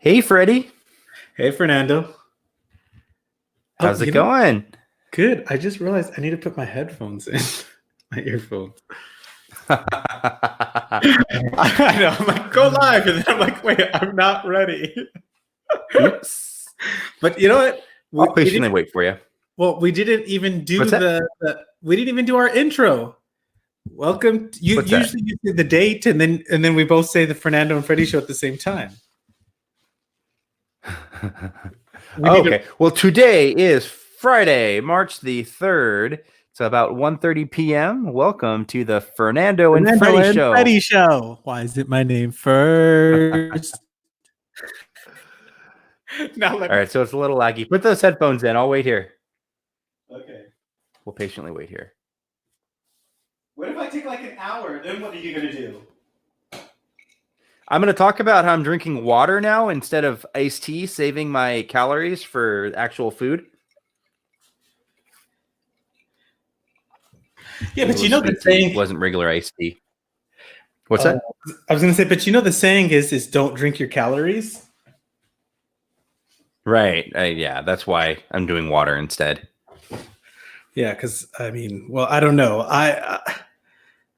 Hey, Freddie. Hey, Fernando. Oh, How's it going? good. I just realized I need to put my headphones in, my earphones. I know. I'm like, go live. And then I'm like, wait, I'm not ready. Oops. But you know what? I'll patiently wait for you. We didn't even do What's that? we didn't even do our intro. Welcome. What's that? Usually you say the date and then we both say the Fernando and Freddie show at the same time. Okay. Well, today is Friday, March the 3rd. It's about 1:30 p.m. Welcome to the Fernando and Freddie show. Freddie show. Why is it my name first? All right, so it's a little laggy. Put those headphones in. I'll wait here. Okay. We'll patiently wait here. What if I take like an hour? Then what are you gonna do? I'm going to talk about how I'm drinking water now instead of iced tea, saving my calories for actual food. Yeah, but you know the saying wasn't regular iced tea. What's that? I was gonna say, but you know the saying is don't drink your calories. Right. Yeah, that's why I'm doing water instead. Yeah, because I mean, well, I don't know.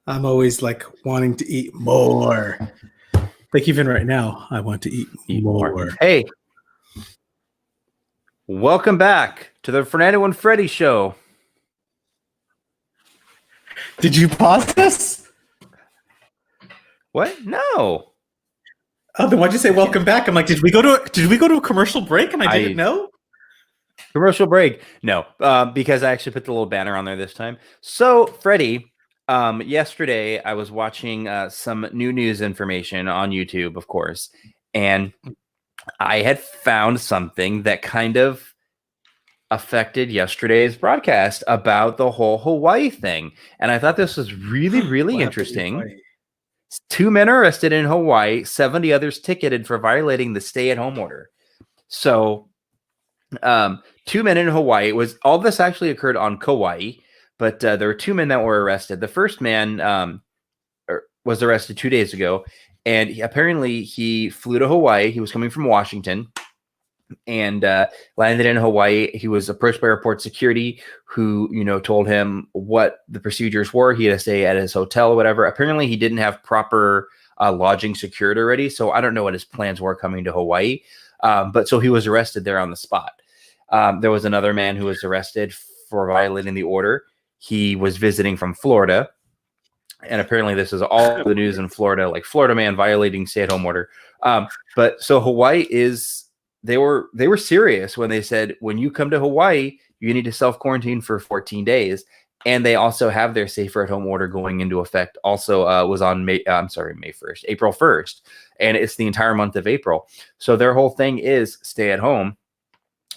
I'm always like wanting to eat more. Like even right now, I want to eat more. Hey, welcome back to the Fernando and Freddie show. Did you pause this? What? No. Oh, then why'd you say welcome back? I'm like, did we go to a commercial break and I didn't know? Commercial break? No, because I actually put the little banner on there this time. So, Freddie, yesterday I was watching some new news information on YouTube, of course, and I had found something that kind of affected yesterday's broadcast about the whole Hawaii thing. And I thought this was really, really interesting. 2 men arrested in Hawaii, 70 others ticketed for violating the stay-at-home order. So 2 men in Hawaii. All this actually occurred on Kauai, but there were 2 men that were arrested. The first man was arrested 2 days ago, and apparently he flew to Hawaii. He was coming from Washington and landed in Hawaii. He was approached by airport security who, told him what the procedures were. He had to stay at his hotel or whatever. Apparently he didn't have proper lodging secured already. So I don't know what his plans were coming to Hawaii. But so he was arrested there on the spot. There was another man who was arrested for violating the order. He was visiting from Florida. And apparently this is all the news in Florida, like Florida man violating stay-at-home order. But so Hawaii they were serious when they said, when you come to Hawaii, you need to self-quarantine for 14 days. And they also have their safer at home order going into effect. Also was on April 1st. And it's the entire month of April. So their whole thing is stay at home.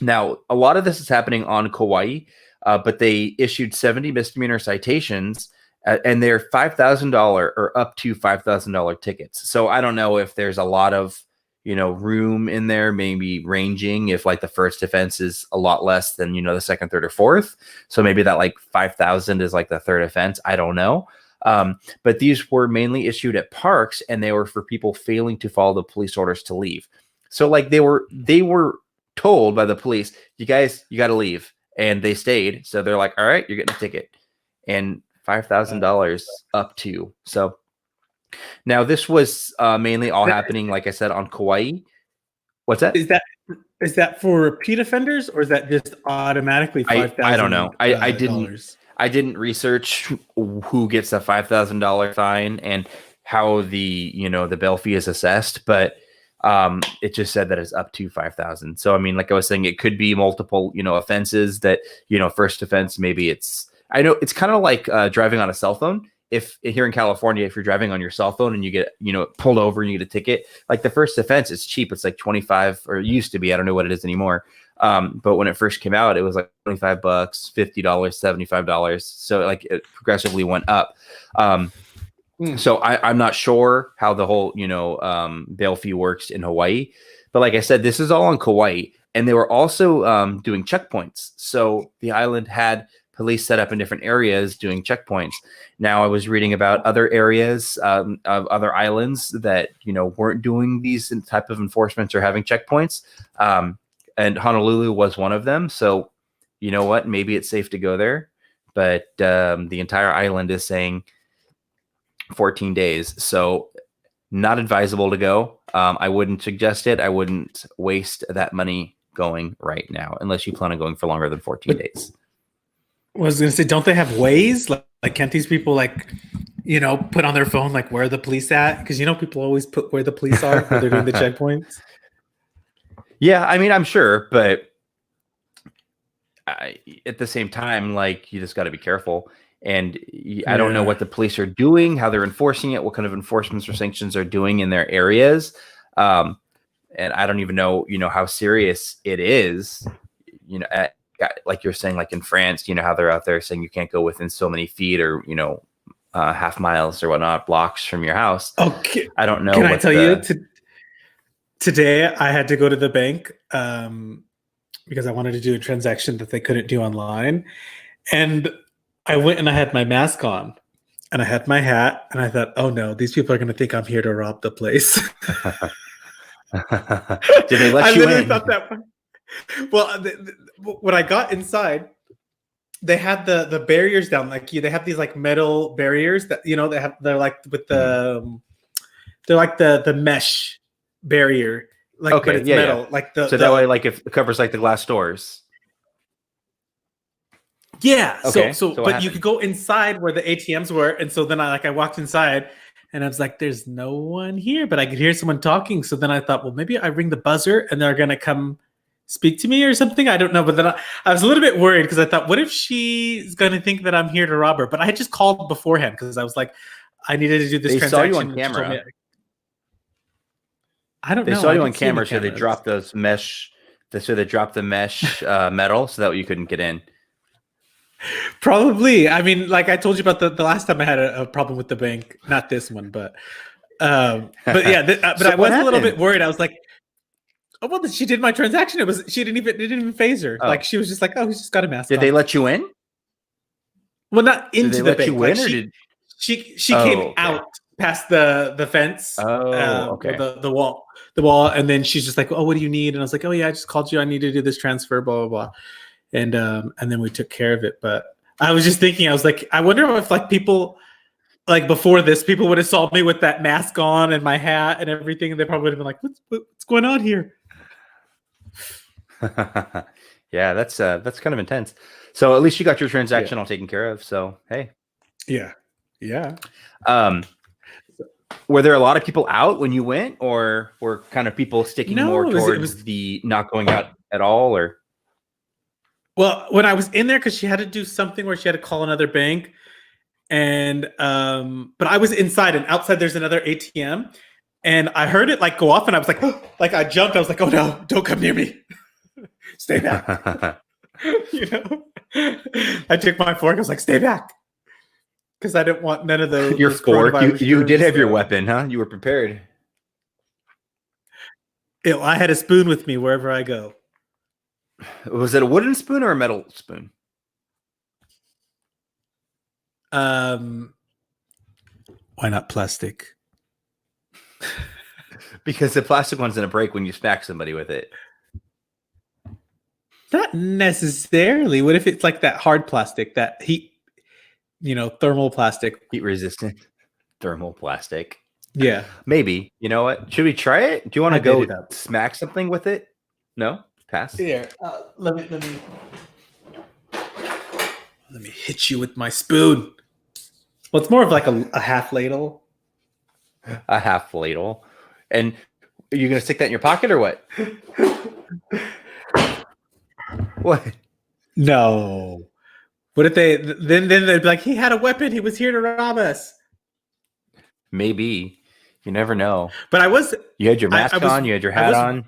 Now, a lot of this is happening on Kauai, but they issued 70 misdemeanor citations and they're $5,000 or up to $5,000 tickets. So I don't know if there's a lot of, room in there, maybe ranging if like the first offense is a lot less than, the second, third, or fourth. So maybe that like 5,000 is like the third offense. I don't know. But these were mainly issued at parks and they were for people failing to follow the police orders to leave. So like they were told by the police, you guys, you got to leave. And they stayed. So they're like, all right, you're getting a ticket. And $5,000 up to. So now this was mainly all happening, like I said, on Kauai. What's that? Is that for repeat offenders or is that just automatically $5,000? I don't know. I didn't research who gets a $5,000 fine and how the bail fee is assessed, but it just said that it's up to 5,000. So I mean, like I was saying, it could be multiple offenses. That first offense, maybe I know it's kind of like driving on a cell phone. If here in California, if you're driving on your cell phone and you get, pulled over and you get a ticket, like the first offense, it's cheap. It's like 25 or it used to be. I don't know what it is anymore. But when it first came out, it was like $25, $50, $75. So like it progressively went up. So I'm not sure how the whole, bail fee works in Hawaii. But like I said, this is all on Kauai. And they were also doing checkpoints. So the island had police set up in different areas doing checkpoints. Now I was reading about other areas of other islands that weren't doing these type of enforcements or having checkpoints, and Honolulu was one of them. So you know what? Maybe it's safe to go there, but the entire island is saying 14 days. So not advisable to go. I wouldn't suggest it. I wouldn't waste that money going right now, unless you plan on going for longer than 14 days. I was going to say, don't they have ways? Like, can't these people put on their phone, like, where are the police at? Because, people always put where the police are when they're doing the checkpoints. Yeah, I mean, I'm sure, but at the same time, like, you just got to be careful. And I don't know what the police are doing, how they're enforcing it, what kind of enforcements or sanctions are doing in their areas. And I don't even know, how serious it is. Like you're saying, like in France, how they're out there saying you can't go within so many feet or, half miles or whatnot, blocks from your house. Okay. I don't know. Can I tell you, today I had to go to the bank because I wanted to do a transaction that they couldn't do online. And I went and I had my mask on and I had my hat and I thought, oh no, these people are going to think I'm here to rob the place. Did they let you in? Thought that. Well, when I got inside, they had the barriers down. Like they have these like metal barriers that they're like with the they're like the mesh barrier. Like, okay, but it's metal. Yeah. Like that way, like if it covers like the glass doors. Yeah. Okay. So but you could go inside where the ATMs were, and so then I walked inside, and I was like, "There's no one here," but I could hear someone talking. So then I thought, well, maybe I ring the buzzer, and they're gonna come speak to me or something. I don't know. But then I was a little bit worried because I thought, what if she's gonna think that I'm here to rob her? But I had just called beforehand because I was like, I needed to do this transaction. They saw you on camera. I don't know. They saw you on camera, so they dropped those mesh. So they dropped the mesh metal so that you couldn't get in. Probably. I mean, like I told you about the last time I had a problem with the bank, not this one, but yeah. But so I was a little bit worried. I was like, oh well, she did my transaction. It didn't even phase her. Oh. Like she was just like, oh, he's just got a mask. Did they let you in? Well, not into the bank. Like she came out past the fence. Oh, okay. The wall, and then she's just like, oh, what do you need? And I was like, oh yeah, I just called you. I need to do this transfer. Blah blah blah. And then we took care of it. But I was just thinking, I was like, I wonder if like people, like before this, people would have saw me with that mask on and my hat and everything, and they probably would have been like, what's going on here? Yeah, that's kind of intense. So at least you got your transaction all taken care of. So hey. Yeah. Were there a lot of people out when you went, or were kind of people sticking more towards the not going out at all, or? Well, when I was in there, because she had to do something where she had to call another bank, and but I was inside, and outside there's another ATM, and I heard it like go off, and I was like, oh, like I jumped. I was like, oh no, don't come near me, stay back. I took my fork. I was like, stay back, because I didn't want none of those. Your fork. You did have your weapon, huh? You were prepared. I had a spoon with me wherever I go. Was it a wooden spoon or a metal spoon? Why not plastic? Because the plastic one's gonna break when you smack somebody with it. Not necessarily. What if it's like that hard plastic, that heat, thermal plastic? Heat resistant thermal plastic. Yeah. Maybe. You know what? Should we try it? Do you want to go smack something with it? No? Pass. Here, let me hit you with my spoon. Well, it's more of like a half ladle. A half ladle. And are you gonna stick that in your pocket or what? What? No. What if they then they'd be like, he had a weapon, he was here to rob us? Maybe. You never know. But you had your mask on, you had your hat on.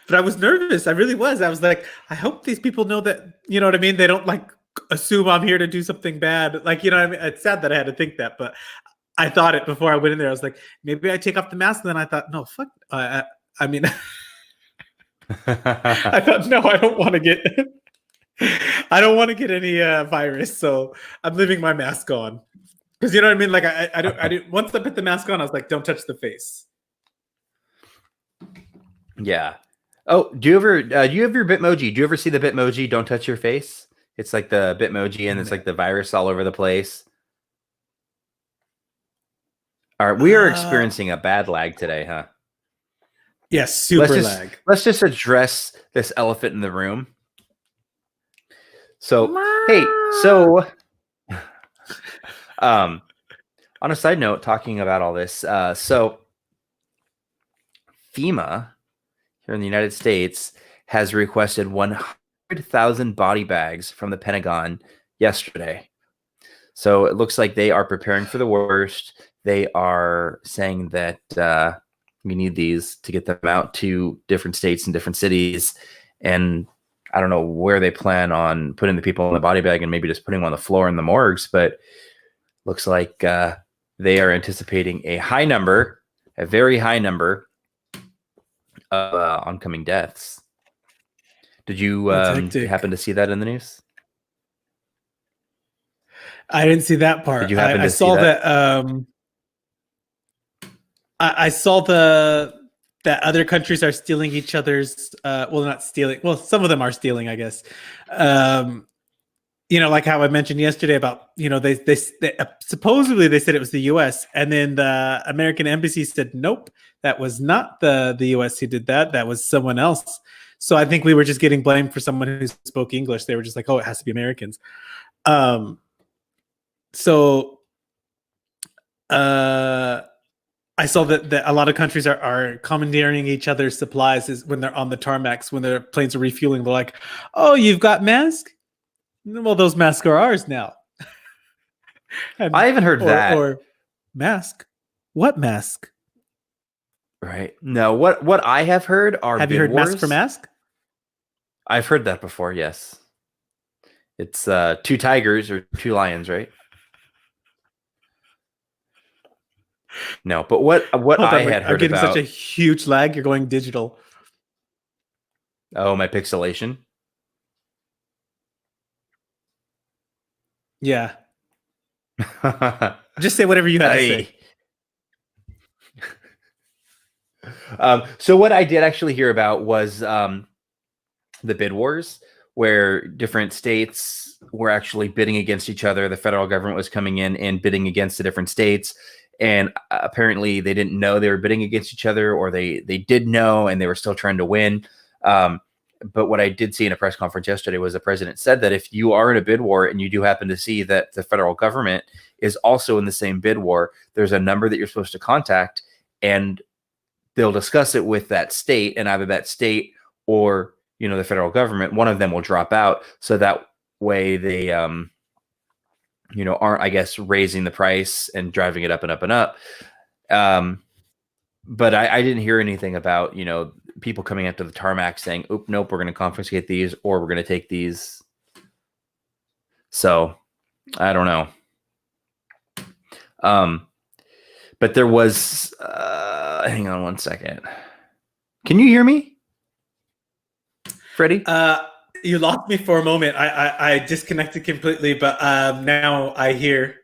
But I was nervous. I really was. I was like, I hope these people know that, you know what I mean? They don't like assume I'm here to do something bad. Like, you know what I mean? It's sad that I had to think that, but I thought it before I went in there. I was like, maybe I take off the mask. And then I thought, no, fuck. I mean, I thought, no, I don't want to get. I don't want to get any virus, so I'm leaving my mask on. Because you know what I mean. Like I don't. I didn't. Once I put the mask on, I was like, don't touch the face. Yeah. Oh, do you ever do you have your Bitmoji? Do you ever see the Bitmoji? Don't touch your face. It's like the Bitmoji, and it's No. like the virus all over the place. All right, we are experiencing a bad lag today, huh? Yes, Let's super just lag. let's just address this elephant in the room. So, hey, so um, on a side note, talking about all this, so FEMA here in the United States has requested 100,000 body bags from the Pentagon yesterday. So it looks like they are preparing for the worst. They are saying that we need these to get them out to different states and different cities. And I don't know where they plan on putting the people in the body bag and maybe just putting them on the floor in the morgues, but looks like they are anticipating a high number, a very high number of oncoming deaths. Did you That's hectic. happen to see that in the news? I didn't see that part. Did you happen I to see saw that? that. I saw that other countries are stealing each other's. Well, not stealing. Well, some of them are stealing, I guess. Um, like how I mentioned yesterday about they supposedly they said it was the U.S. and then the American embassy said nope, that was not the U.S. who did that. That was someone else. So I think we were just getting blamed for someone who spoke English. They were just like, oh, it has to be Americans. Um, so uh, I saw that a lot of countries are commandeering each other's supplies is when they're on the tarmacs, when their planes are refueling. They're like, oh, you've got masks? Well, those masks are ours now. I And haven't heard that. or mask? What mask? Right. No, what I have heard are Have you bid heard mask for wars. mask? I've heard that before, yes. It's two tigers or two lions, right? No, but what Hold I on, wait. had I'm heard getting such a about, huge lag. You're going digital. oh, my pixelation. Yeah. Just say whatever you had to say. Hey. So what I did actually hear about was the bid wars, where different states were actually bidding against each other. The federal government was coming in and bidding against the different states, and apparently they didn't know they were bidding against each other, or they did know and they were still trying to win. Um, but what I did see in a press conference yesterday was the president said that if you are in a bid war and you do happen to see that the federal government is also in the same bid war, there's a number that you're supposed to contact, and they'll discuss it with that state, and either that state or the federal government, one of them will drop out, so that way they aren't, I guess, raising the price and driving it up and up and up. But I didn't hear anything about people coming up to the tarmac saying, "Oop, nope, we're going to confiscate these or we're going to take these." So I don't know. But there was hang on one second. Can you hear me, Freddie? You lost me for a moment. I disconnected completely, but now I hear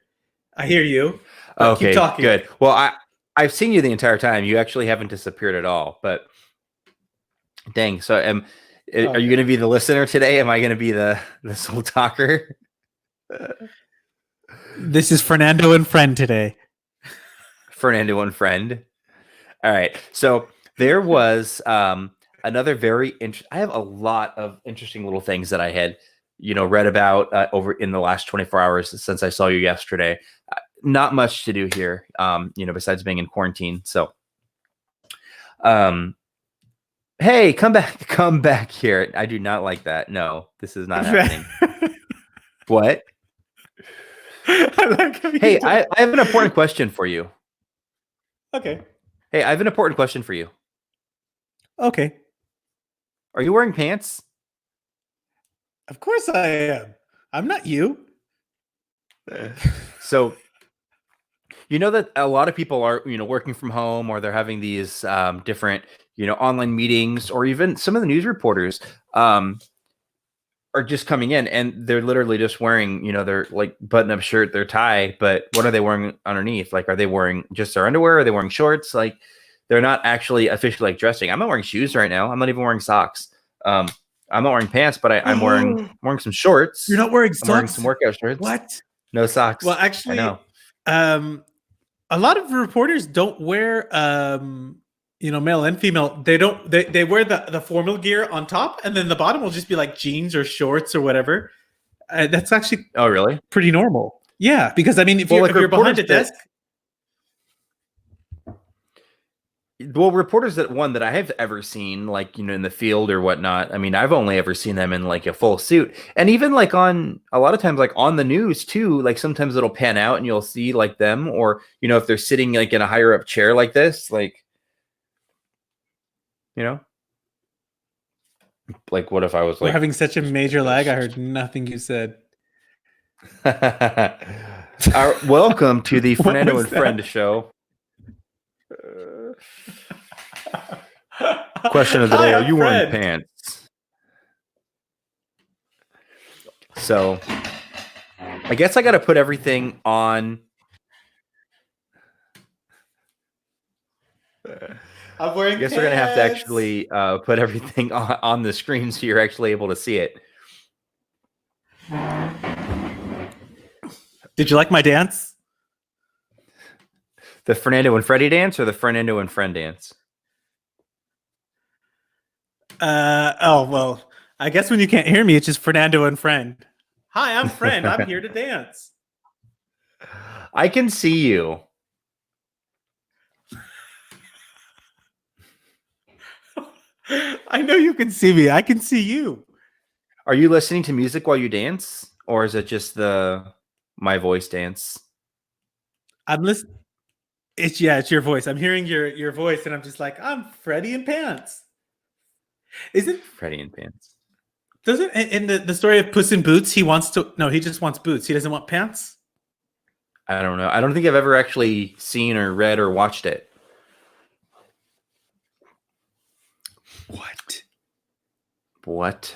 you. But keep Okay, talking. good. Well, I've seen you the entire time. You actually haven't disappeared at all. But dang, so are you going to be the listener today? Am I going to be the sole talker? This is Fernando and friend today. Fernando and friend. All right. So there was another very interesting. I have a lot of interesting little things that I had, read about over in the last 24 hours since I saw you yesterday. Not much to do here, besides being in quarantine. So, hey, come back here. I do not like that. No, this is not happening. What? I like how Hey, I have an important question for you. Okay. Hey, I have an important question for you. Okay. Are you wearing pants? Of course I am. I'm not you. So, You know that a lot of people are, working from home, or they're having these different, online meetings, or even some of the news reporters are just coming in and they're literally just wearing, their like button up shirt, their tie, but what are they wearing underneath? Like, are they wearing just their underwear? Are they wearing shorts? Like, they're not actually officially like dressing. I'm not wearing shoes right now. I'm not even wearing socks. I'm not wearing pants, but I'm wearing some shorts. You're not wearing I'm wearing socks? some workout shirts. What? No socks. Well, I actually, know. A lot of reporters don't wear male and female. They don't. They wear the formal gear on top, and then the bottom will just be like jeans or shorts or whatever. That's actually Oh, really? pretty normal. Yeah, because I mean, if Well, you're like if you're behind a reporters desk, reporters that I have ever seen, like, in the field or whatnot, I mean, I've only ever seen them in like a full suit. And even like on a lot of times, like on the news too, like sometimes it'll pan out and you'll see like them, or, if they're sitting like in a higher up chair like this, like, like what if I was we're like, having such a major lag. I heard nothing you said. welcome to the What Fernando was and Friend that? show. Question of the Hi, day: are I'm you wearing Fred. pants? So I guess I got to put everything on. I'm wearing I guess pants. we're gonna have to actually put everything on the screen so you're actually able to see it. Did you like my dance? The Fernando and Freddy dance, or the Fernando and Friend dance? Oh well. I guess when you can't hear me, it's just Fernando and Friend. Hi, I'm Friend. I'm here to dance. I can see you. I know you can see me. I can see you. Are you listening to music while you dance, or is it just my voice dance? I'm listening. It's your voice. I'm hearing your voice, and I'm just like, I'm Freddy in pants. Isn't Freddy in pants. doesn't in the story of Puss in Boots, he just wants boots. He doesn't want pants. I don't know. I don't think I've ever actually seen or read or watched it. What?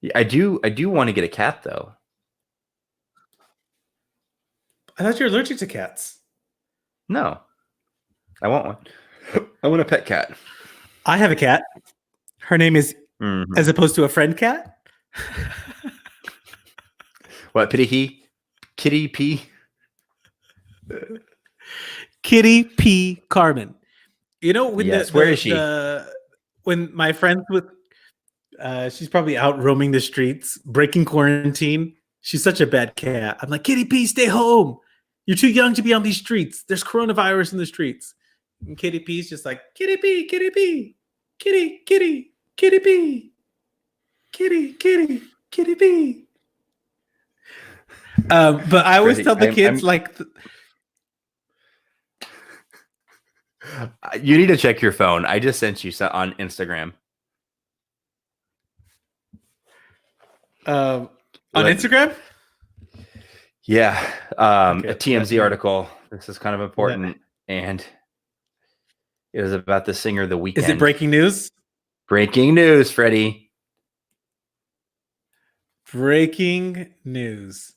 Yeah, I do want to get a cat though. I thought you're allergic to cats. No, I want one. I want a pet cat. I have a cat. Her name is, Mm-hmm. as opposed to a friend cat. What, Kitty P? Kitty P. Carmen. You know, when Yes. Where is she? When my friends with, she's probably out roaming the streets, breaking quarantine. She's such a bad cat. I'm like, Kitty P, stay home. You're too young to be on these streets. There's coronavirus in the streets. And Kitty P's just like, Kitty P, Kitty P, Kitty, Kitty, Kitty P, Kitty, Kitty, Kitty P. But I always tell the kids, you need to check your phone. I just sent you on Instagram. On Instagram? Yeah. Okay, a TMZ article. This is kind of important. And it was about the singer The Weeknd. Is it breaking news? Breaking news, Freddie. Breaking news.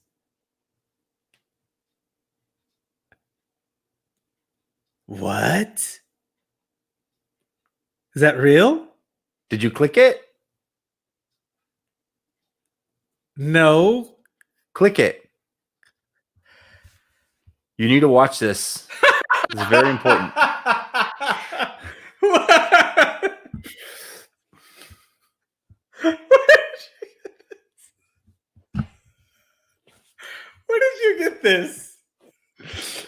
What? Is that real? Did you click it? No. Click it. You need to watch this. This is very important. Where did you get this?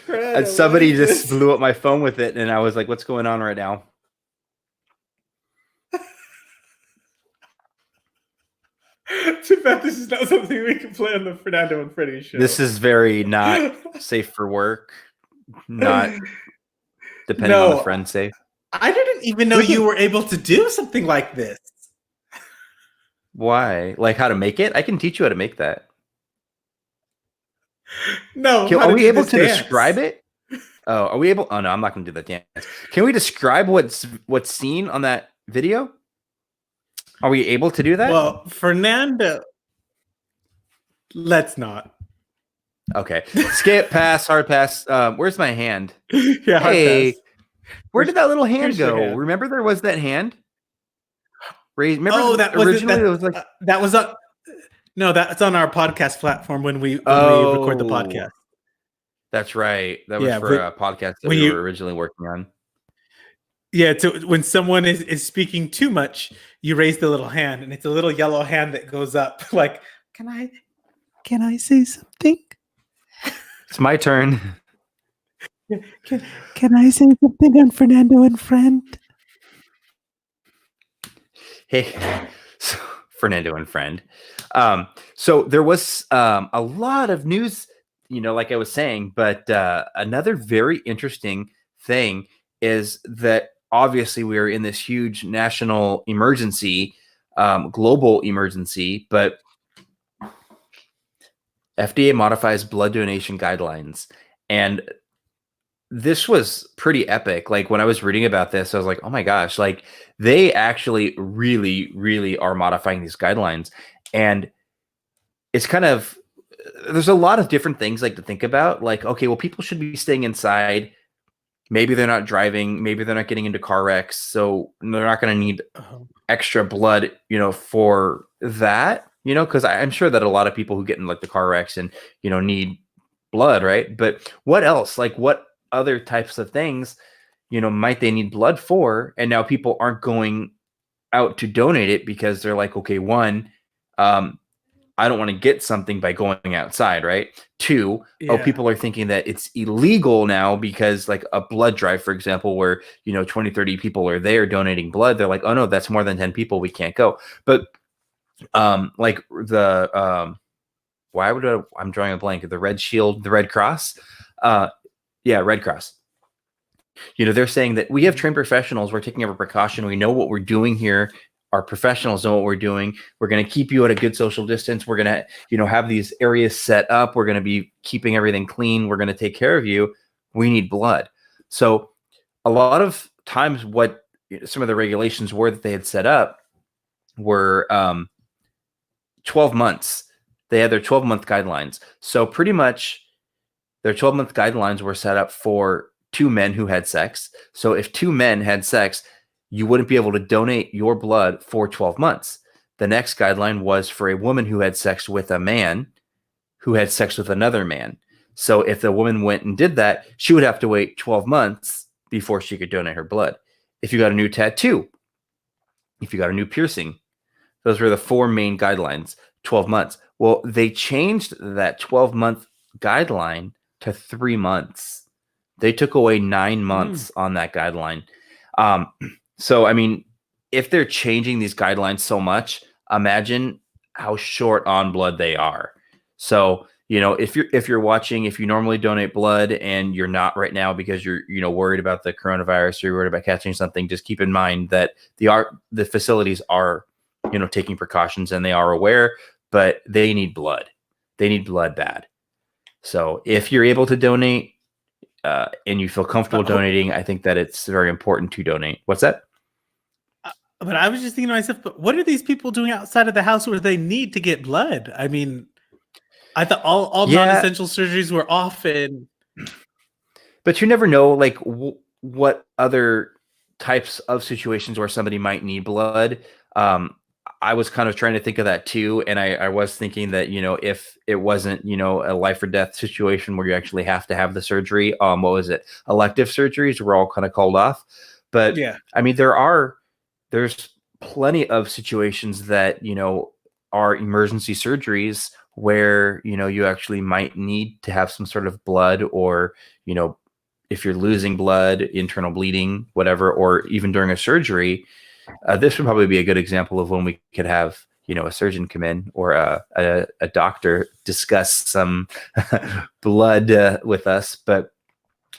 And somebody just blew up my phone with it, and I was like, what's going on right now? Too bad this is not something we can play on the Fernando and Freddy show. This is very not safe for work. Not depending on the friend safe. I didn't even know you were able to do something like this. Why? Like how to make it? I can teach you how to make that. No, how Are to we do able this to describe dance. it? Oh, are we able? Oh no, I'm not going to do that dance. Can we describe what's seen on that video? Are we able to do that? Well, Fernando, let's not. Okay. Skip, pass, hard pass. Where's my hand? Yeah, hard pass. Hey, where did that little hand Here's your go? hand. Remember there was that hand? Oh, Remember that wasn't originally that. it was like, That was on. No, that's on our podcast platform when we record the oh, podcast. that's right. That was Yeah, for a podcast that when we you were originally working on. yeah, so when someone is speaking too much, you raise the little hand, and it's a little yellow hand that goes up. Like, can I say something? It's my turn. Can I say something on Fernando and Friend? Hey, so, Fernando and Friend. So there was a lot of news, like I was saying, but another very interesting thing is that obviously we are in this huge national emergency, global emergency, but FDA modifies blood donation guidelines. And this was pretty epic. Like when I was reading about this, I was like, oh my gosh, like they actually really, really are modifying these guidelines. And it's kind of, there's a lot of different things like to think about. Like, okay, well, people should be staying inside. Maybe they're not driving. Maybe they're not getting into car wrecks. So they're not going to need extra blood, for that, because I'm sure that a lot of people who get in like the car wrecks and, need blood, right? But what else? Like what other types of things, might they need blood for? And now people aren't going out to donate it because they're like, okay, one, I don't want to get something by going outside, right? Two, people are thinking that it's illegal now because like a blood drive, for example, where, 20, 30 people are there donating blood. They're like, oh no, that's more than 10 people. We can't go. But like why would I'm drawing a blank. The Red Shield, the Red Cross. Red Cross. They're saying that we have trained professionals. We're taking every precaution. We know what we're doing here. Our professionals know what we're doing. We're going to keep you at a good social distance. We're going to, have these areas set up. We're going to be keeping everything clean. We're going to take care of you. We need blood. So a lot of times what some of the regulations were that they had set up were 12 months. They had their 12-month guidelines. So pretty much their 12-month guidelines were set up for two men who had sex. So if two men had sex, you wouldn't be able to donate your blood for 12 months. The next guideline was for a woman who had sex with a man who had sex with another man. So if the woman went and did that, she would have to wait 12 months before she could donate her blood. If you got a new tattoo, if you got a new piercing, those were the four main guidelines, 12 months. Well, they changed that 12-month guideline to 3 months. They took away 9 months on that guideline. So, I mean, if they're changing these guidelines so much, imagine how short on blood they are. So, if you're watching, if you normally donate blood and you're not right now because you're, worried about the coronavirus or you're worried about catching something, just keep in mind that the facilities are, taking precautions and they are aware, but they need blood. They need blood bad. So if you're able to donate and you feel comfortable donating, I think that it's very important to donate. What's that? But I was just thinking to myself, but what are these people doing outside of the house where they need to get blood? I mean, I thought all non-essential surgeries were off, but you never know, like what other types of situations where somebody might need blood. I was kind of trying to think of that too, and I was thinking that if it wasn't a life or death situation where you actually have to have the surgery, what was it? Elective surgeries were all kind of called off. But I mean, there's plenty of situations that are emergency surgeries where you actually might need to have some sort of blood, or if you're losing blood, internal bleeding, whatever, or even during a surgery. This would probably be a good example of when we could have a surgeon come in, or a doctor discuss some blood with us. But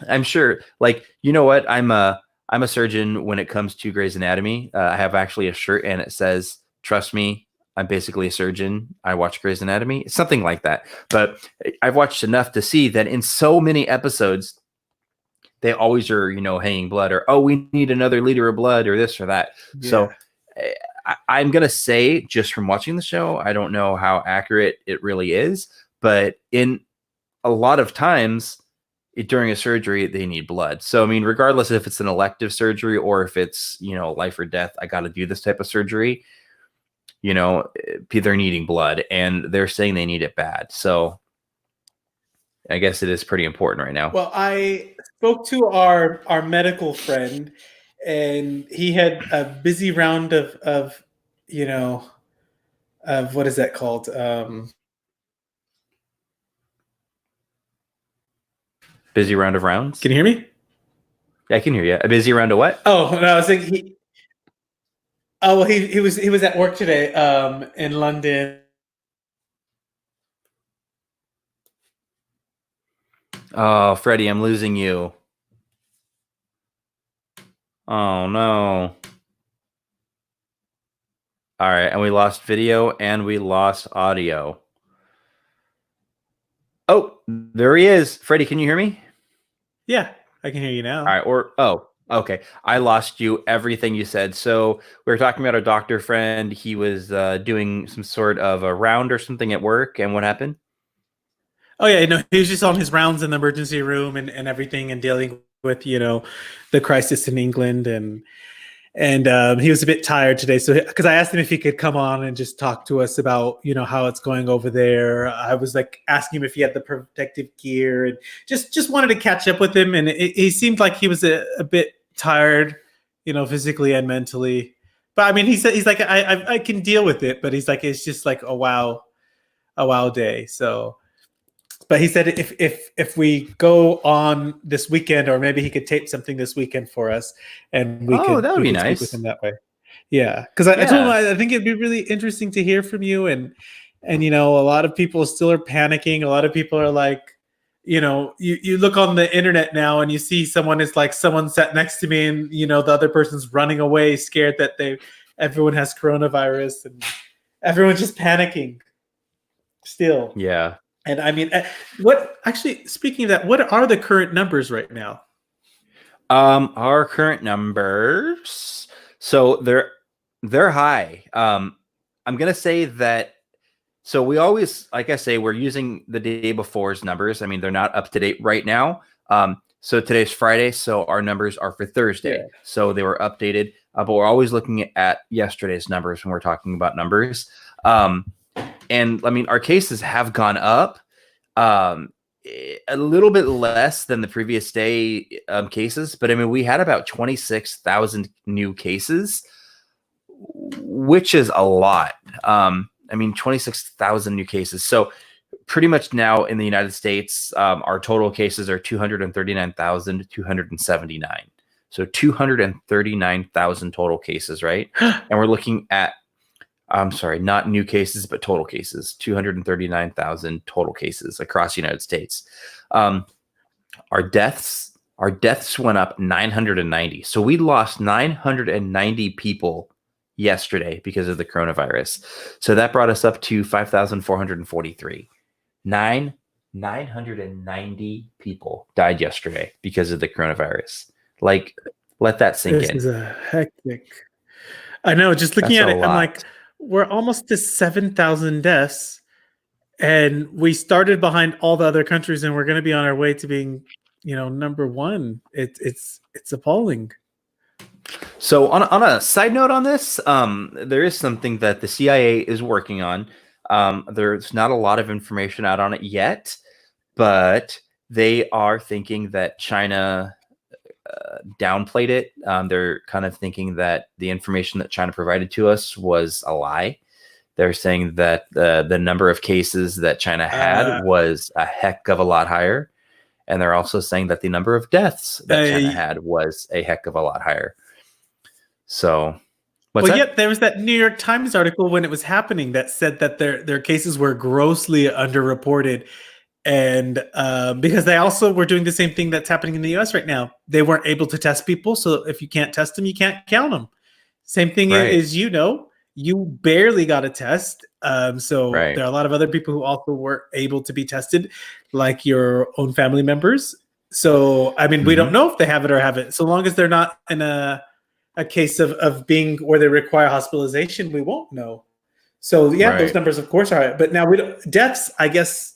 I'm sure, like, what, I'm a surgeon when it comes to Grey's Anatomy. I have actually a shirt and it says, "Trust me, I'm basically a surgeon. I watch Grey's Anatomy, something like that. But I've watched enough to see that in so many episodes, they always are, hanging blood or, oh, we need another liter of blood or this or that. Yeah. So I'm going to say, just from watching the show, I don't know how accurate it really is, but in a lot of times during a surgery, they need blood. So, I mean, regardless if it's an elective surgery or if it's, life or death, I got to do this type of surgery, they're needing blood and they're saying they need it bad. So I guess it is pretty important right now. Well, I spoke to our medical friend, and he had a busy round of what is that called? Busy round of rounds. Can you hear me? I can hear you. A busy round of what? Oh, no, I was thinking he was at work today in London. Oh, Freddie, I'm losing you. Oh no. All right, and we lost video and we lost audio. Oh, there he is. Freddie, can you hear me? Yeah, I can hear you now. All right, okay. I lost you everything you said. So we were talking about our doctor friend. He was doing some sort of a round or something at work, and what happened? Oh yeah, no, he was just on his rounds in the emergency room and everything, and dealing with the crisis in England, and he was a bit tired today. So because I asked him if he could come on and just talk to us about how it's going over there. I was like asking him if he had the protective gear, and just wanted to catch up with him. And he seemed like he was a bit tired, physically and mentally. But I mean, he's like I can deal with it, but he's like it's just like a wow day. So. But he said if we go on this weekend, or maybe he could tape something this weekend for us, and that would be speak nice with him that way. Yeah, because I told him I think it'd be really interesting to hear from you, and a lot of people still are panicking. A lot of people are like, you look on the internet now and you see someone sat next to me, and the other person's running away, scared that everyone has coronavirus, and everyone's just panicking still. Yeah. And I mean, speaking of that, what are the current numbers right now? Our current numbers, so they're high. I'm gonna say that. So we always, like I say, we're using the day before's numbers. I mean, they're not up to date right now. So today's Friday, so our numbers are for Thursday. Yeah. So they were updated, but we're always looking at yesterday's numbers when we're talking about numbers. And I mean, our cases have gone up a little bit less than the previous day cases, but I mean, we had about 26,000 new cases, which is a lot. I mean, 26,000 new cases. So pretty much now in the United States, our total cases are 239,279. So 239,000 total cases, right? And we're looking at I'm sorry, not new cases, but total cases, 239,000 total cases across the United States. Our deaths went up 990. So we lost 990 people yesterday because of the coronavirus. So that brought us up to 5,443. 990 people died yesterday because of the coronavirus. Like, let that sink in. This is a hectic. I know, just looking at it, I'm like, we're almost to 7,000 deaths, and we started behind all the other countries, and we're going to be on our way to being, number one. It's appalling. So on a side note on this, there is something that the CIA is working on. There's not a lot of information out on it yet, but they are thinking that China downplayed it. They're kind of thinking that the information that China provided to us was a lie. They're saying that the number of cases that China had was a heck of a lot higher. And they're also saying that the number of deaths that China had was a heck of a lot higher. So, yet there was that New York Times article when it was happening that said that their cases were grossly underreported. And because they also were doing the same thing that's happening in the US right now. They weren't able to test people. So if you can't test them, you can't count them. Same thing as you barely got a test. So Right. there are a lot of other people who also were able to be tested, like your own family members. So I mean, we don't Hmm. know if they have it or haven't. So long as they're not in a case of being where they require hospitalization, we won't know. So yeah, those Right. numbers of course are. But now we don't deaths. I guess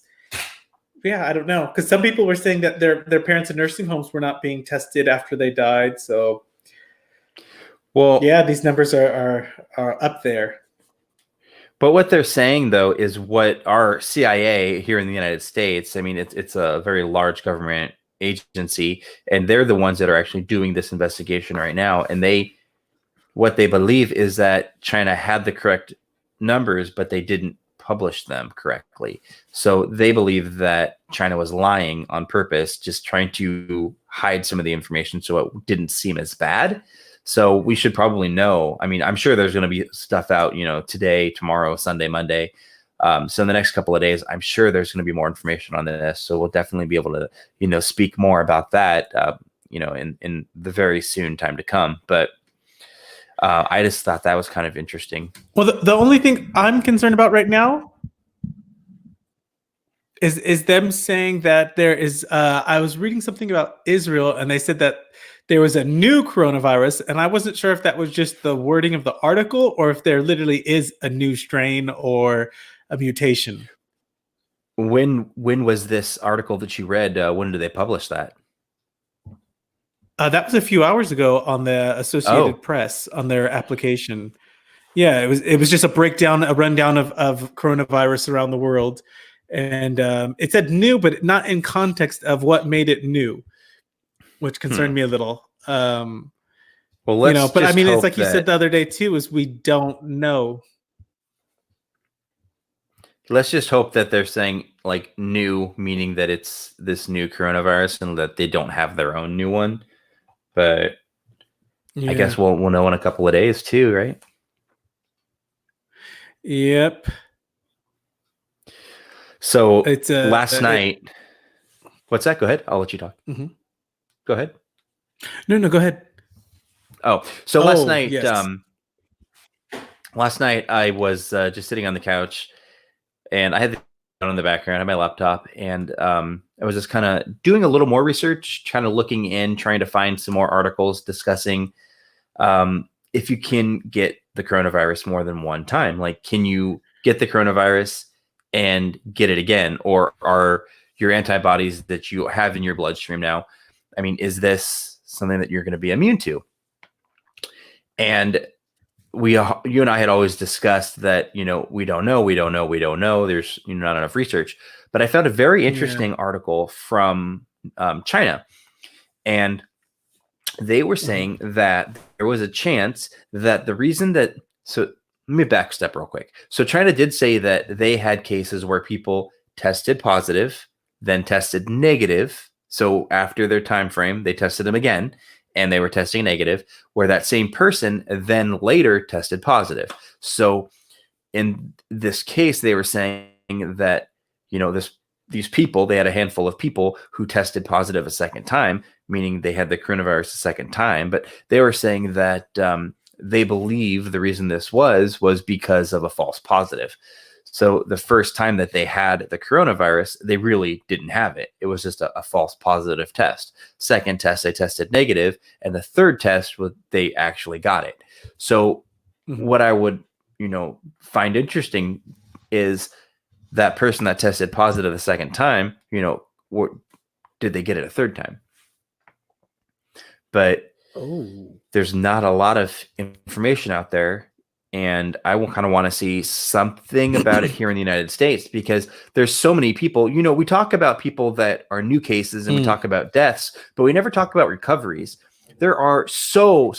yeah, I don't know because some people were saying that their parents in nursing homes were not being tested after they died. So Well, yeah, these numbers are up there. but what they're saying though is what our CIA here in the United States, I mean, it's a very large government agency, and they're the ones that are actually doing this investigation right now. And what they believe is that China had the correct numbers, but they didn't publish them correctly. So they believe that China was lying on purpose, just trying to hide some of the information so it didn't seem as bad. So we should probably know. I mean, I'm sure there's going to be stuff out, today, tomorrow, Sunday, Monday. So in the next couple of days, I'm sure there's going to be more information on this. So we'll definitely be able to, speak more about that, in the very soon time to come. But I just thought that was kind of interesting. Well, the only thing I'm concerned about right now is them saying that there is. I was reading something about Israel, and they said that there was a new coronavirus, and I wasn't sure if that was just the wording of the article or if there literally is a new strain or a mutation. When was this article that you read? When did they publish that? That was a few hours ago on the Associated Oh, Press on their application. Yeah, it was just a breakdown, a rundown of coronavirus around the world, and it said new, but not in context of what made it new, which concerned me a little. well, let's But I just mean, it's hope like you said that the other day too, is we don't know. they're saying like new, meaning that it's this new coronavirus and that they don't have their own new one. But I Yeah. guess we'll know in a couple of days too, right? Yep. So It's last night, what's that? Go ahead. I'll let you talk. Mhm. Go ahead. No, go ahead. Oh, so Oh yes. last night I was just sitting on the couch, and I had the on in the background, I had my laptop, and I was just kind of doing a little more research, trying to find some more articles discussing if you can get the coronavirus more than one time. Like, can you get the coronavirus and get it again, or are your antibodies that you have in your bloodstream now? I mean, is this something that you're going to be immune to? And you and I had always discussed that, we don't know. There's not enough research. But I found a very Yeah. interesting article from China, and they were Mhm. saying that there was a chance that the reason that so let me backstep real quick. So China did say that they had cases where people tested positive, then tested negative. So after their time frame, they tested them again, and they were testing negative, where that same person then later tested positive. So in this case, they were saying that, these people, they had a handful of people who tested positive a second time, meaning they had the coronavirus a second time. But they were saying that they believe the reason this was because of a false positive. So the first time that they had the coronavirus, they really didn't have it. It was just a false positive test. Second test, they tested negative, and the third test, they actually got it. So Mhm. what I would, find interesting is that person that tested positive the second time, did they get it a third time? But Oh. there's not a lot of information out there. And I will kind of want to see something about it here in the United States, because there's so many people, we talk about people that are new cases and we Mm. talk about deaths, but we never talk about recoveries. There are so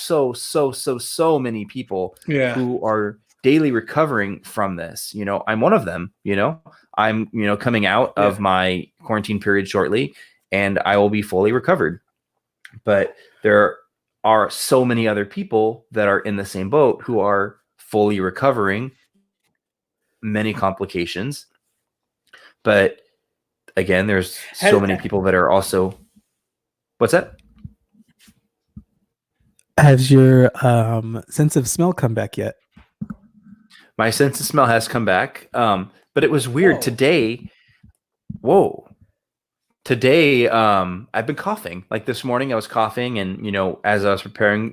many people Yeah. who are daily recovering from this. I'm one of them. I'm, coming out of Yeah. my quarantine period shortly, and I will be fully recovered. But there are so many other people that are in the same boat who are fully recovering, many complications. But again, there's so Has, many people that are also, what's that? has your sense of smell come back yet? My sense of smell has come back. But it was weird Whoa. today. Whoa. Today, I've been coughing. Like this morning, I was coughing, and as I was preparing,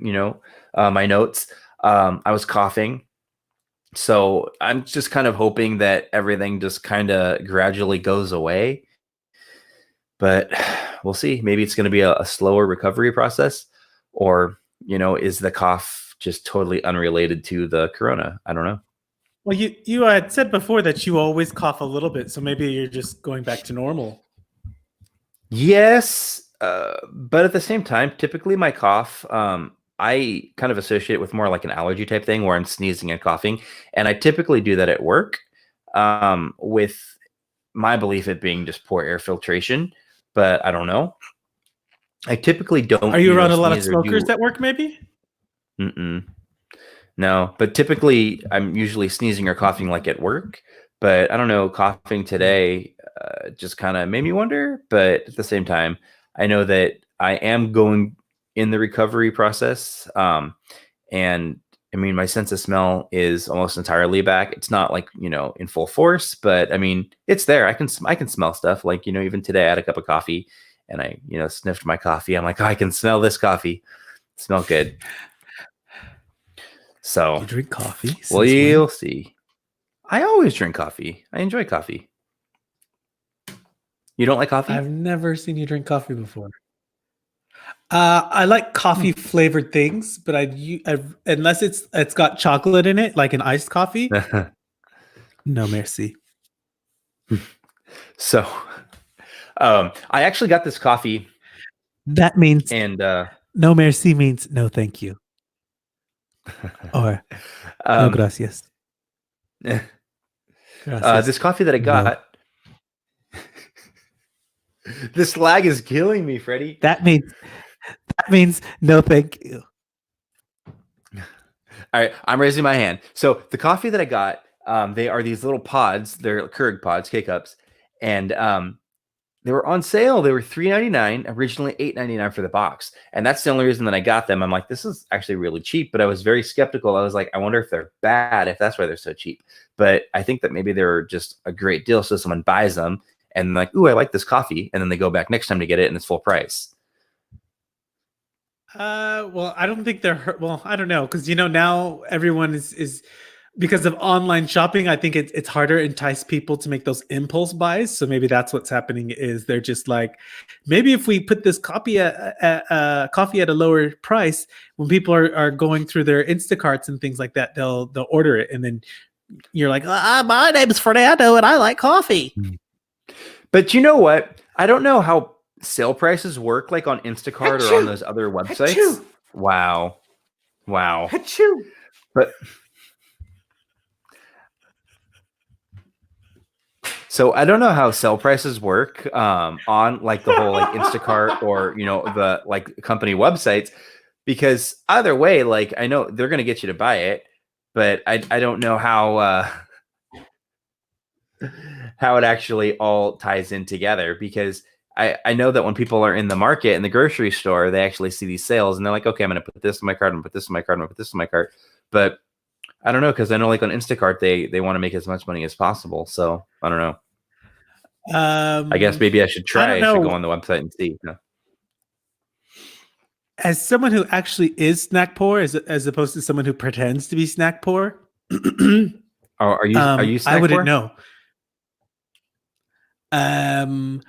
my notes, I was coughing. So I'm just kind of hoping that everything just kind of gradually goes away. But we'll see. Maybe it's going to be a slower recovery process, or is the cough just totally unrelated to the corona? I don't know. Well, you had said before that you always cough a little bit, so maybe you're just going back to normal. Yes, but at the same time, typically my cough, I kind of associate with more like an allergy type thing where I'm sneezing and coughing, and I typically do that at work, with my belief it being just poor air filtration. But I don't know. I typically Are don't, you around a lot of sneeze or smokers do. at work? Maybe. Mm-mm. No, but typically I'm usually sneezing or coughing like at work. But I don't know, coughing today just kind of made me wonder. But at the same time, I know that I am going in the recovery process. And I mean, my sense of smell is almost entirely back. It's not like, in full force, but I mean, it's there. I can smell stuff. Like, even today I had a cup of coffee and I, sniffed my coffee. I'm like, oh, I can smell this coffee. Smell good. You So, drink coffee well, since you'll when? see. I always drink coffee. I enjoy coffee. You don't like coffee? I've never seen you drink coffee before. I like Hmm. coffee flavored things, but unless it's got chocolate in it, like an iced coffee. No, merci. So, I actually got this coffee, That means and no merci means no thank you or no um, gracias. Gracias. this coffee that I No. got, this lag is killing me, Freddie. That means no thank you. All right, I'm raising my hand. So the coffee that I got, they are these little pods. They're Keurig pods, K cups, and they were on sale. They were $3.99, originally $8.99 for the box. And that's the only reason that I got them. I'm like, this is actually really cheap, but I was very skeptical. I was like, I wonder if they're bad, if that's why they're so cheap. But I think that maybe they're just a great deal. So someone buys them and like, ooh, I like this coffee. And then they go back next time to get it and it's full price. Well, I don't think well, I don't know, because now everyone is because of online shopping. I think it's harder to entice people to make those impulse buys. So maybe that's what's happening. Is they're just like, maybe if we put this coffee at a lower price, when people are going through their Instacarts and things like that, they'll order it, and then you're like, my name is Fernando, and I like coffee. But you know what? I don't know how sale prices work like on Instacart or on Achoo! those other websites. Achoo! Wow. Wow. Achoo! But so I don't know how sell prices work on like the whole like Instacart or the like company websites, because either way, like I know they're gonna get you to buy it, but I don't know how it actually all ties in together, because I know that when people are in the market in the grocery store, they actually see these sales and they're like, okay, I'm gonna put this in my cart, I'm gonna put this in my cart, I'm gonna put this in my cart. But I don't know, because I know like on Instacart they want to make as much money as possible. So I don't know. I guess maybe I should I try. don't I should go know. on the website and see. No. As someone who actually is snack poor, as opposed to someone who pretends to be snack poor, Are you I snack wouldn't poor? know. Um,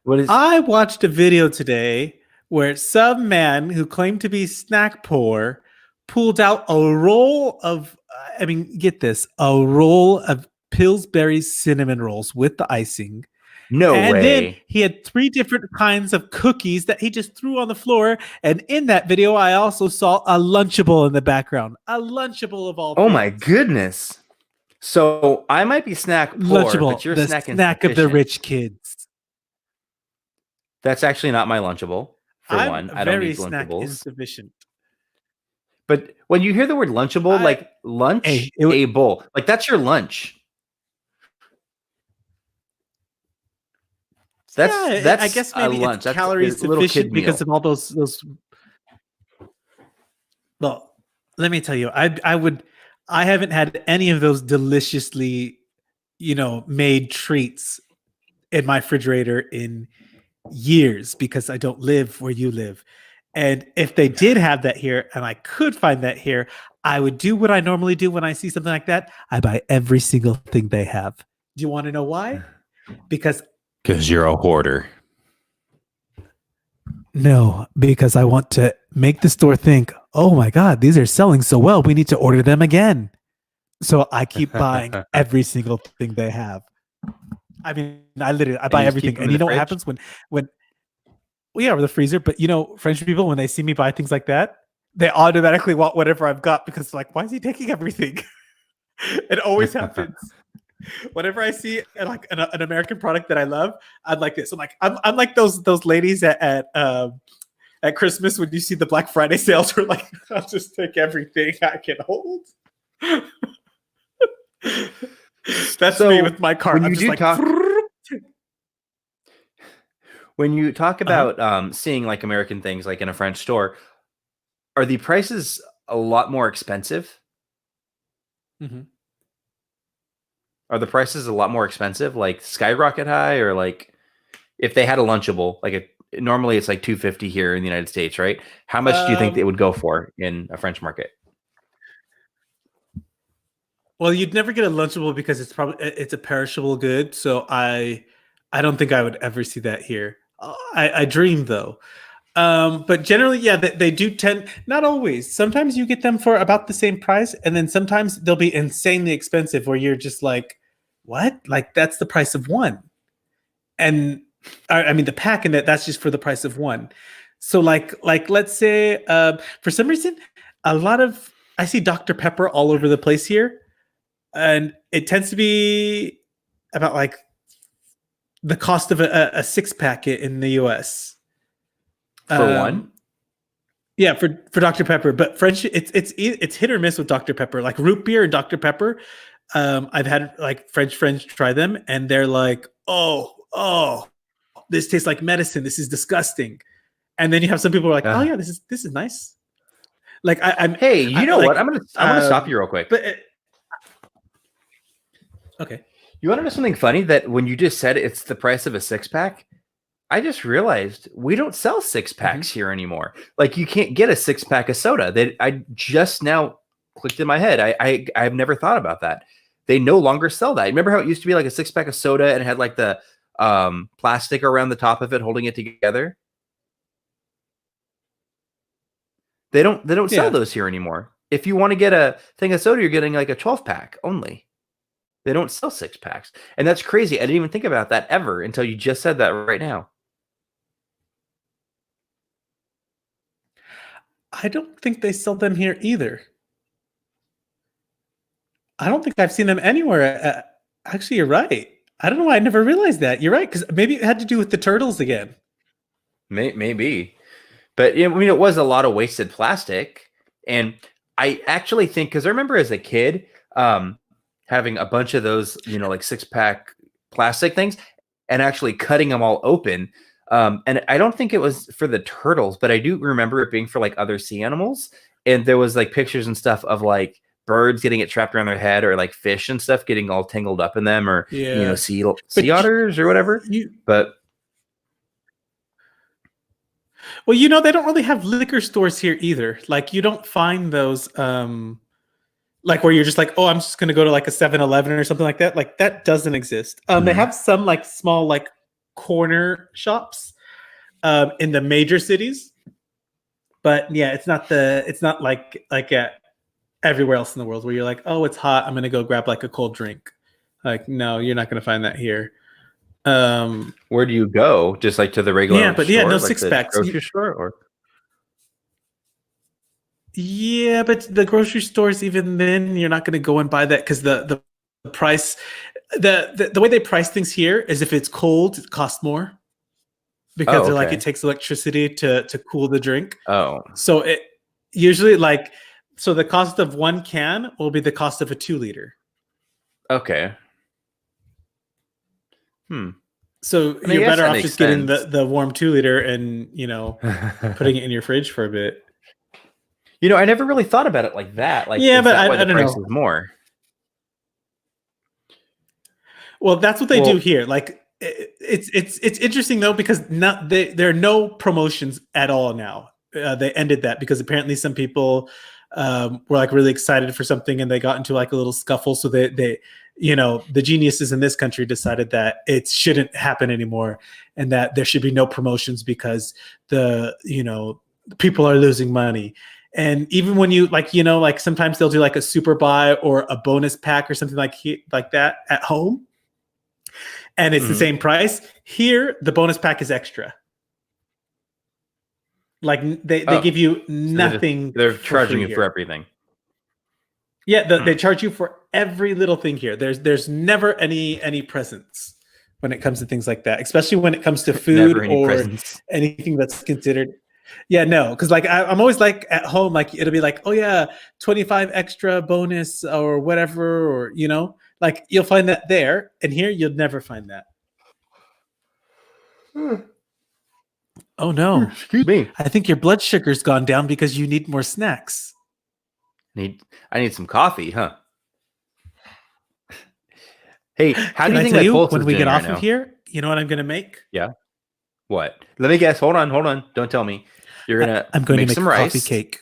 What is I watched a video today where some man who claimed to be snack poor pulled out a roll of, I mean, get this, a roll of Pillsbury cinnamon rolls with the icing. no And then way? he had three different kinds of cookies that he just threw on the floor. And in that video, I also saw a Lunchable in the background. A Lunchable of all Oh my things. goodness. So I might be snack poor, but Lunchable, you're the snack snack of the insufficient. rich kids. That's actually not my Lunchable. For I'm one, I don't very need snack Lunchables. insufficient. But when you hear the word Lunchable, I like lunch hey, it, a bowl, like that's your lunch. That's yeah, I that's guess a maybe it's lunch. That's calorie a little kid sufficient because meal. of all those. Well, let me tell you, I would. I haven't had any of those deliciously, made treats in my refrigerator in years because I don't live where you live. And if they did have that here and I could find that here, I would do what I normally do when I see something like that. I buy every single thing they have. Do you want to know why? Because you're a hoarder. no, because I want to make the store think, oh my God, these are selling so well. We need to order them again. So I keep buying every single thing they have. I mean, I buy everything. And you know what happens when well, yeah, with the freezer, but French people, when they see me buy things like that, they automatically want whatever I've got because like, why is he taking everything? It always happens. Whenever I see like an American product that I love, I'm like this. I'm like those ladies at Christmas when you see the Black Friday sales. Where like, I'll just take everything I can hold. That's So, me with my cart. when I'm you just do like, talk- When you talk about seeing like American things like in a French store, are the prices a lot more expensive? Mhm. Are the prices a lot more expensive, like skyrocket high, or like if they had a Lunchable, like normally it's like $2.50 here in the United States, right? How much do you think they would go for in a French market? Well, you'd never get a Lunchable because it's a perishable good. So I don't think I would ever see that here. I dream though. But generally, yeah, they do tend, not always. Sometimes you get them for about the same price, and then sometimes they'll be insanely expensive where you're just like, what? Like that's the price of one. And I mean the pack in that's just for the price of one. So like let's say for some reason, a lot of I see Dr. Pepper all over the place here, and it tends to be about like the cost of a six pack in the US. For one? Yeah, for Dr. Pepper, but French it's hit or miss with Dr. Pepper. Like root beer and Dr. Pepper, I've had like French friends try them, and they're like, oh, this tastes like medicine. This is disgusting. And then you have some people who are like, oh yeah, this is nice. Like I'm. Hey, you know what? I'm gonna stop you real quick. But okay. You want to know something funny? That when you just said it's the price of a six pack, I just realized we don't sell six packs here anymore. Like you can't get a six pack of soda. That I just now clicked in my head. I've never thought about that. They no longer sell that. Remember how it used to be like a six pack of soda and it had like the plastic around the top of it holding it together? They don't sell those here anymore. If you want to get a thing of soda, you're getting like a 12 pack only. They don't sell six packs. And that's crazy. I didn't even think about that ever until you just said that right now. I don't think they sell them here either. I don't think I've seen them anywhere. Actually, you're right. I don't know why I never realized that. You're right, because maybe it had to do with the turtles again. Maybe. But I mean, it was a lot of wasted plastic. And I actually think, because I remember as a kid having a bunch of those, like six pack plastic things and actually cutting them all open. And I don't think it was for the turtles, but I do remember it being for like other sea animals. And there was like pictures and stuff of like birds getting it trapped around their head, or like fish and stuff getting all tangled up in them, or sea otters or whatever. Well, they don't really have liquor stores here either. Like you don't find those like where you're just like, oh, I'm just gonna go to like a 7-Eleven or something like that. Like that doesn't exist. They have some like small like corner shops in the major cities, but yeah, it's not like at everywhere else in the world where you're like, oh, it's hot, I'm gonna go grab like a cold drink. Like, no, you're not gonna find that here. Where do you go? Just like to the regular but store, no like six the packs. grocery store, or yeah, but the grocery stores, even then, you're not going to go and buy that because the price, the way they price things here is if it's cold, it costs more because they're like it takes electricity to cool the drink. Oh, so it usually so the cost of one can will be the cost of a 2-liter. Okay. So I mean, you're better off just getting sense. the warm 2-liter and putting it in your fridge for a bit. I never really thought about it like that. Like, Yeah, is but that why I the don't price know. is more? Well, that's what they do Well, here. Like it's interesting though because there are no promotions at all now. They ended that because apparently some people were like really excited for something and they got into like a little scuffle. So they the geniuses in this country decided that it shouldn't happen anymore and that there should be no promotions because people are losing money. And even when you like sometimes they'll do like a super buy or a bonus pack or something like that at home and it's the mhm. same price. Here, the bonus pack is extra. Like they Oh, give you so nothing they're for charging free you for here. everything. Yeah, they Hmm. charge you for every little thing here. There's never any presents when it comes to things like that, especially when it comes to Never food any or presents. anything that's considered. Yeah, no, because like I'm always like at home, like it'll be like, oh yeah, 25 extra bonus or whatever, or like you'll find that there, and here you'll never find that. Oh no. Excuse me. I think your blood sugar's gone down because you need more snacks. Need I need some coffee, huh? Hey, how do Can you I think tell my you pulse when is we get doing right off of now? here, you know what I'm going to make? Yeah. What? Let me guess. Hold on. Don't tell me. You're gonna I'm going to make make a some coffee rice. cake.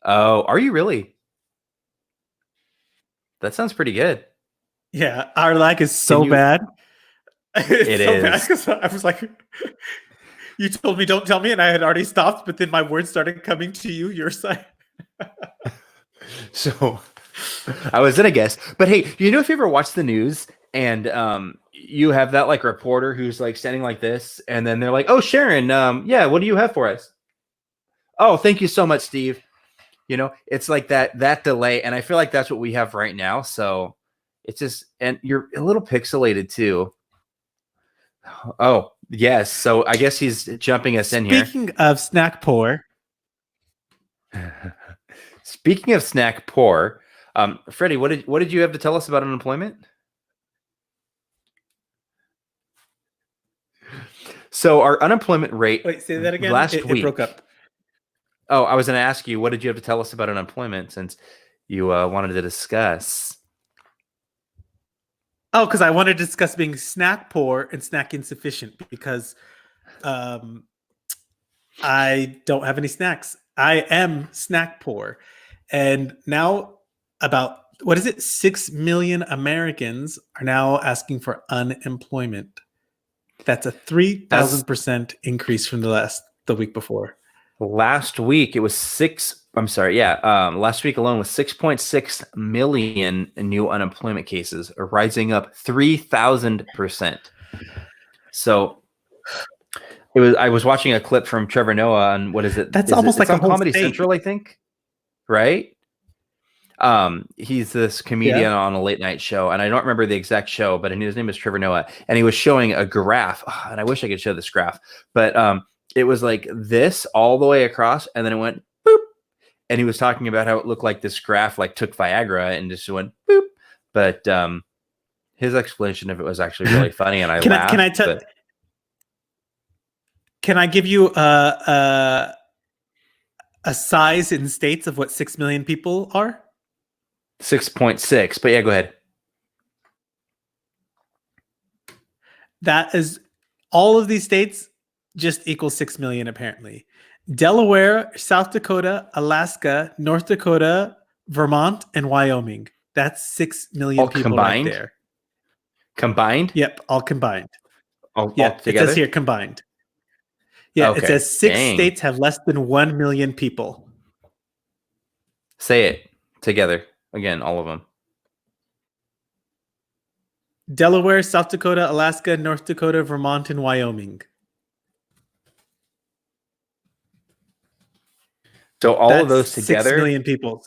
Oh, are you really? That sounds pretty good. Yeah, our lag is Can so you? bad. It's It so bad is. because I was like, you told me don't tell me, and I had already stopped, but then my words started coming to you, your side. So I was gonna guess, but hey, if you ever watch the news and you have that like reporter who's like standing like this, and then they're like, "Oh, Sharon, yeah, what do you have for us?" Oh, thank you so much, Steve. It's like that delay, and I feel like that's what we have right now. So it's just, and you're a little pixelated too. Oh, yes. So I guess he's jumping us in here. Speaking of snack pour, Speaking of snack poor, Freddie, what did you have to tell us about unemployment? So our unemployment rate wait, say that again. last It broke week. up. Oh, I was going to ask you, what did you have to tell us about unemployment since you wanted to discuss? Oh, because I wanted to discuss being snack poor and snack insufficient because um, I don't have any snacks. I am snack poor. And now about what is it? 6 million Americans are now asking for unemployment. That's a As 3,000% increase from the week before. last week, it was six. I'm sorry. Yeah. Last week alone was 6.6 million new unemployment cases, rising up 3,000%. So I was watching a clip from Trevor Noah on what is it? That's almost It's like a on whole Comedy state. Central, I think. Right? He's this comedian Yeah. on a late night show, and I don't remember the exact show, but his name is Trevor Noah, and he was showing a graph, and I wish I could show this graph, but it was like this all the way across, and then it went boop, and he was talking about how it looked like this graph like took Viagra and just went boop, but his explanation of it was actually really funny, and I can I can I laughed, tell but can I give you a size in states of what 6 million people are? 6.6, but yeah, go ahead. That is all of these states just equals 6 million apparently. Delaware, South Dakota, Alaska, North Dakota, Vermont, and Wyoming. That's 6 million All people right combined, there. combined, Yep, all combined. all Yeah, it says together. here combined. Yeah, it Okay, says six dang, states have less than 1 million people. say it together again, all of them. Delaware, South Dakota, Alaska, North Dakota, Vermont, and Wyoming. So all of That's those 6 together. million people.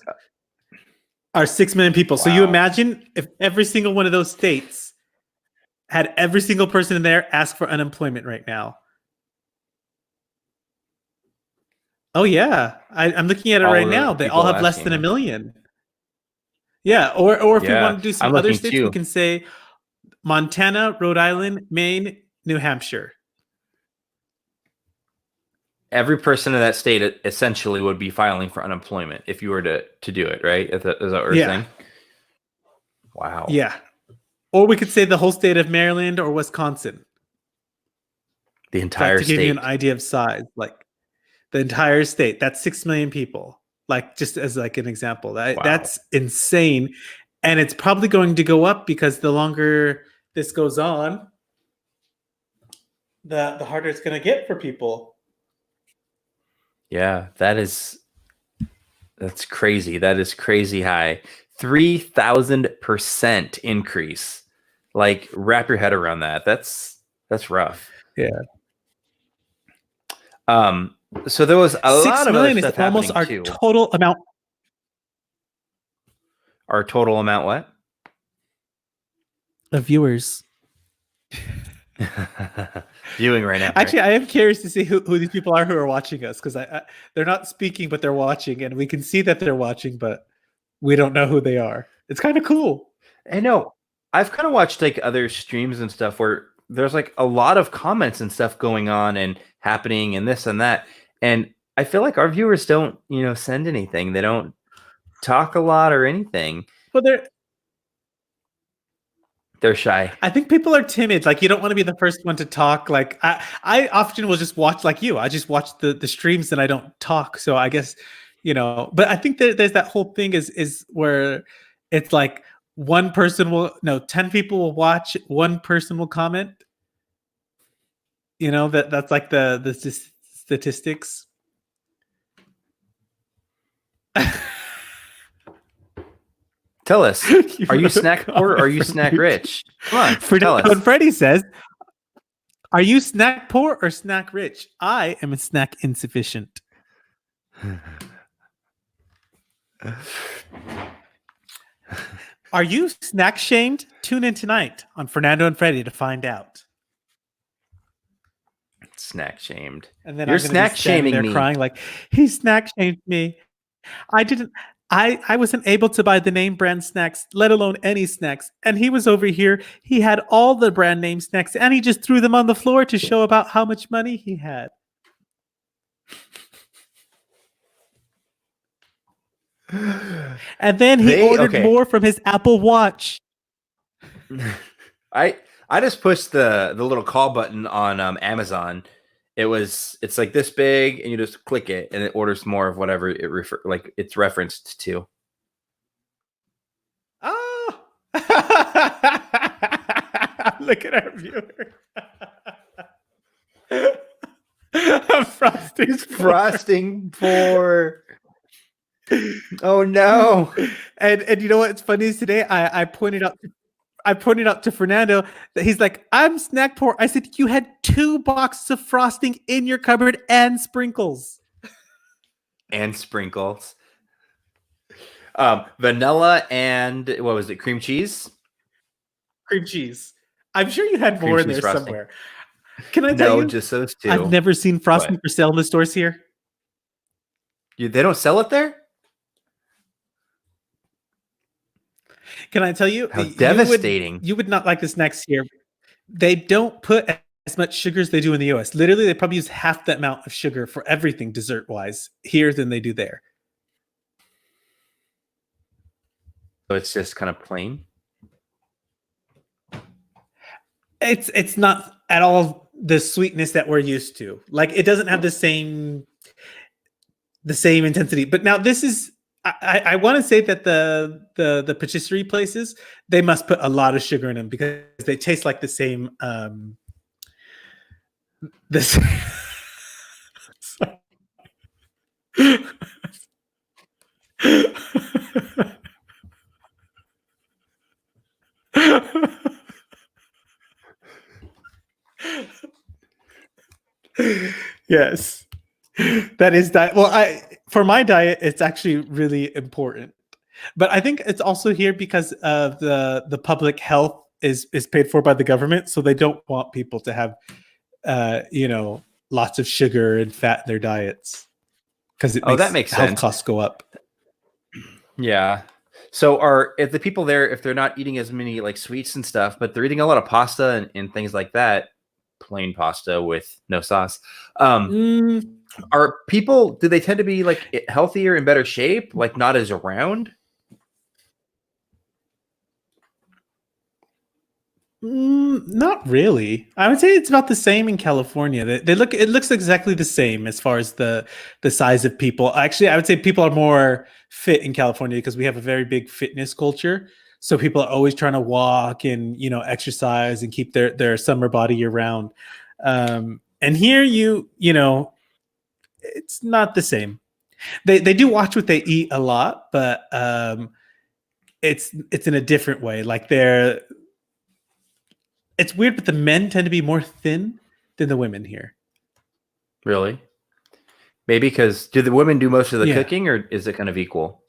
Are 6 million people. So you Wow. imagine if every single one of those states had every single person in there ask for unemployment right now. Oh yeah, I'm looking at it All right of now. the They all people have less asking than a them. million. Yeah, or if we Yeah, want to do some I'm other looking states, we too. can say Montana, Rhode Island, Maine, New Hampshire. every person in that state essentially would be filing for unemployment if you were to do it, right? Is that what you're saying? Wow. Yeah. Or we could say the whole state of Maryland or Wisconsin. The entire to give state. you an idea of size, like the entire state. That's 6 million people. Like just as like an example, that's insane, and it's probably going to go up because the longer this goes on, the harder it's going to get for people. Yeah, that's crazy. That is crazy high. 3,000% increase. Like, wrap your head around that. That's rough. Yeah. So there was a lot of other stuff is almost happening our too. total amount. Our total amount what? Of viewers. Viewing right now. Actually, I am curious to see who these people are who are watching us, because they're not speaking, but they're watching, and we can see that they're watching, but we don't know who they are. It's kind of cool. I know. I've kind of watched like other streams and stuff where there's like a lot of comments and stuff going on and happening and this and that. And I feel like our viewers don't, send anything. They don't talk a lot or anything. Well, they're shy. I think people are timid. Like, you don't want to be the first one to talk. Like, I often will just watch, like you. I just watch the streams and I don't talk. So I guess, but I think there's that whole thing is where it's like 10 people will watch, one person will comment. That's like the statistics. Tell us, are you snack poor or are you snack rich? Come on, tell us. When Freddie says, are you snack poor or snack rich? I am a snack insufficient. Are you snack shamed? Tune in tonight on Fernando and Freddie to find out. Snack shamed. And then you're snack shaming me. Crying like, he snack shamed me. I wasn't able to buy the name brand snacks, let alone any snacks. And he was over here. He had all the brand name snacks and he just threw them on the floor to show about how much money he had. And then he ordered more from his Apple Watch. I just pushed the little call button on Amazon. It's like this big, and you just click it, and it orders more of whatever it's referenced to. Oh, look at our viewer. Frosting pour. Oh no! And you know what's funny is today I pointed out to Fernando that he's like, I'm snack poor. I said, you had 2 boxes of frosting in your cupboard and sprinkles. Vanilla and what was it? Cream cheese. I'm sure you had more in there frosting somewhere. Can I tell you? No, just those 2. I've never seen frosting for sale in the stores here. They don't sell it there? Can I tell you? How devastating. You would not like this next year. They don't put as much sugar as they do in the US. Literally, they probably use half that amount of sugar for everything dessert-wise here than they do there. So it's just kind of plain? It's not at all the sweetness that we're used to. Like, it doesn't have the same intensity. But now this is... I want to say that the patisserie places, they must put a lot of sugar in them because they taste like the same. Yes, that is diet. Well, for my diet, it's actually really important, but I think it's also here because of the public health is paid for by the government, so they don't want people to have, lots of sugar and fat in their diets because that makes health sense. Costs go up. Yeah. So if the people there, if they're not eating as many like sweets and stuff, but they're eating a lot of pasta and things like that, plain pasta with no sauce. Are people, do they tend to be like healthier and better shape, like not as around? Not really. I would say it's about the same in California. They look. It looks exactly the same as far as the size of people. Actually, I would say people are more fit in California because we have a very big fitness culture. So people are always trying to walk and exercise and keep their summer body year round. And here it's not the same. They do watch what they eat a lot, but it's in a different way. Like it's weird, but the men tend to be more thin than the women here. Really? Maybe because do the women do most of the Yeah. cooking, or is it kind of equal?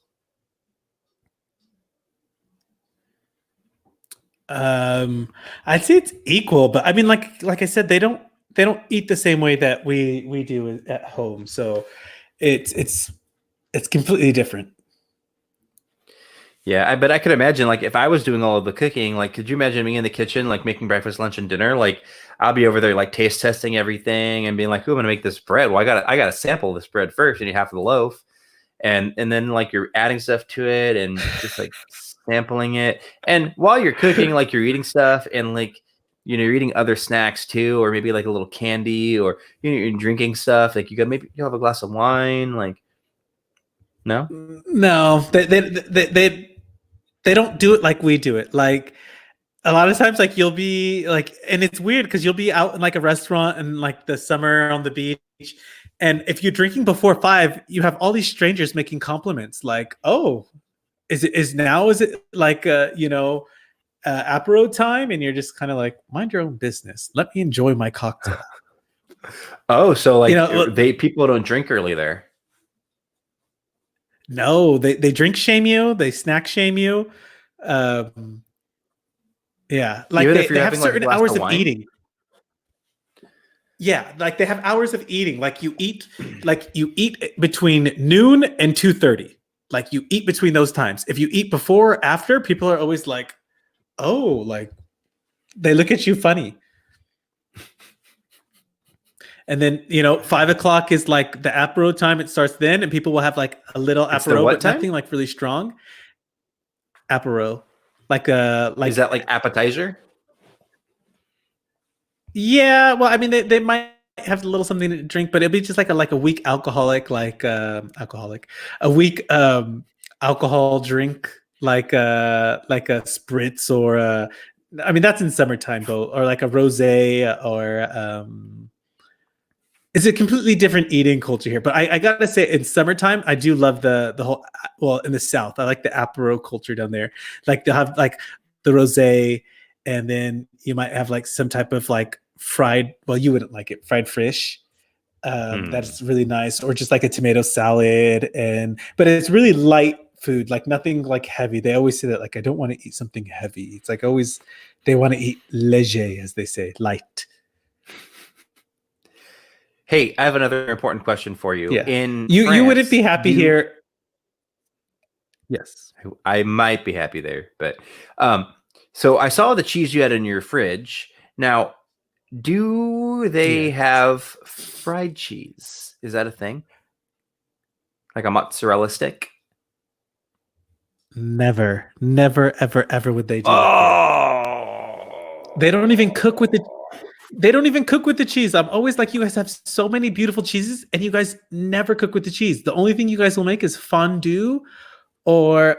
I'd say it's equal, but I mean, like I said, they don't eat the same way that we do at home. So it's completely different. Yeah, but I could imagine, like, if I was doing all of the cooking, like, could you imagine me in the kitchen, like, making breakfast, lunch, and dinner? Like, I'll be over there, like, taste testing everything and being like, "Who am I gonna make this bread? Well, I gotta sample this bread first. You need half of the loaf, and then like you're adding stuff to it and just like sampling it. And while you're cooking, like you're eating stuff and like you're eating other snacks too, or maybe like a little candy, or you're drinking stuff. Like maybe you have a glass of wine. Like no, No, they don't do it like we do it. Like a lot of times, like you'll be like, and it's weird because you'll be out in like a restaurant and like the summer on the beach, and if you're drinking before 5, you have all these strangers making compliments, like, "Oh, is it like apero time?" And you're just kind of like, "Mind your own business. Let me enjoy my cocktail." oh, so You like know, they people don't drink early there. no, they drink shame you, they snack shame you. Um, yeah, like Even they if you're they have having like a certain glass hours of of wine. eating. Yeah, like they have hours of eating. Like you eat between noon and 2:30. Like you eat between those times. If you eat before or after, people are always like, "Oh, like they look at you funny." And then 5 o'clock is like the apero time. It starts then, and people will have like a little It's the apero, what but time? nothing like really strong. Apero, like Is that like appetizer? yeah. Well, I mean, they might have a little something to drink, but it'd be just like a weak alcoholic, a weak alcohol drink, like a spritz or I mean that's in summertime, though, or like a rosé or it's a completely different eating culture here. But I gotta say, in summertime, I do love the whole. Well, in the South, I like the apero culture down there. Like they'll have like the rosé, and then you might have like some type of like fried. Well, you wouldn't like it, fried fish. Hmm. That's really nice, or just like a tomato salad, but it's really light food, like nothing like heavy. They always say that, like, I don't want to eat something heavy. It's like always they want to eat léger, as they say, light. Hey, I have another important question for you. Yeah, In you wouldn't France, be happy do here. Yes. I might be happy there, but um, so I saw the cheese you had in your fridge. Now, do they Yeah. have fried cheese? Is that a thing? Like a mozzarella stick? Never, never, ever, ever would they do that here. They don't even cook with Oh. the they don't even cook with the cheese. I'm always like, you guys have so many beautiful cheeses, and you guys never cook with the cheese. The only thing you guys will make is fondue or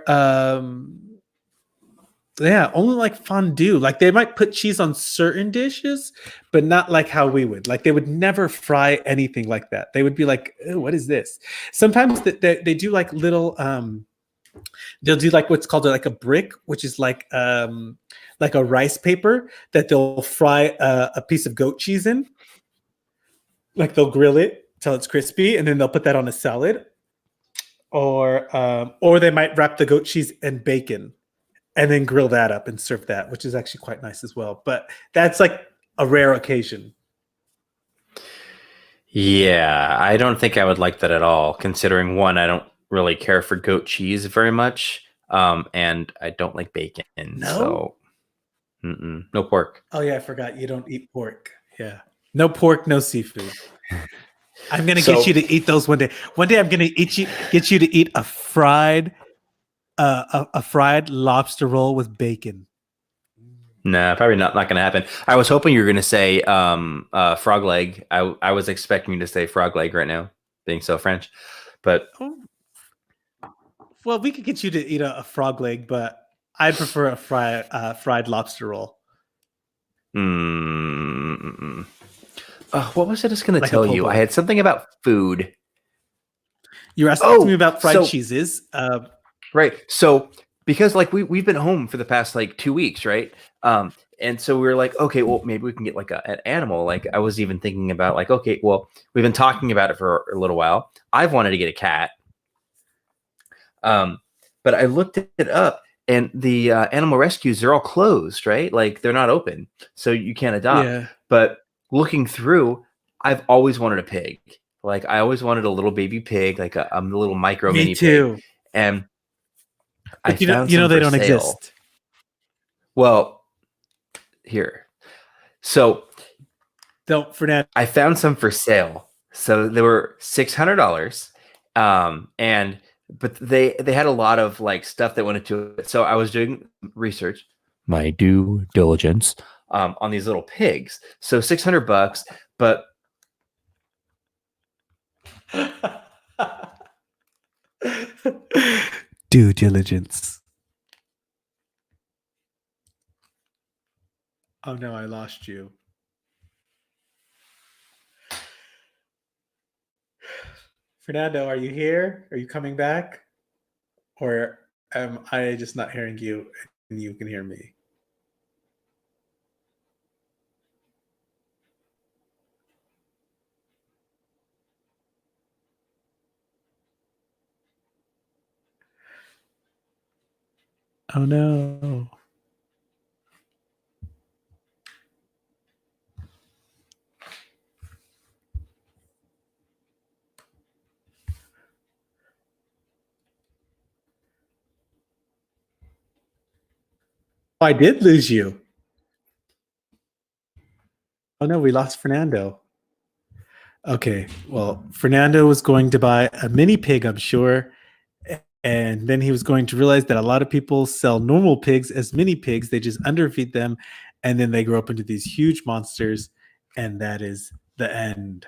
yeah, only like fondue. Like they might put cheese on certain dishes, but not like how we would. Like they would never fry anything like that. They would be like, "Ew, what is this?" Sometimes they do like little they'll do like what's called like a brick, which is like a rice paper that they'll fry a piece of goat cheese in. Like they'll grill it till it's crispy, and then they'll put that on a salad, or they might wrap the goat cheese in bacon and then grill that up and serve that, which is actually quite nice as well. But that's like a rare occasion. Yeah, I don't think I would like that at all, considering one, I don't really care for goat cheese very much. And I don't like bacon, No? so no pork. Oh yeah, I forgot you don't eat pork. Yeah. No pork, no seafood. I'm gonna get So you to eat those one day. One day I'm gonna get you to eat a fried a fried lobster roll with bacon. nah, probably not gonna happen. I was hoping you were gonna say frog leg. I was expecting you to say frog leg right now, being so French. But Oh, well, we could get you to eat a frog leg, but I'd prefer a fried lobster roll, mm, what was I just gonna like a tell po' you? I boy. had something about food. You're asking me Oh, about fried so cheeses. right. So because like we've been home for the past like 2 weeks, right? And so we were like, okay, well maybe we can get like an animal. Like I was even thinking about like, okay, well we've been talking about it for a little while. I've wanted to get a cat. Um, but I looked it up, and the animal rescues they're all closed, right? Like they're not open, so you can't adopt. Yeah, But looking through, I've always wanted a pig. Like I always wanted a little baby pig, like a little micro me mini pig, too. and I But found you know some they for don't sale. exist. Well, here, so Don't, Fernando. I found some for sale. So they were $600, and but they had a lot of like stuff that went into it. So I was doing research, my due diligence, on these little pigs. So $600, but Due diligence. Oh no, I lost you. Fernando, are you here? Are you coming back? Or am I just not hearing you and you can hear me? Oh no. Oh, I did lose you. Oh no, we lost Fernando. Okay, well, Fernando was going to buy a mini pig, I'm sure. And then he was going to realize that a lot of people sell normal pigs as mini pigs. They just underfeed them and then they grow up into these huge monsters. And that is the end.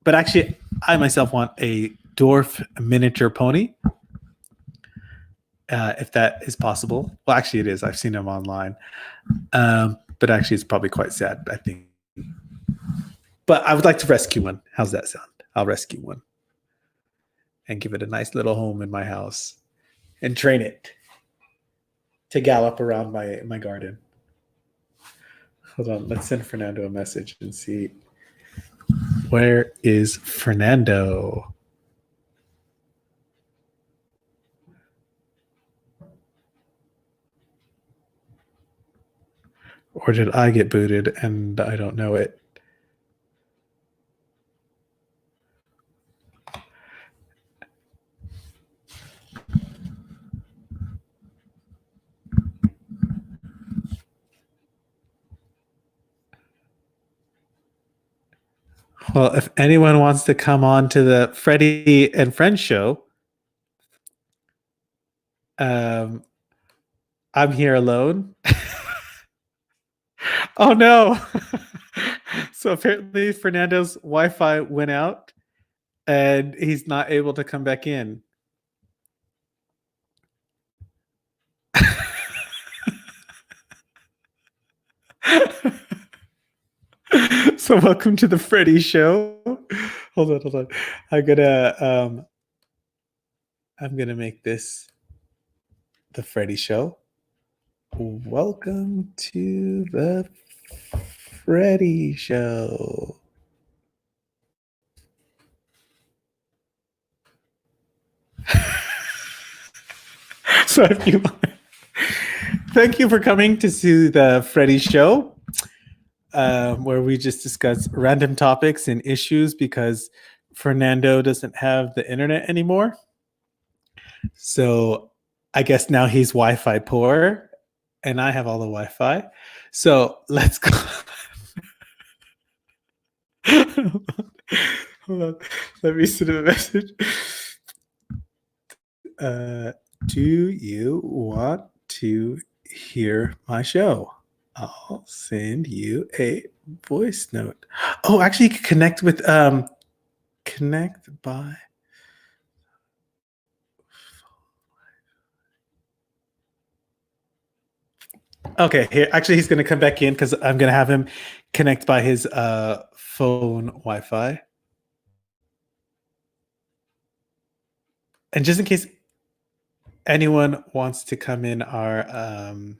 But actually, I myself want a dwarf miniature pony, if that is possible. Well, actually, it is. I've seen them online. But actually, it's probably quite sad, I think. But I would like to rescue one. How's that sound? I'll rescue one and give it a nice little home in my house and train it to gallop around my garden. Hold on, let's send Fernando a message and see. Where is Fernando? Or did I get booted and I don't know it? Well, if anyone wants to come on to the Freddie and Friends show, I'm here alone. Oh no! So apparently Fernando's Wi-Fi went out, and he's not able to come back in. So welcome to the Freddy show. Hold on. I'm gonna make this the Freddy show. Welcome to the Freddy show. So if you thank you for coming to see the Freddy show, where we just discuss random topics and issues because Fernando doesn't have the internet anymore. So I guess now he's Wi-Fi poor, and I have all the Wi-Fi. So let's go. Hold on. Let me send him a message. Do you want to hear my show? I'll send you a voice note. Oh, actually, you can connect with connect by. Okay, here. Actually, he's going to come back in because I'm going to have him connect by his phone Wi-Fi. And just in case anyone wants to come in our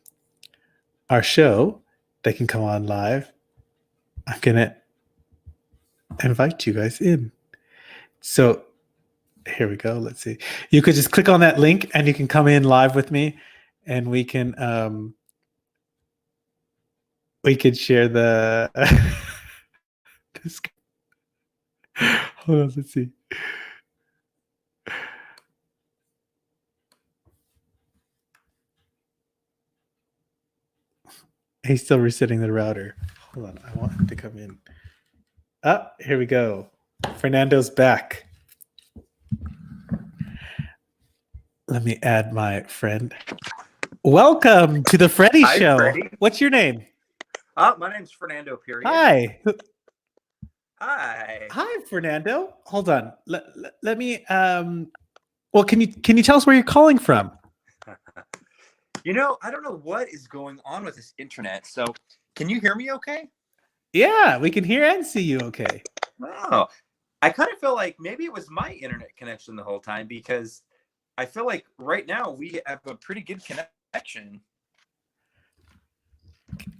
show, they can come on live. I'm going to invite you guys in. So here we go. Let's see. You could just click on that link and you can come in live with me, and we can share the this. Hold on, let's see. He's still resetting the router. Hold on, I want him to come in. Here we go. Fernando's back. Let me add my friend. Welcome to the Freddy Hi, Show. Freddy. What's your name? My name's Fernando. Period. Hi. Hi. Hi, Fernando. Hold on. Let me. Well, can you tell us where you're calling from? I don't know what is going on with this internet. So, can you hear me okay? Yeah, we can hear and see you okay. Oh, I kind of feel like maybe it was my internet connection the whole time, because I feel like right now we have a pretty good connection.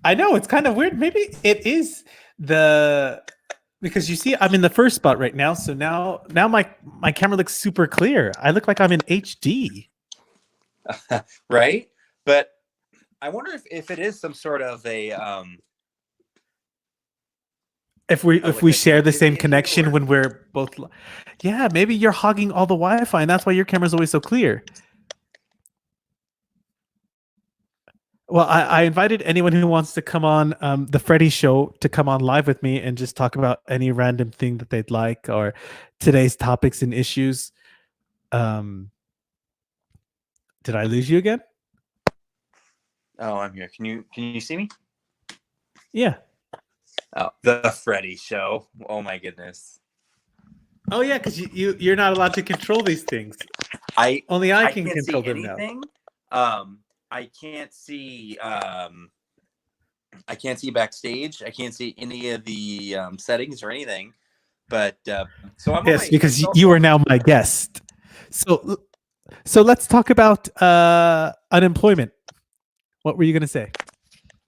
I know, it's kind of weird. Maybe it is because you see I'm in the first spot right now. So now my camera looks super clear. I look like I'm in HD. Right? But I wonder if it is some sort of a If we like share the same connectivity issue, connection or... when we're both, yeah, maybe you're hogging all the Wi-Fi and that's why your camera's always so clear. Well, I invited anyone who wants to come on the Freddy Show to come on live with me and just talk about any random thing that they'd like, or today's topics and issues. Did I lose you again? Oh, I'm here. Can you see me? Yeah. Oh, the Freddy Show. Oh my goodness. Oh yeah, because you're not allowed to control these things. Only I can control them anything. now. I can't see backstage. I can't see any of the settings or anything. But so I'm Yes, because you are now my guest. So let's talk about unemployment. What were you going to say?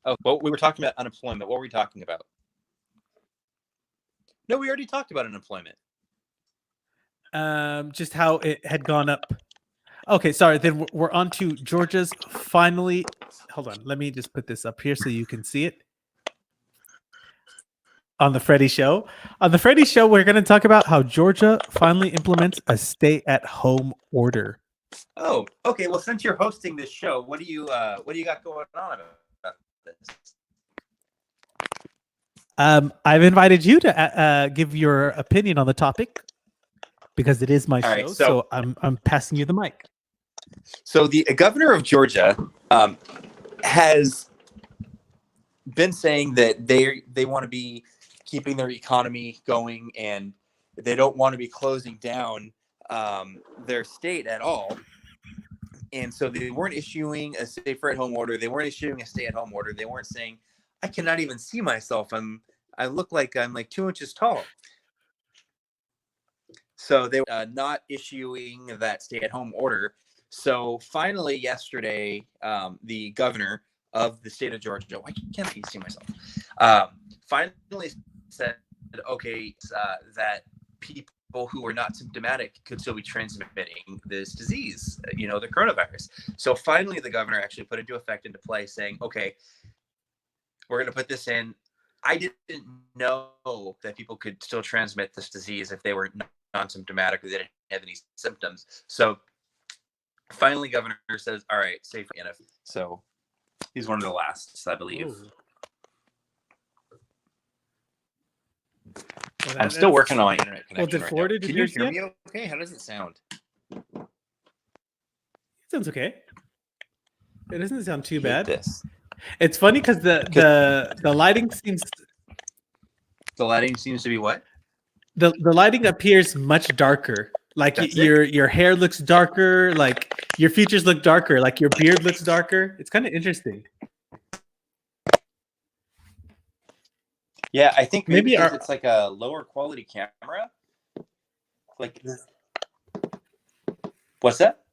Oh, well, we were talking about unemployment. What were we talking about? No, we already talked about unemployment. Just how it had gone up. Okay, sorry. Then we're on to Georgia's finally. Hold on. Let me just put this up here so you can see it. On the Freddy Show. On the Freddy Show, we're going to talk about how Georgia finally implements a stay-at-home order. Oh, okay. Well, since you're hosting this show, what do you got going on about this? I've invited you to give your opinion on the topic because it is my show. Right, so I'm passing you the mic. So the governor of Georgia has been saying that they want to be keeping their economy going, and they don't want to be closing down their state at all. And so they weren't issuing a safer-at-home order. They weren't issuing a stay-at-home order. They weren't saying, I cannot even see myself. I look like I'm like 2 inches tall. So they were not issuing that stay-at-home order. So finally yesterday, the governor of the state of Georgia, why can't I see myself? Finally said, okay, that people who are not symptomatic could still be transmitting this disease, the coronavirus. So finally, the governor actually put into play saying, okay, we're going to put this in. I didn't know that people could still transmit this disease if they were non-symptomatic or they didn't have any symptoms. So finally, governor says, all right, safe enough. So he's one of the last, I believe. Well, I'm still working on my internet connection did right Florida now. do Can you theirs hear yet? me okay? How does it sound? Sounds okay. It doesn't sound too Hate bad. this. It's funny because the lighting seems The lighting seems to be what? the lighting appears much darker. Like That's your hair looks darker. Like your features look darker. Like your beard looks darker. It's kind of interesting. Yeah, I think maybe Maybe because our it's like a lower quality camera. Like, what's that?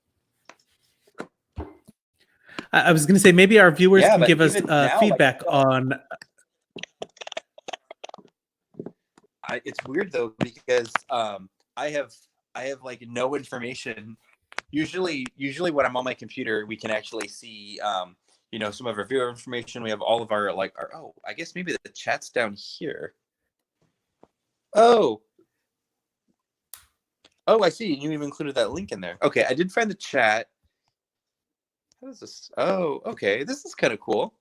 I was going to say maybe our viewers Yeah, can but give us even now, feedback like, on. It's weird though because I have like no information. Usually when I'm on my computer, we can actually see some of our viewer information. We have all of our I guess maybe the chat's down here. Oh, I see. You even included that link in there. Okay, I did find the chat. How is this? Oh, okay. This is kind of cool.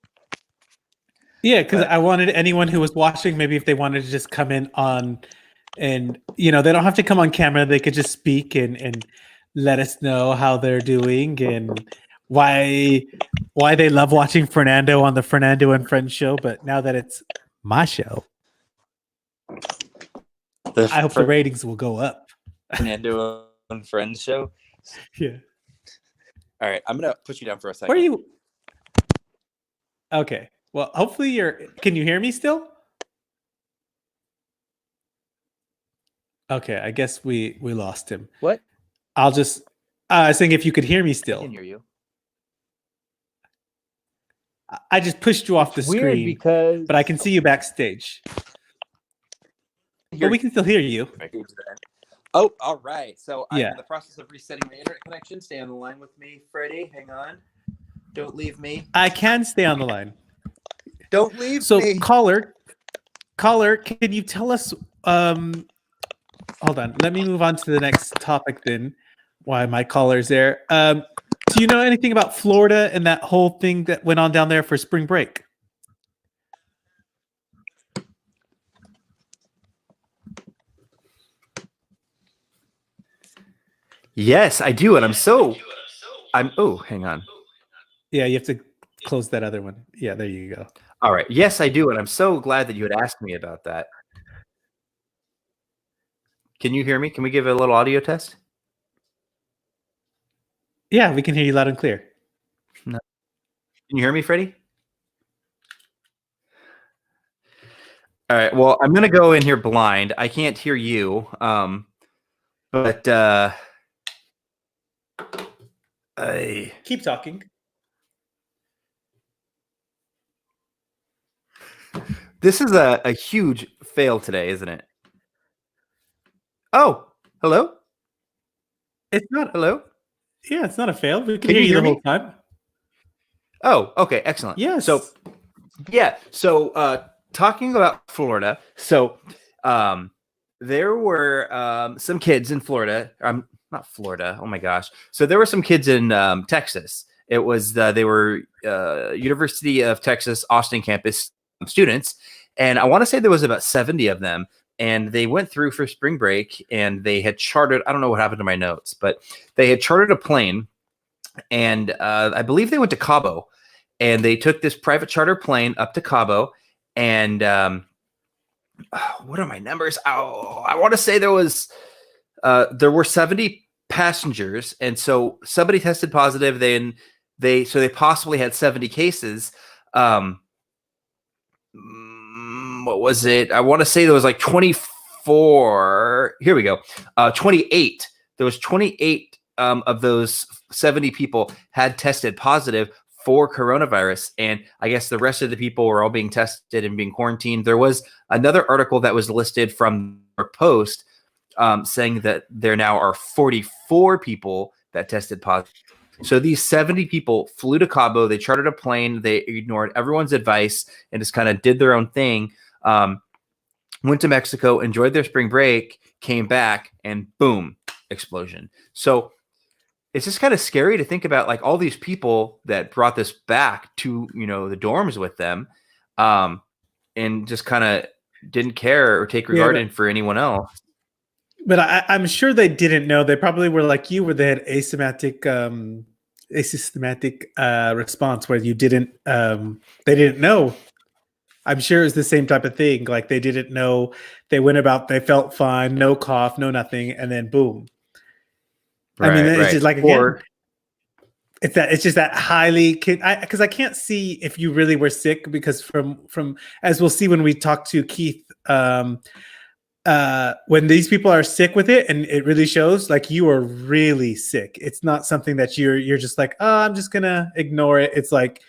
Yeah, because But I wanted anyone who was watching, maybe if they wanted to just come in on, and they don't have to come on camera. They could just speak and let us know how they're doing and why they love watching Fernando on the Fernando and Friends show. But now that it's my show, I hope the ratings will go up. Fernando and Friends show. Yeah. All right, I'm gonna put you down for a second. Where are you? Okay. Well, hopefully can you hear me still? Okay, I guess we lost him. What? I'll just I was saying if you could hear me I still. can hear you. I just pushed you off the screen because but I can see you backstage. But we can still hear you. Oh, all right. So I'm Yeah. in the process of resetting my internet connection. Stay on the line with me, Freddie. Hang on. Don't leave me. I can stay on the line. Don't leave So me. caller, can you tell us hold on, let me move on to the next topic then. Why my caller's there. Do you know anything about Florida and that whole thing that went on down there for spring break? Yes, I do, and oh, hang on. Yeah, you have to close that other one. Yeah, there you go. All right. Yes, I do, and I'm so glad that you had asked me about that. Can you hear me? Can we give a little audio test? Yeah, we can hear you loud and clear. No. Can you hear me, Freddie? All right. Well, I'm gonna go in here blind. I can't hear you. But keep talking. This is a huge fail today, isn't it? Oh, hello? It's not. Hello? Yeah, it's not a fail. We can hear you the whole time. Oh, okay, excellent. Yes. So, yeah. So, talking about Florida. So, there were some kids in Florida. Not Florida. Oh my gosh. So there were some kids in Texas. It was they were University of Texas Austin campus students, and I want to say there was about 70 of them. And they went through for spring break, and they had chartered. I don't know what happened to my notes, but they had chartered a plane, and I believe they went to Cabo, and they took this private charter plane up to Cabo, and what are my numbers? Oh, I want to say there were 70 passengers, and so somebody tested positive. Then they possibly had 70 cases. What was it? I want to say there was like 24. Here we go. 28. There was 28 of those 70 people had tested positive for coronavirus, and I guess the rest of the people were all being tested and being quarantined. There was another article that was listed from our Post saying that there now are 44 people that tested positive. So these 70 people flew to Cabo. They chartered a plane. They ignored everyone's advice and just kind of did their own thing. Went to Mexico, enjoyed their spring break, came back, and boom, explosion. So it's just kind of scary to think about, like, all these people that brought this back to, the dorms with them, and just kind of didn't care or take regard in for anyone else. But I'm sure they didn't know. They probably were like you, where they had asystematic response, where you didn't they didn't know. I'm sure it was the same type of thing. Like they didn't know. They went about. They felt fine, no cough, no nothing, and then boom. I mean, it's just like again. It's just that highly because I can't see if you really were sick, because from as we'll see when we talk to Keith, when these people are sick with it and it really shows, like you are really sick. It's not something that you're just like, oh, I'm just gonna ignore it. It's like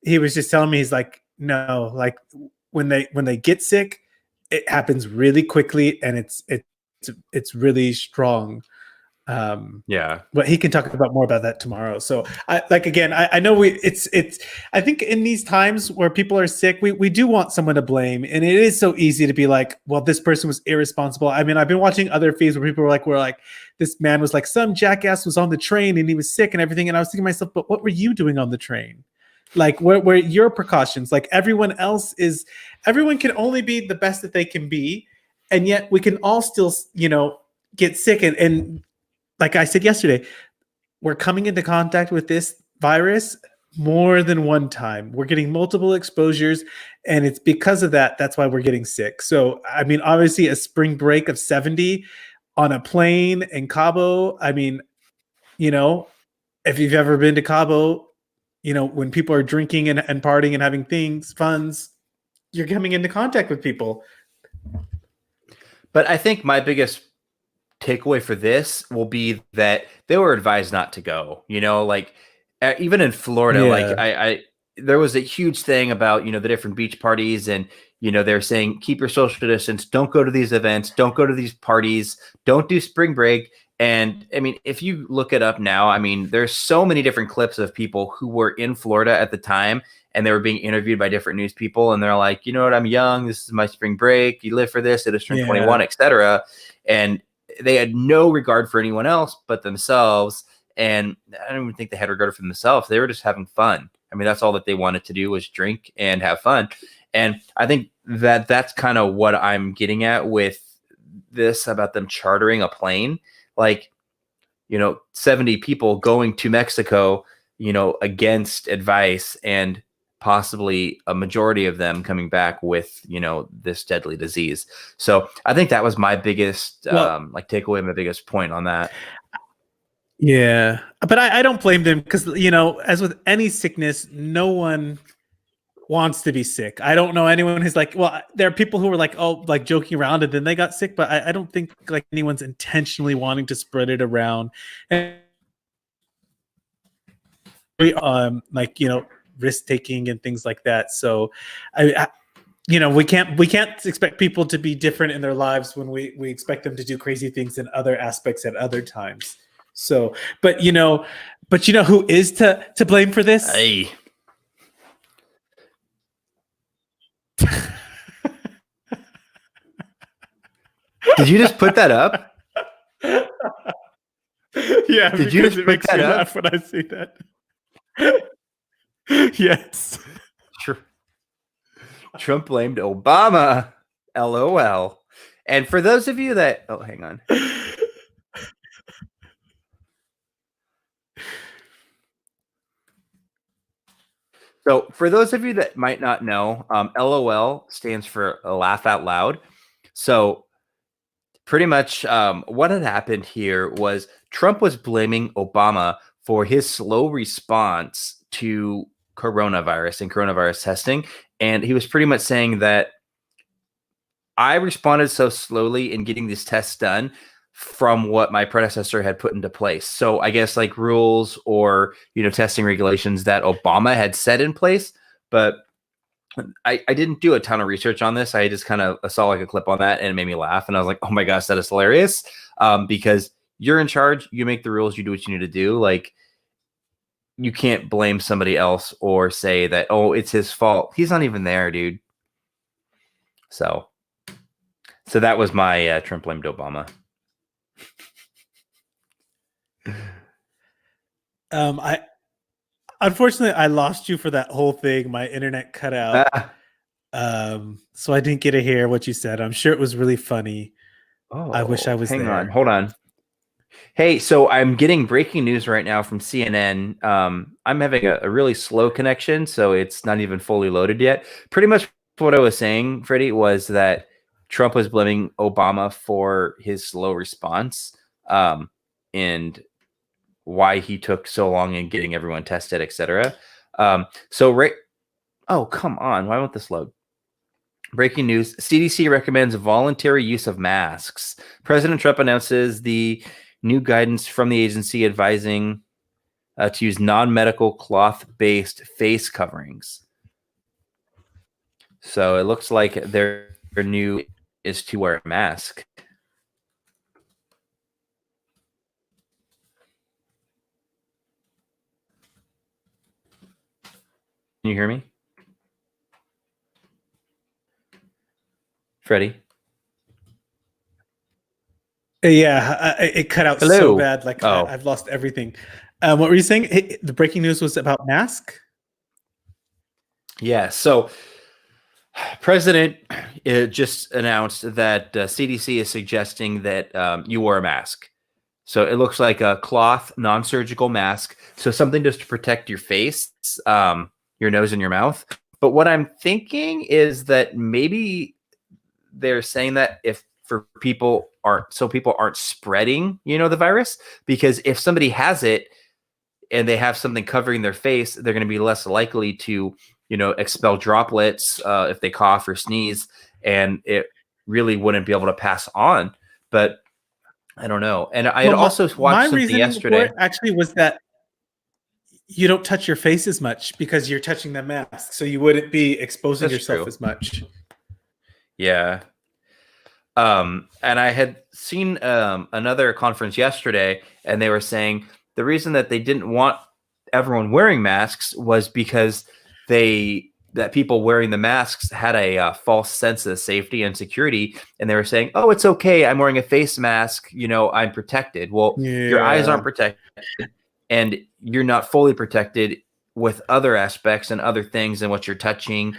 he was just telling me, he's like, no, like when they get sick, it happens really quickly and it's really strong. Yeah. But he can talk about more about that tomorrow. So I know it's I think in these times where people are sick, we do want someone to blame, and it is so easy to be like, well, this person was irresponsible. I mean, I've been watching other feeds where people were like this man was like, some jackass was on the train and he was sick and everything, and I was thinking to myself, but what were you doing on the train? Like, where your precautions? Like everyone can only be the best that they can be, and yet we can all still get sick and like I said yesterday, we're coming into contact with this virus more than one time. We're getting multiple exposures, and it's because of that. That's why we're getting sick. So, I mean, obviously, a spring break of 70 on a plane in Cabo. I mean, if you've ever been to Cabo, when people are drinking and partying and having funds, you're coming into contact with people. But I think my biggest takeaway for this will be that they were advised not to go. Like even in Florida, like I there was a huge thing about the different beach parties, and they're saying keep your social distance, don't go to these events, don't go to these parties, don't do spring break. And I mean, if you look it up now, I mean, there's so many different clips of people who were in Florida at the time, and they were being interviewed by different news people, and they're like, you know what, I'm young, this is my spring break, you live for this, it is turned 21, etc. And they had no regard for anyone else but themselves. And I don't even think they had regard for themselves. They were just having fun. I mean, that's all that they wanted to do was drink and have fun. And I think that that's kind of what I'm getting at with this about them chartering a plane. Like, 70 people going to Mexico, against advice, and possibly a majority of them coming back with, this deadly disease. So I think that was my biggest, takeaway, my biggest point on that. Yeah, but I don't blame them, because, as with any sickness, no one wants to be sick. I don't know anyone who's like, well, there are people who are like, oh, like joking around and then they got sick, but I don't think like anyone's intentionally wanting to spread it around. And risk taking and things like that. So we can't expect people to be different in their lives when we expect them to do crazy things in other aspects at other times. So, but who is to blame for this? Hey. Did you just put that up? Yeah. Did you just it put makes that me up? laugh when I see that. Yes. Trump blamed Obama. LOL. And for those of you that, oh, hang on. So for those of you that might not know, LOL stands for laugh out loud. So pretty much what had happened here was Trump was blaming Obama for his slow response to coronavirus and coronavirus testing. And he was pretty much saying that I responded so slowly in getting these tests done from what my predecessor had put into place. So I guess like rules or, testing regulations that Obama had set in place. But I didn't do a ton of research on this. I just kind of saw like a clip on that and it made me laugh. And I was like, oh my gosh, that is hilarious. Because you're in charge, you make the rules, you do what you need to do. Like, you can't blame somebody else or say that, oh, it's his fault. He's not even there, dude. So that was my Trump blamed Obama. Unfortunately, I lost you for that whole thing. My internet cut out. So I didn't get to hear what you said. I'm sure it was really funny. I wish I Oh, was hang on. there. Hold on. Hey, so I'm getting breaking news right now from CNN. I'm having a really slow connection, so it's not even fully loaded yet. Pretty much what I was saying, Freddie, was that Trump was blaming Obama for his slow response, and why he took so long in getting everyone tested, etc. So right, oh come on, why won't this load? Breaking news: CDC recommends voluntary use of masks. President Trump announces the new guidance from the agency advising to use non-medical cloth-based face coverings. So it looks like their new is to wear a mask. Can you hear me, Freddie? Yeah, it cut out so Hello. bad. Like Oh, I've lost everything. What were you saying? The breaking news was about mask. yeah. So President just announced that CDC is suggesting that you wear a mask. So it looks like a cloth, non-surgical mask. So something just to protect your face, your nose, and your mouth. But what I'm thinking is that maybe they're saying that if for people aren't spreading, the virus, because if somebody has it and they have something covering their face, they're going to be less likely to, expel droplets if they cough or sneeze, and it really wouldn't be able to pass on. But I don't know. And I had Well, also my watched something reasoning for yesterday. it actually was that you don't touch your face as much because you're touching the mask, so you wouldn't be exposing That's yourself true. as much. Yeah. And I had seen another conference yesterday, and they were saying the reason that they didn't want everyone wearing masks was because that people wearing the masks had a false sense of safety and security, and they were saying, "Oh, it's okay. I'm wearing a face mask. I'm protected." Well, your eyes Yeah. aren't protected, and you're not fully protected with other aspects and other things and what you're touching,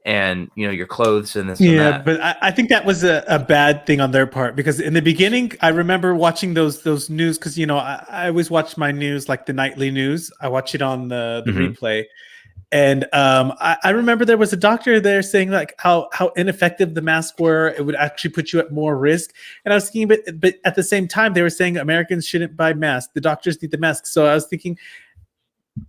and your clothes and this and Yeah, that. but I think that was a bad thing on their part because in the beginning, I remember watching those news because I always watch my news like the nightly news. I watch it on the Mm-hmm. replay, and I remember there was a doctor there saying like how ineffective the masks were. It would actually put you at more risk. And I was thinking, but at the same time, they were saying Americans shouldn't buy masks. The doctors need the masks. So I was thinking,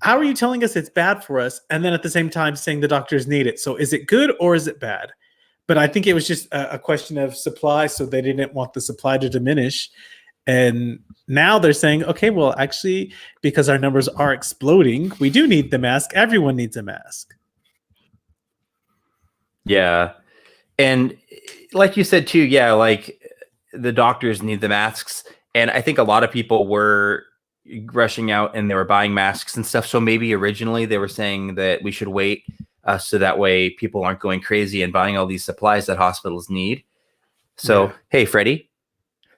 how are you telling us it's bad for us, and then at the same time saying the doctors need it? So is it good or is it bad? But I think it was just a question of supply, so they didn't want the supply to diminish. And now they're saying, okay, well, actually, because our numbers are exploding, we do need the mask. Everyone needs a mask. Yeah. And like you said too, yeah, like the doctors need the masks. And I think a lot of people were rushing out and they were buying masks and stuff. So maybe originally they were saying that we should wait so that way people aren't going crazy and buying all these supplies that hospitals need. Yeah. So, hey, Freddie.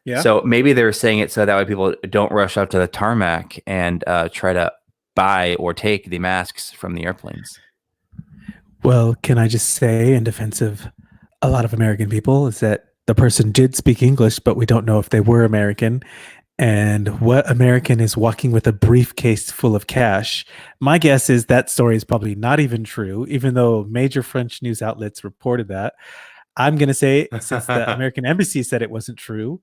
Yeah. So maybe they were saying it so that way people don't rush out to the tarmac and try to buy or take the masks from the airplanes. Well, can I just say, in defense of a lot of American people, is that the person did speak English, but we don't know if they were American. And what American is walking with a briefcase full of cash? My guess is that story is probably not even true, even though major French news outlets reported that. I'm going to say, since the American embassy said it wasn't true,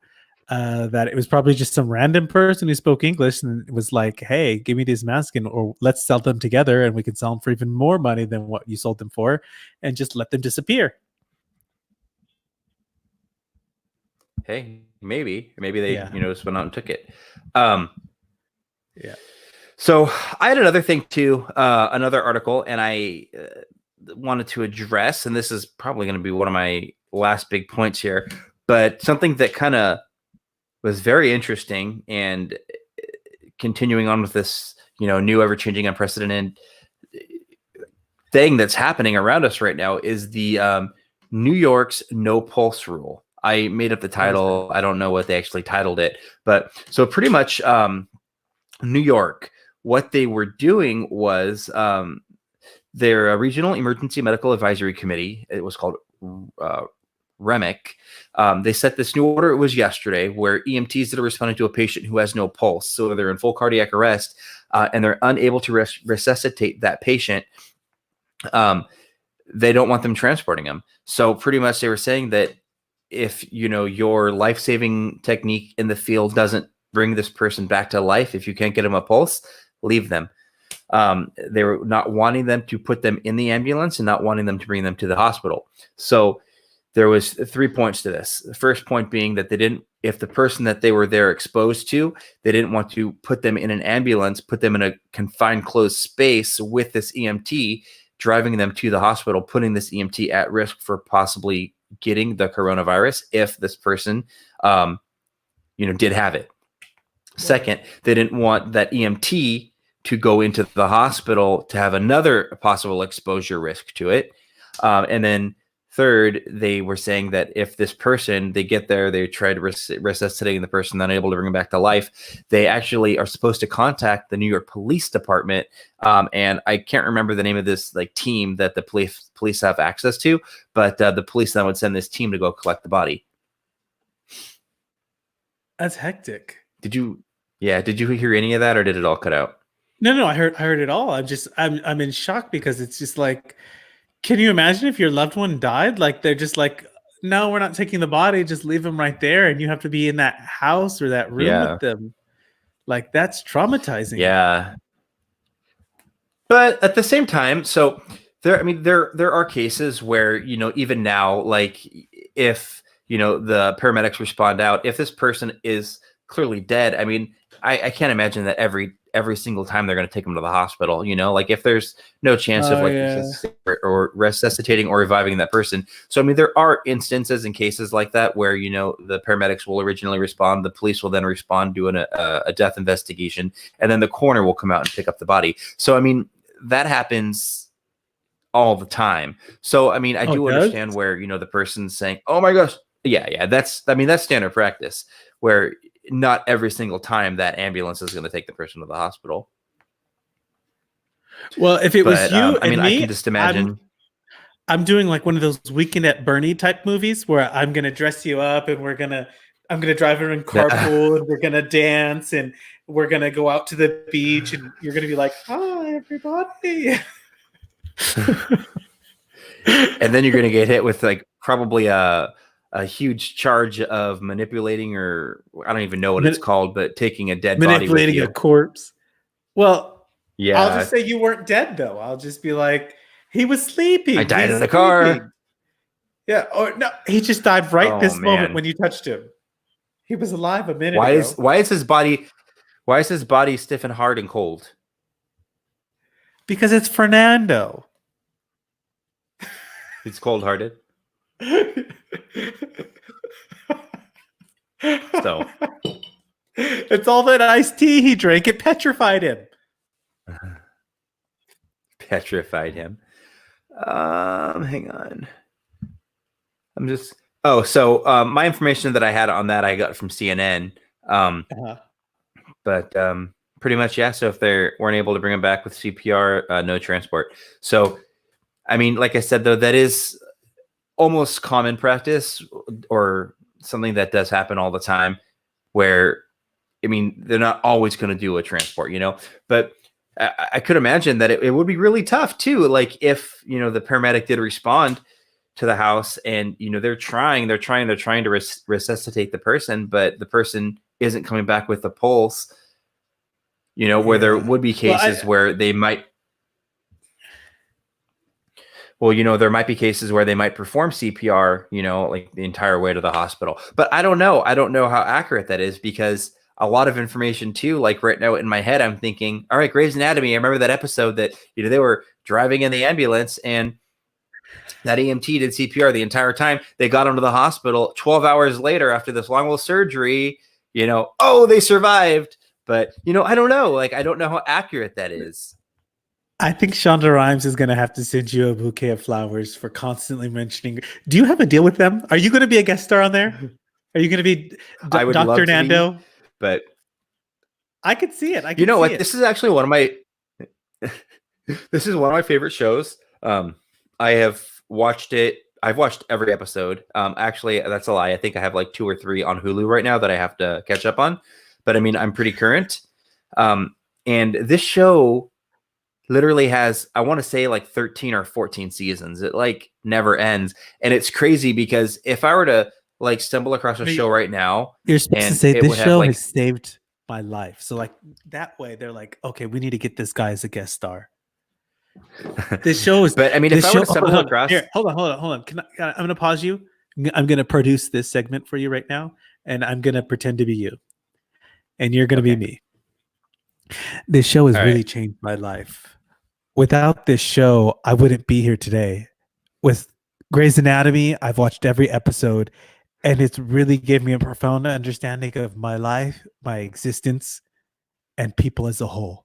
that it was probably just some random person who spoke English and was like, hey, give me these masks or let's sell them together and we can sell them for even more money than what you sold them for and just let them disappear. Hey, maybe they, Yeah. just went out and took it. Um, Yeah. so I had another thing too, another article, and I wanted to address, and this is probably going to be one of my last big points here, but something that kind of was very interesting and continuing on with this, new, ever-changing, unprecedented thing that's happening around us right now is the New York's no pulse rule. I made up the What is that? title. I don't know what they actually titled it, but so pretty much New York, what they were doing was their Regional Emergency Medical Advisory Committee, it was called REMIC, they set this new order. It was yesterday, where EMTs that are responding to a patient who has no pulse, so they're in full cardiac arrest, and they're unable to resuscitate that patient, they don't want them transporting them. So pretty much they were saying that if your life-saving technique in the field doesn't bring this person back to life, if you can't get them a pulse, leave them. They were not wanting them to put them in the ambulance and not wanting them to bring them to the hospital. So there was 3 points to this. The first point being that if the person that they were there exposed to, they didn't want to put them in an ambulance, put them in a confined, closed space with this EMT, driving them to the hospital, putting this EMT at risk for possibly getting the coronavirus if this person, did have it. Second, they didn't want that EMT to go into the hospital to have another possible exposure risk to it. And then third, they were saying that if this person, they get there, they try to resuscitating the person, not able to bring them back to life, they actually are supposed to contact the New York Police Department. And I can't remember the name of this team that the police have access to, but the police then would send this team to go collect the body. That's hectic. Did you hear any of that, or did it all cut out? No, I heard it all. I'm in shock because it's just like, can you imagine if your loved one died? Like, they're just like, no, we're not taking the body, just leave them right there, and you have to be in that house or that room with them. Like, that's traumatizing. Yeah. But at the same time, so there are cases where, even now, like if, the paramedics respond out, if this person is clearly dead, I mean, I can't imagine that every single time they're going to take them to the hospital, like if there's no chance of or resuscitating or reviving that person. So, I mean, there are instances and cases like that where, the paramedics will originally respond, the police will then respond doing a death investigation, and then the coroner will come out and pick up the body. So, I mean, that happens all the time. So, I mean, I do understand where, the person's saying, oh my gosh, yeah, that's standard practice, where not every single time that ambulance is going to take the person to the hospital. Well, if it was you and me, I can just imagine. I'm doing like one of those Weekend at Bernie type movies where I'm going to dress you up and I'm going to drive around carpool and we're going to dance and we're going to go out to the beach and you're going to be like, hi, everybody. And then you're going to get hit with probably a huge charge of manipulating, or I don't even know what it's called, but taking a dead body with you. Manipulating a corpse. Well, yeah. I'll just say you weren't dead, though. I'll just be like, he was sleeping. I died in the car. Yeah. Or no, he just died this moment when you touched him. He was alive a minute ago. Why is his body stiff and hard and cold? Because it's Fernando. He's cold-hearted. So it's all that iced tea he drank. It petrified him. Petrified him. Hang on. My information that I had on that I got from CNN. But pretty much, yeah. So if they weren't able to bring him back with CPR, no transport. So, I mean, like I said, though, that is almost common practice, or something that does happen all the time, where, I mean, they're not always going to do a transport, but I could imagine that it would be really tough too. Like if, the paramedic did respond to the house and, they're trying to resuscitate the person, but the person isn't coming back with a pulse, where there would be cases where they might, there might be cases where they might perform CPR, like the entire way to the hospital. But I don't know. I don't know how accurate that is, because a lot of information too, like right now in my head, I'm thinking, all right, Grey's Anatomy. I remember that episode that, they were driving in the ambulance and that EMT did CPR the entire time. They got him to the hospital 12 hours later after this long old surgery, they survived. But, I don't know. Like, I don't know how accurate that is. I think Shonda Rhimes is going to have to send you a bouquet of flowers for constantly mentioning. Do you have a deal with them? Are you going to be a guest star on there? Are you going to be Dr. Nando? But I could see it. What? This is actually one of my This is one of my favorite shows. I have watched it. I've watched every episode. Actually, that's a lie. I think I have like 2 or 3 on Hulu right now that I have to catch up on. But I mean, I'm pretty current. And this show literally has, I want to say, like 13 or 14 seasons. It like never ends. And it's crazy because if I were to like stumble across a show right now, You're supposed to and say it this would have show like, has saved my life. So like that way, they're like, okay, we need to get this guy as a guest star. This show is. but I mean, if I were to stumble across, Here, hold on. I'm gonna pause you. I'm gonna produce this segment for you right now, and I'm gonna pretend to be you, and you're gonna be me. This show has really changed my life. Without this show, I wouldn't be here today. With Grey's Anatomy, I've watched every episode, and it's really gave me a profound understanding of my life, my existence, and people as a whole.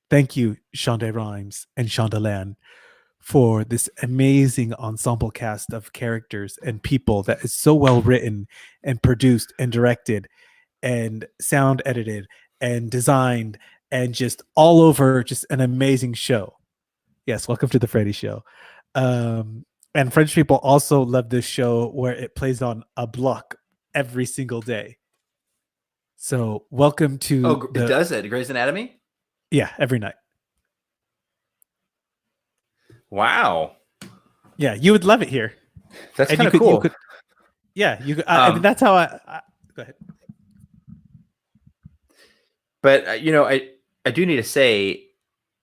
Thank you, Shonda Rhimes and Shonda Land, for this amazing ensemble cast of characters and people that is so well written and produced and directed and sound edited and designed and just all over, just an amazing show. Yes, welcome to the Freddy Show. And French people also love this show where it plays on a block every single day. So welcome to it does it, Grey's Anatomy? Yeah, every night. Wow. Yeah, you would love it here. That's kind of cool. I mean, that's how I go ahead. But I do need to say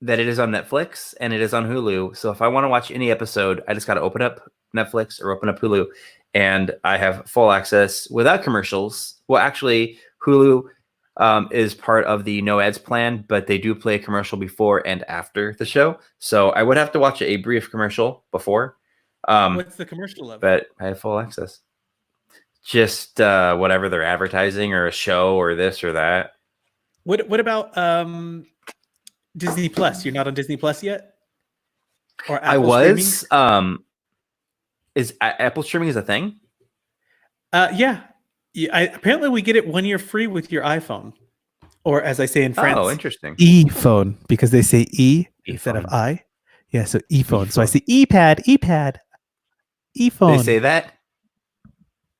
that it is on Netflix and it is on Hulu. So if I want to watch any episode, I just got to open up Netflix or open up Hulu, and I have full access without commercials. Well, actually, Hulu is part of the no ads plan, but they do play a commercial before and after the show. So I would have to watch a brief commercial before. What's the commercial of? But I have full access. Just whatever they're advertising, or a show, or this or that. What about Disney Plus? You're not on Disney Plus yet? Or Apple I was. Streaming? Is Apple streaming is a thing? Yeah. Apparently we get it 1 year free with your iPhone, or as I say in France, interesting, e-phone, because they say instead of I. Yeah, so e-phone. So I say e-pad. E-phone. They say that?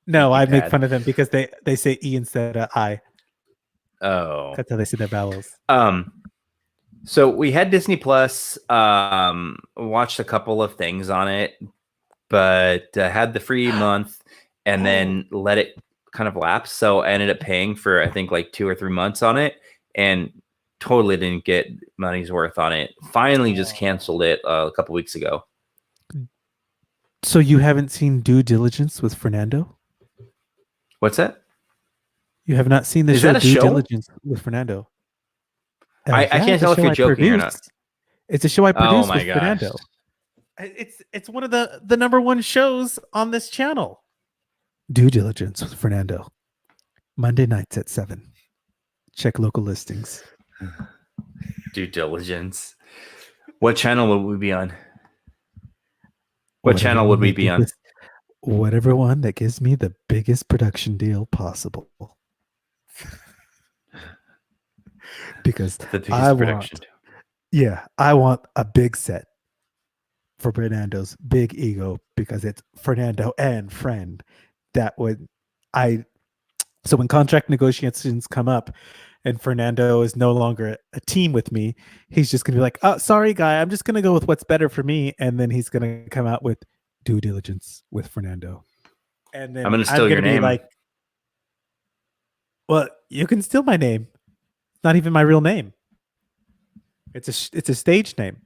No, I make fun of them because they say e instead of I. Oh, that's how they say their vowels. So we had Disney Plus. Watched a couple of things on it, but had the free month and then let it kind of lapse. So I ended up paying for, I think, like 2 or 3 months on it, and totally didn't get money's worth on it. Finally just canceled it a couple weeks ago. So you haven't seen Due Diligence with Fernando? What's that? You have not seen the show Due Diligence with Fernando? I can't tell if you're joking or not. It's a show I produced with Fernando. It's one of the #1 shows on this channel. Due Diligence with Fernando. Monday nights at 7. Check local listings. Due Diligence. What channel would we be on? What channel would we be on? Whatever one that gives me the biggest production deal possible. Because I want a big set for Fernando's big ego, because it's Fernando and friend. So when contract negotiations come up and Fernando is no longer a team with me, he's just gonna be like, "Oh, sorry, guy, I'm just gonna go with what's better for me," and then he's gonna come out with Due Diligence with Fernando. And then I'm gonna steal your name. Like, well, you can steal my name. It's not even my real name. It's a stage name.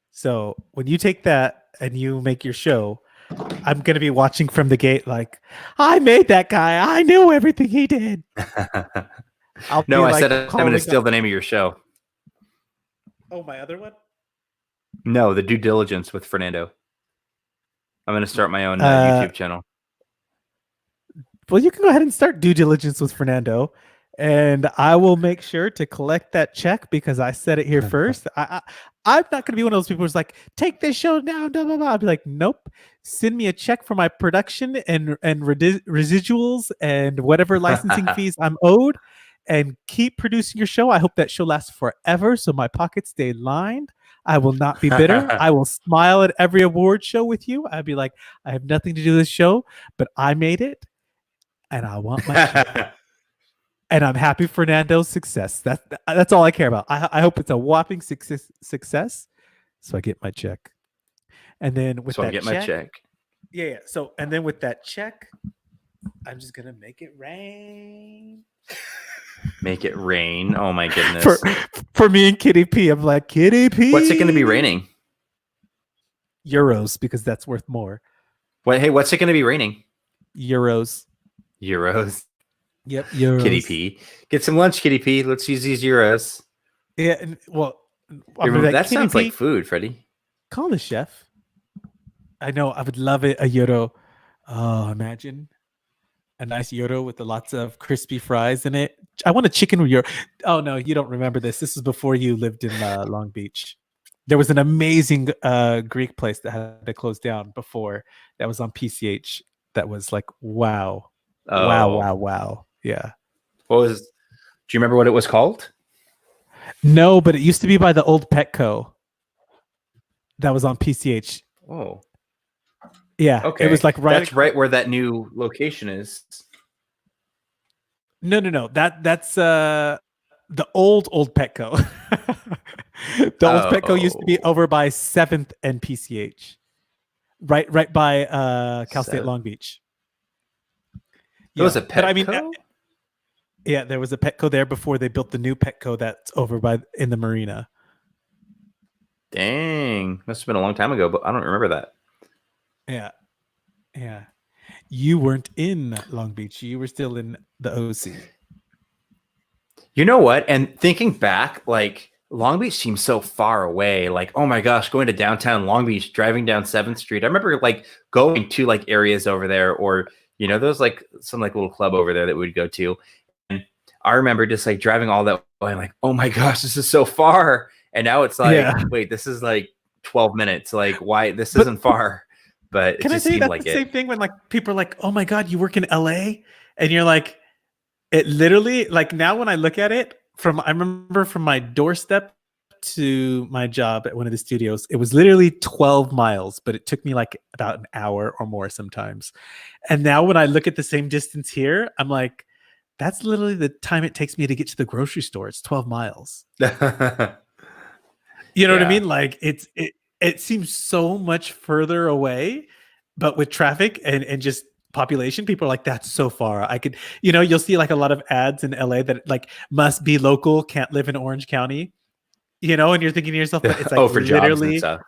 So when you take that and you make your show, I'm going to be watching from the gate like, I made that guy. I knew everything he did. No, I said I'm going to steal the name of your show. Oh, my other one? No, the Due Diligence with Fernando. I'm going to start my own YouTube channel. Well, you can go ahead and start Due Diligence with Fernando, and I will make sure to collect that check because I said it here first. I'm not going to be one of those people who's like, take this show down, blah, blah, blah. I'll be like, nope. Send me a check for my production and residuals and whatever licensing fees I'm owed, and keep producing your show. I hope that show lasts forever so my pockets stay lined. I will not be bitter. I will smile at every award show with you. I'd be like, I have nothing to do with this show, but I made it and I want my check. And I'm happy for Fernando's success. That's all I care about. I hope it's a whopping success so I get my check. And then with So that I get my check. Yeah. So, and then with that check, I'm just going to make it rain. Make it rain. Oh my goodness. For me and Kitty P, I'm like, Kitty P. What's it going to be raining? Euros, because that's worth more. Hey, what's it going to be raining? Euros. Yep, euros. Kitty P. Get some lunch, Kitty P. Let's use these euros. Yeah, and, well, that sounds like food, Freddie. Call the chef. I know, I would love it, a euro. Oh, imagine a nice euro with lots of crispy fries in it. I want a chicken euro. Oh, no, you don't remember this. This is before you lived in Long Beach. There was an amazing Greek place that had to close down before that was on PCH. That was like, wow. Oh. Wow. Yeah. Do you remember what it was called? No, but it used to be by the old Petco. That was on PCH. Oh. Yeah. Okay. It was like That's right where that new location is. No. That's the old Petco. The old Petco used to be over by 7th and PCH. Right by Cal State Long Beach. There was a Petco? I mean, yeah, there was a Petco there before they built the new Petco that's over in the marina. Dang. Must have been a long time ago, but I don't remember that. Yeah. You weren't in Long Beach. You were still in the OC. You know what? And thinking back, like Long Beach seems so far away. Like, oh my gosh, going to downtown Long Beach, driving down 7th Street. I remember like going to like areas over there, or there was like some like little club over there that we'd go to. And I remember just like driving all that way, like, oh my gosh, this is so far. And now it's like, wait, this is like 12 minutes. Like, why this isn't far? But it just seemed like the same thing when like people are like, oh my God, you work in LA? And you're like, it literally, like now when I look at it, I remember from my doorstep to my job at one of the studios, it was literally 12 miles, but it took me like about an hour or more sometimes. And now when I look at the same distance here, I'm like, that's literally the time it takes me to get to the grocery store. It's 12 miles. You know what I mean? Like it seems so much further away, but with traffic and just population, people are like, that's so far. I could, you'll see like a lot of ads in LA that like must be local, can't live in Orange County, and you're thinking to yourself, but it's like for jobs and stuff.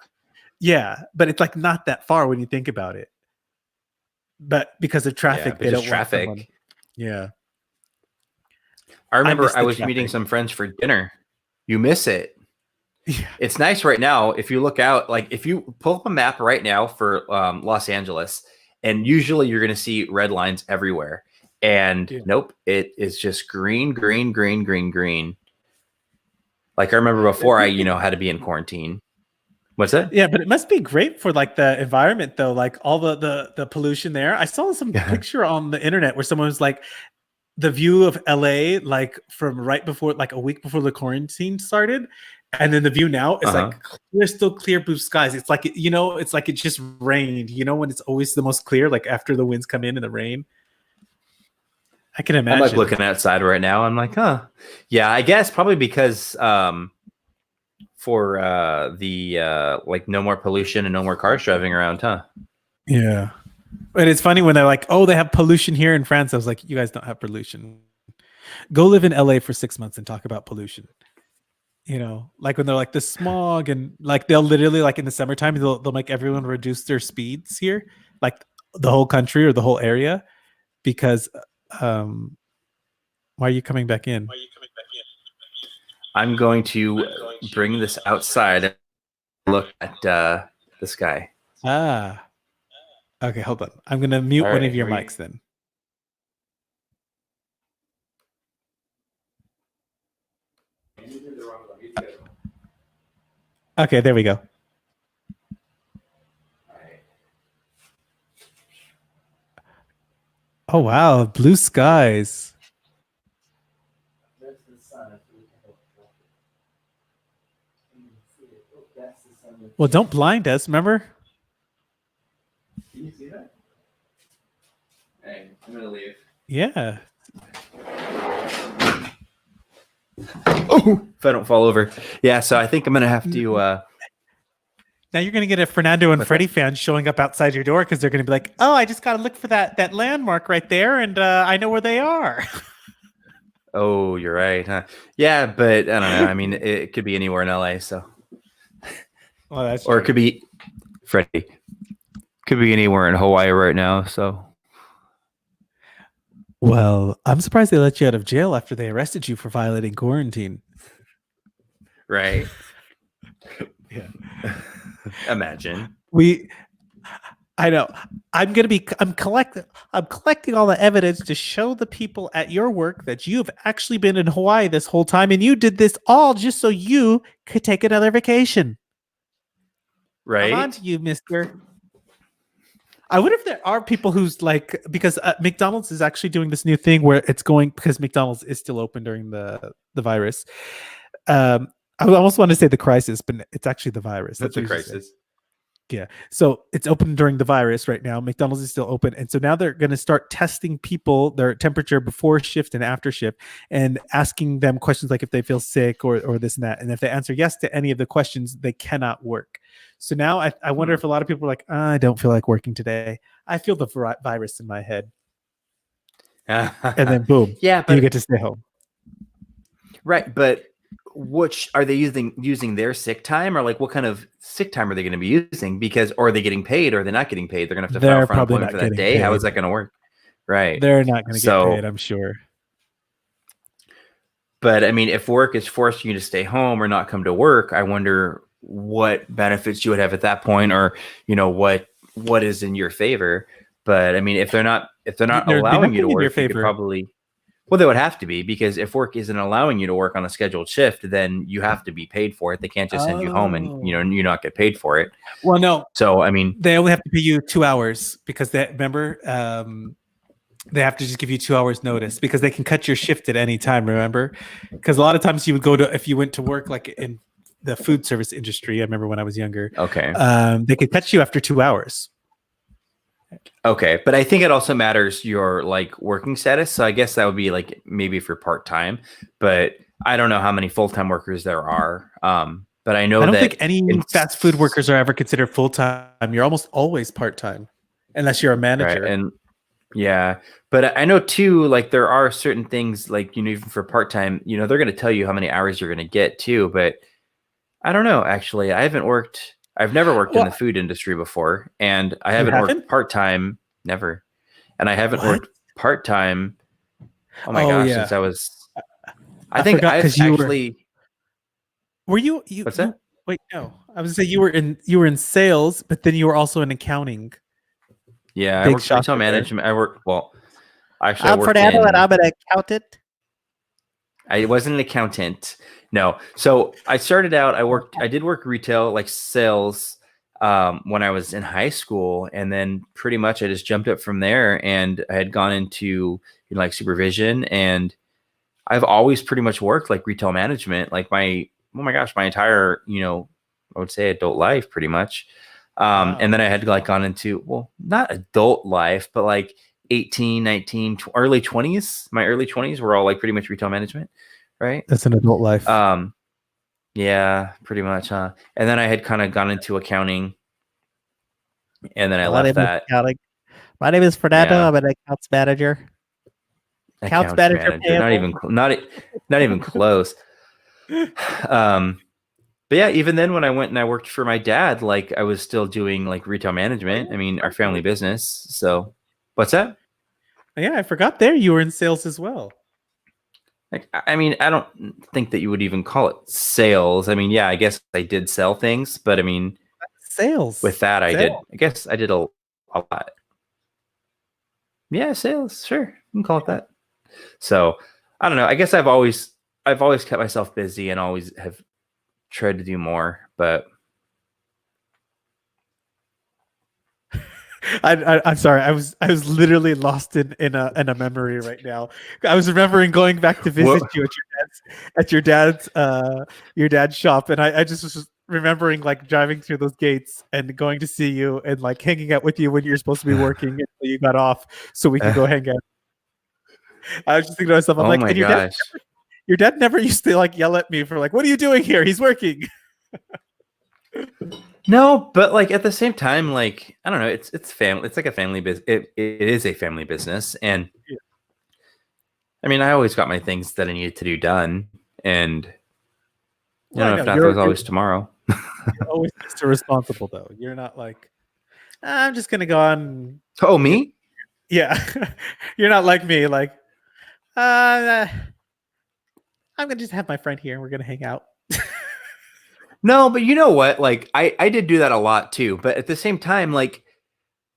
Yeah, but it's like not that far when you think about it. But because of traffic, they don't want someone. Yeah. I remember I was meeting some friends for dinner. You miss it. Yeah. It's nice right now. If you look out, like if you pull up a map right now for Los Angeles, and usually you're going to see red lines everywhere. And nope, it is just green. Like I remember before I, had to be in quarantine. What's that? Yeah, but it must be great for like the environment though, like all the pollution there. I saw some picture on the internet where someone was like, the view of LA, like from right before, like a week before the quarantine started. And then the view now is like crystal clear blue skies. It's like, it's like it just rained, when it's always the most clear, like after the winds come in and the rain. I can imagine. I'm like looking outside right now. I'm like, yeah, I guess probably because for the like no more pollution and no more cars driving around, huh? Yeah. And it's funny when they're like, oh, they have pollution here in France. I was like, you guys don't have pollution. Go live in LA for 6 months and talk about pollution. Like when they're like the smog and like they'll literally like in the summertime, they'll make everyone reduce their speeds here, like the whole country or the whole area, because why are you coming back in? I'm going to bring this outside and look at the sky. Okay, hold on. I'm going to mute one of your mics then. Okay, there we go. Oh, wow. Blue skies. Well, don't blind us. Remember? Can you see that? Hey, I'm gonna leave. Yeah. Oh, if I don't fall over. Yeah, so I think I'm gonna have to. Now you're going to get a Fernando and What's Freddie that? fan showing up outside your door because they're going to be like, "Oh, I just got to look for that landmark right there, and I know where they are." Oh, you're right, huh? Yeah, but I don't know. I mean, it could be anywhere in LA, so. Well, that's Or it true. could be Freddie. Could be anywhere in Hawaii right now. So Well, I'm surprised they let you out of jail after they arrested you for violating quarantine. right. Yeah. Imagine. I know. I'm collecting all the evidence to show the people at your work that you've actually been in Hawaii this whole time, and you did this all just so you could take another vacation. I'm on Right. to you, mister. I wonder if there are people who's like, because McDonald's is actually doing this new thing where it's going, because McDonald's is still open during the virus. I almost want to say the crisis, but it's actually the virus. That's a what I usually say. crisis. Yeah. So it's open during the virus right now. McDonald's is still open. And so now they're going to start testing people, their temperature before shift and after shift, and asking them questions like if they feel sick or this and that. And if they answer yes to any of the questions, they cannot work. So now I wonder if a lot of people are like, I don't feel like working today. I feel the virus in my head. And then boom, yeah, you but get to stay home. right, but which are they using their sick time, or like what kind of sick time are they going to be using? Because or are they getting paid or are they not getting paid? They're going to have to file for Probably unemployment not for that getting day. How paid. is that going to work? Right. They're not going to So- get paid, I'm sure. But I mean, if work is forcing you to stay home or not come to work, I wonder what benefits you would have at that point, or what is in your favor. But I mean, if they're not There'd be allowing you to nothing in your work, you could favor. probably. Well, they would have to be, because if work isn't allowing you to work on a scheduled shift, then you have to be paid for it. They can't just send you home and you not get paid for it. Well, no, So I mean, they only have to pay you 2 hours because they remember they have to just give you 2 hours notice because they can cut your shift at any time. Remember, because a lot of times you would go to, if you went to work like in the food service industry. I remember when I was younger. okay, they could cut you after 2 hours. okay, but I think it also matters your like working status. So I guess that would be like maybe for part time, but I don't know how many full time workers there are. But I know I don't that think any fast food workers are ever considered full time. You're almost always part time, unless you're a manager. right, and yeah, but I know too, like there are certain things like, even for part-time, they're going to tell you how many hours you're going to get too, but I don't know, actually. I've never worked in the food industry before, and I haven't worked part-time, never. And I haven't worked part-time, oh my gosh, since I was, I think I've actually. Were you What's that? Wait, no. I was gonna say you were in sales, but then you were also in accounting. Yeah, I worked retail management. I worked Fernando, and I'm an accountant. I wasn't an accountant. No. So I started out, I did work retail, like sales, when I was in high school. And then pretty much I just jumped up from there, and I had gone into like supervision, and I've always pretty much worked like retail management, like my entire, I would say adult life pretty much. Wow. And then I had like gone into, well, not adult life, but like 18, 19, early 20s. My early 20s were all like pretty much retail management, right? That's an adult life. Yeah, pretty much, huh? And then I had kind of gone into accounting, and then I left that. My name is Fernando. Yeah. I'm an accounts manager. Accounts manager. Not even close. But yeah, even then when I went and I worked for my dad, like I was still doing like retail management. I mean, our family business. So what's that? Yeah, I forgot there you were in sales as well. Like, I mean, I don't think that you would even call it sales. I mean, yeah, I guess I did sell things, but I mean, sales. with that, I guess I did a lot. Yeah, sales. Sure. You can call it that. So I don't know. I guess I've always kept myself busy and always have tried to do more, but I'm sorry. I was literally lost in a memory right now. I was remembering going back to visit What? you at your dad's shop, and I just was remembering like driving through those gates and going to see you and like hanging out with you when you're supposed to be working until you got off so we could go hang out. I was just thinking to myself, I'm Oh like, my and gosh. your dad never used to like yell at me for like, what are you doing here? He's working. No, but like at the same time, like I don't know, it's family. It's like a family business. It is a family business, and Yeah. I mean, I always got my things that I needed to do done, and Well, I if know not, there was always tomorrow. you're always Mr. Responsible though. You're not like, I'm just gonna go on. Oh, me? Yeah, you're not like me. Like, I'm gonna just have my friend here and we're gonna hang out. No, but you know what? Like I did do that a lot too. But at the same time, like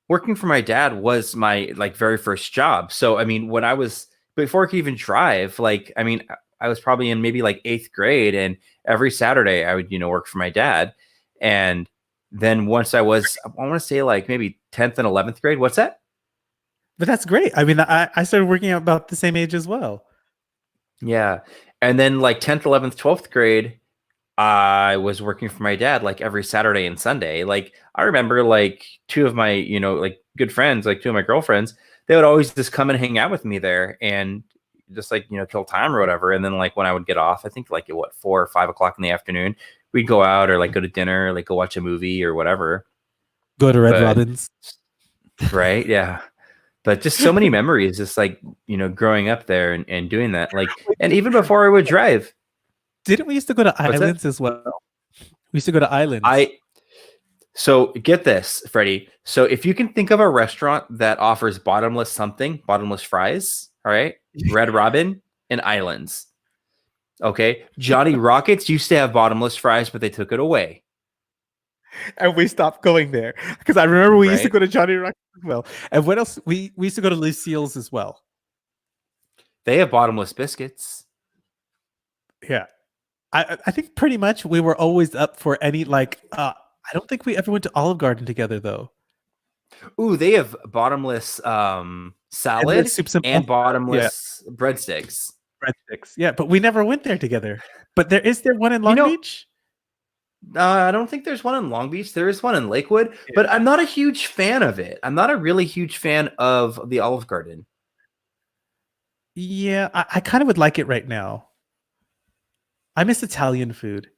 working for my dad was my like very first job. So I mean, when I was before I could even drive, like I mean, I was probably in maybe like 8th grade, and every Saturday I would work for my dad. And then once I was, I want to say like maybe 10th and 11th grade. What's that? But that's great. I mean, I started working out about the same age as well. Yeah. And then like 10th, 11th, 12th grade, I was working for my dad like every Saturday and Sunday. Like I remember like two of my, like good friends, like two of my girlfriends, they would always just come and hang out with me there and just like, kill time or whatever. And then like when I would get off, I think like at 4 or 5 o'clock in the afternoon, we'd go out or like go to dinner, like go watch a movie or whatever. Go to Red But Robin's. right. Yeah. But just so many memories, just like, growing up there and doing that. Like, and even before I would drive. Didn't we used to go to What's that? islands as well? We used to go to islands. So get this, Freddie. So if you can think of a restaurant that offers bottomless fries, all right, Red Robin and Islands. Okay, Johnny Rockets used to have bottomless fries, but they took it away. And we stopped going there because I remember we used to Right? go to Johnny Rock as well. And what else? We used to go to Lucille's as well. They have bottomless biscuits. Yeah, I think pretty much we were always up for any like. I don't think we ever went to Olive Garden together though. Ooh, they have bottomless salad and bottomless breadsticks. Breadsticks. Yeah, but we never went there together. But is there one in Long Beach? I don't think there's one in Long Beach. There is one in Lakewood, but I'm not a huge fan of it. I'm not a really huge fan of the Olive Garden. Yeah, I kind of would like it right now. I miss Italian food.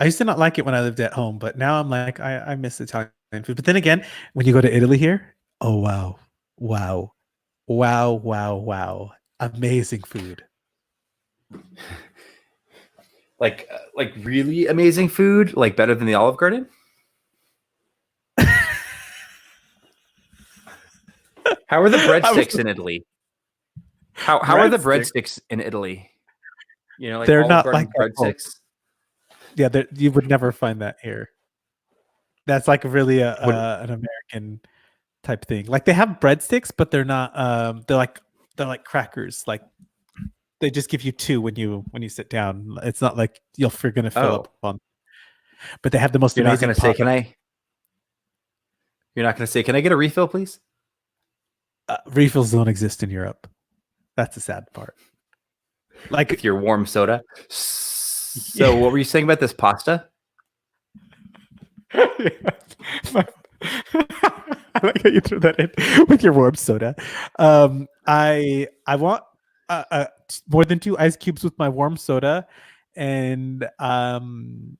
I used to not like it when I lived at home, but now I'm like, I miss Italian food. But then again, when you go to Italy here, oh wow, wow, wow, wow, wow, amazing food. Like really amazing food, like better than the Olive Garden. How are the breadsticks in Italy? How are the breadsticks in Italy? Like they're Olive not Garden like breadsticks. Yeah, you would never find that here. That's like really an American type thing. Like they have breadsticks, but they're not. They're like crackers. Like they just give you two when you sit down. It's not like you're gonna fill up on. But they have the most You're amazing. Not gonna say, can I? You're not gonna say, can I get a refill, please? Refills don't exist in Europe. That's the sad part. Like with your warm soda. So what were you saying about this pasta? I like how you threw that in with your warm soda. I want more than 2 ice cubes with my warm soda, and I'm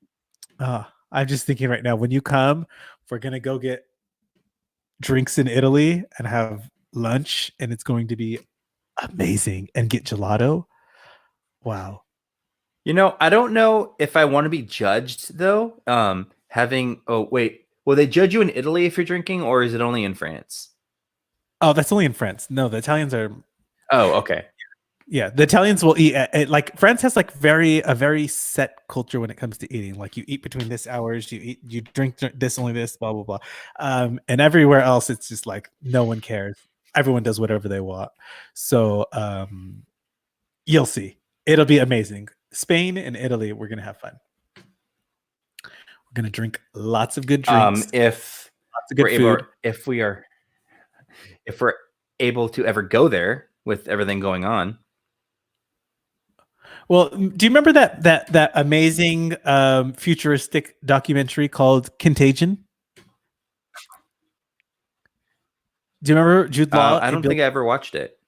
just thinking right now. When you come, we're gonna go get drinks in Italy and have lunch, and it's going to be amazing. And get gelato. Wow. I don't know if I want to be judged though. Will they judge you in Italy if you're drinking, or is it only in France? Oh, that's only in France. No, the Italians are. Oh, okay. Yeah, the Italians will eat like France has like a very set culture when it comes to eating. Like you eat between this hours, you drink this, only this, blah blah blah. And everywhere else, it's just like no one cares. Everyone does whatever they want. So you'll see. It'll be amazing. Spain and Italy, we're gonna have fun. We're gonna drink lots of good drinks. If of good food. If we're able to ever go there with everything going on. Well, do you remember that amazing futuristic documentary called Contagion? Do you remember Jude Law? I don't think I ever watched it.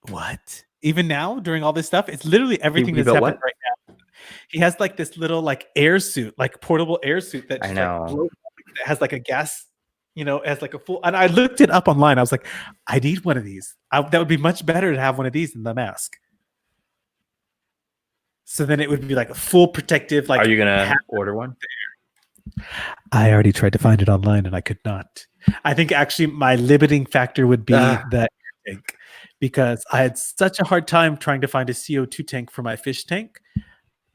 What? Even now, during all this stuff, it's literally everything He that's happening what? right now. He has like this little like air suit, like portable air suit that I just know. like blows up, that has like a gas, has like a full. And I looked it up online. I was like, I need one of these. That would be much better to have one of these than the mask. So then it would be like a full protective. Like, are you gonna order one? I already tried to find it online and I could not. I think actually my limiting factor would be that tank, because I had such a hard time trying to find a CO2 tank for my fish tank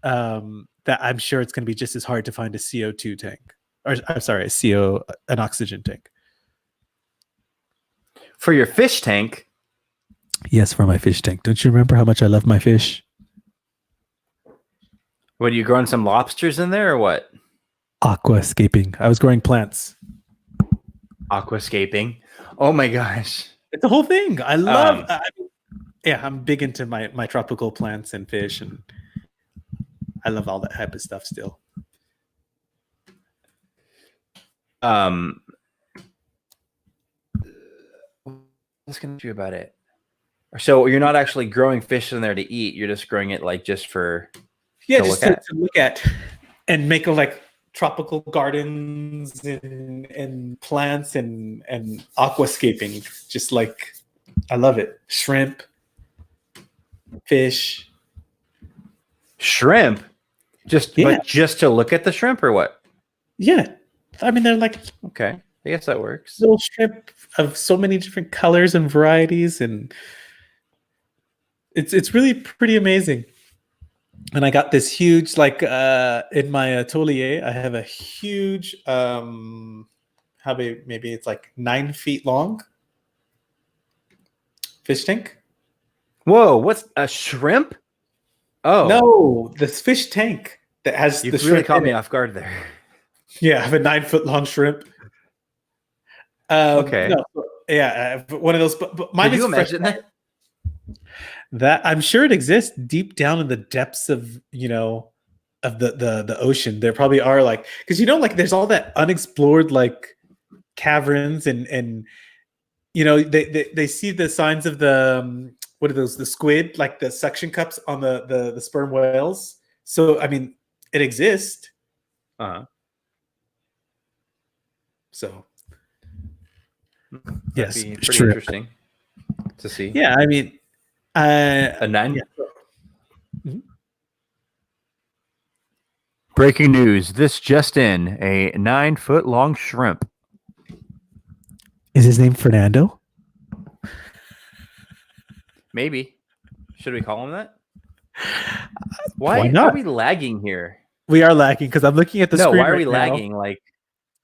that I'm sure it's going to be just as hard to find a CO2 tank. Or I'm sorry, an oxygen tank. For your fish tank? Yes, for my fish tank. Don't you remember how much I love my fish? What, are you growing some lobsters in there or what? Aquascaping. I was growing plants. Aquascaping. Oh my gosh. It's a whole thing. I love I'm big into my tropical plants and fish, and I love all that type of stuff still. What's going to do about it? So you're not actually growing fish in there to eat. You're just growing it like just for to look at and make like tropical gardens and plants and aquascaping. Just like, I love it. Shrimp, fish, shrimp. But just to look at the shrimp or what? Yeah, I mean they're like, okay, I guess that works. Little shrimp of so many different colors and varieties, and it's really pretty amazing. And I got this huge, like in my atelier, I have a huge, maybe it's like 9 feet long fish tank. Whoa, what's a shrimp? Oh no, this fish tank that has you the really shrimp caught me off guard there. Yeah, I have a 9 foot long shrimp. Okay. No, yeah, one of those. But mine Could you is imagine that? That I'm sure it exists deep down in the depths of of the ocean. There probably are, like, because like there's all that unexplored like caverns and they see the signs of the what are those, the squid, like the suction cups on the sperm whales. So I mean it exists. So yes, be pretty interesting to see. Yeah, I mean a 9. Yeah. Mm-hmm. Breaking news. This just in. A 9 foot long shrimp. Is his name Fernando? Maybe. Should we call him that? Why not? Are we lagging here? We are lagging because I'm looking at the screen. No, why are we lagging? Like,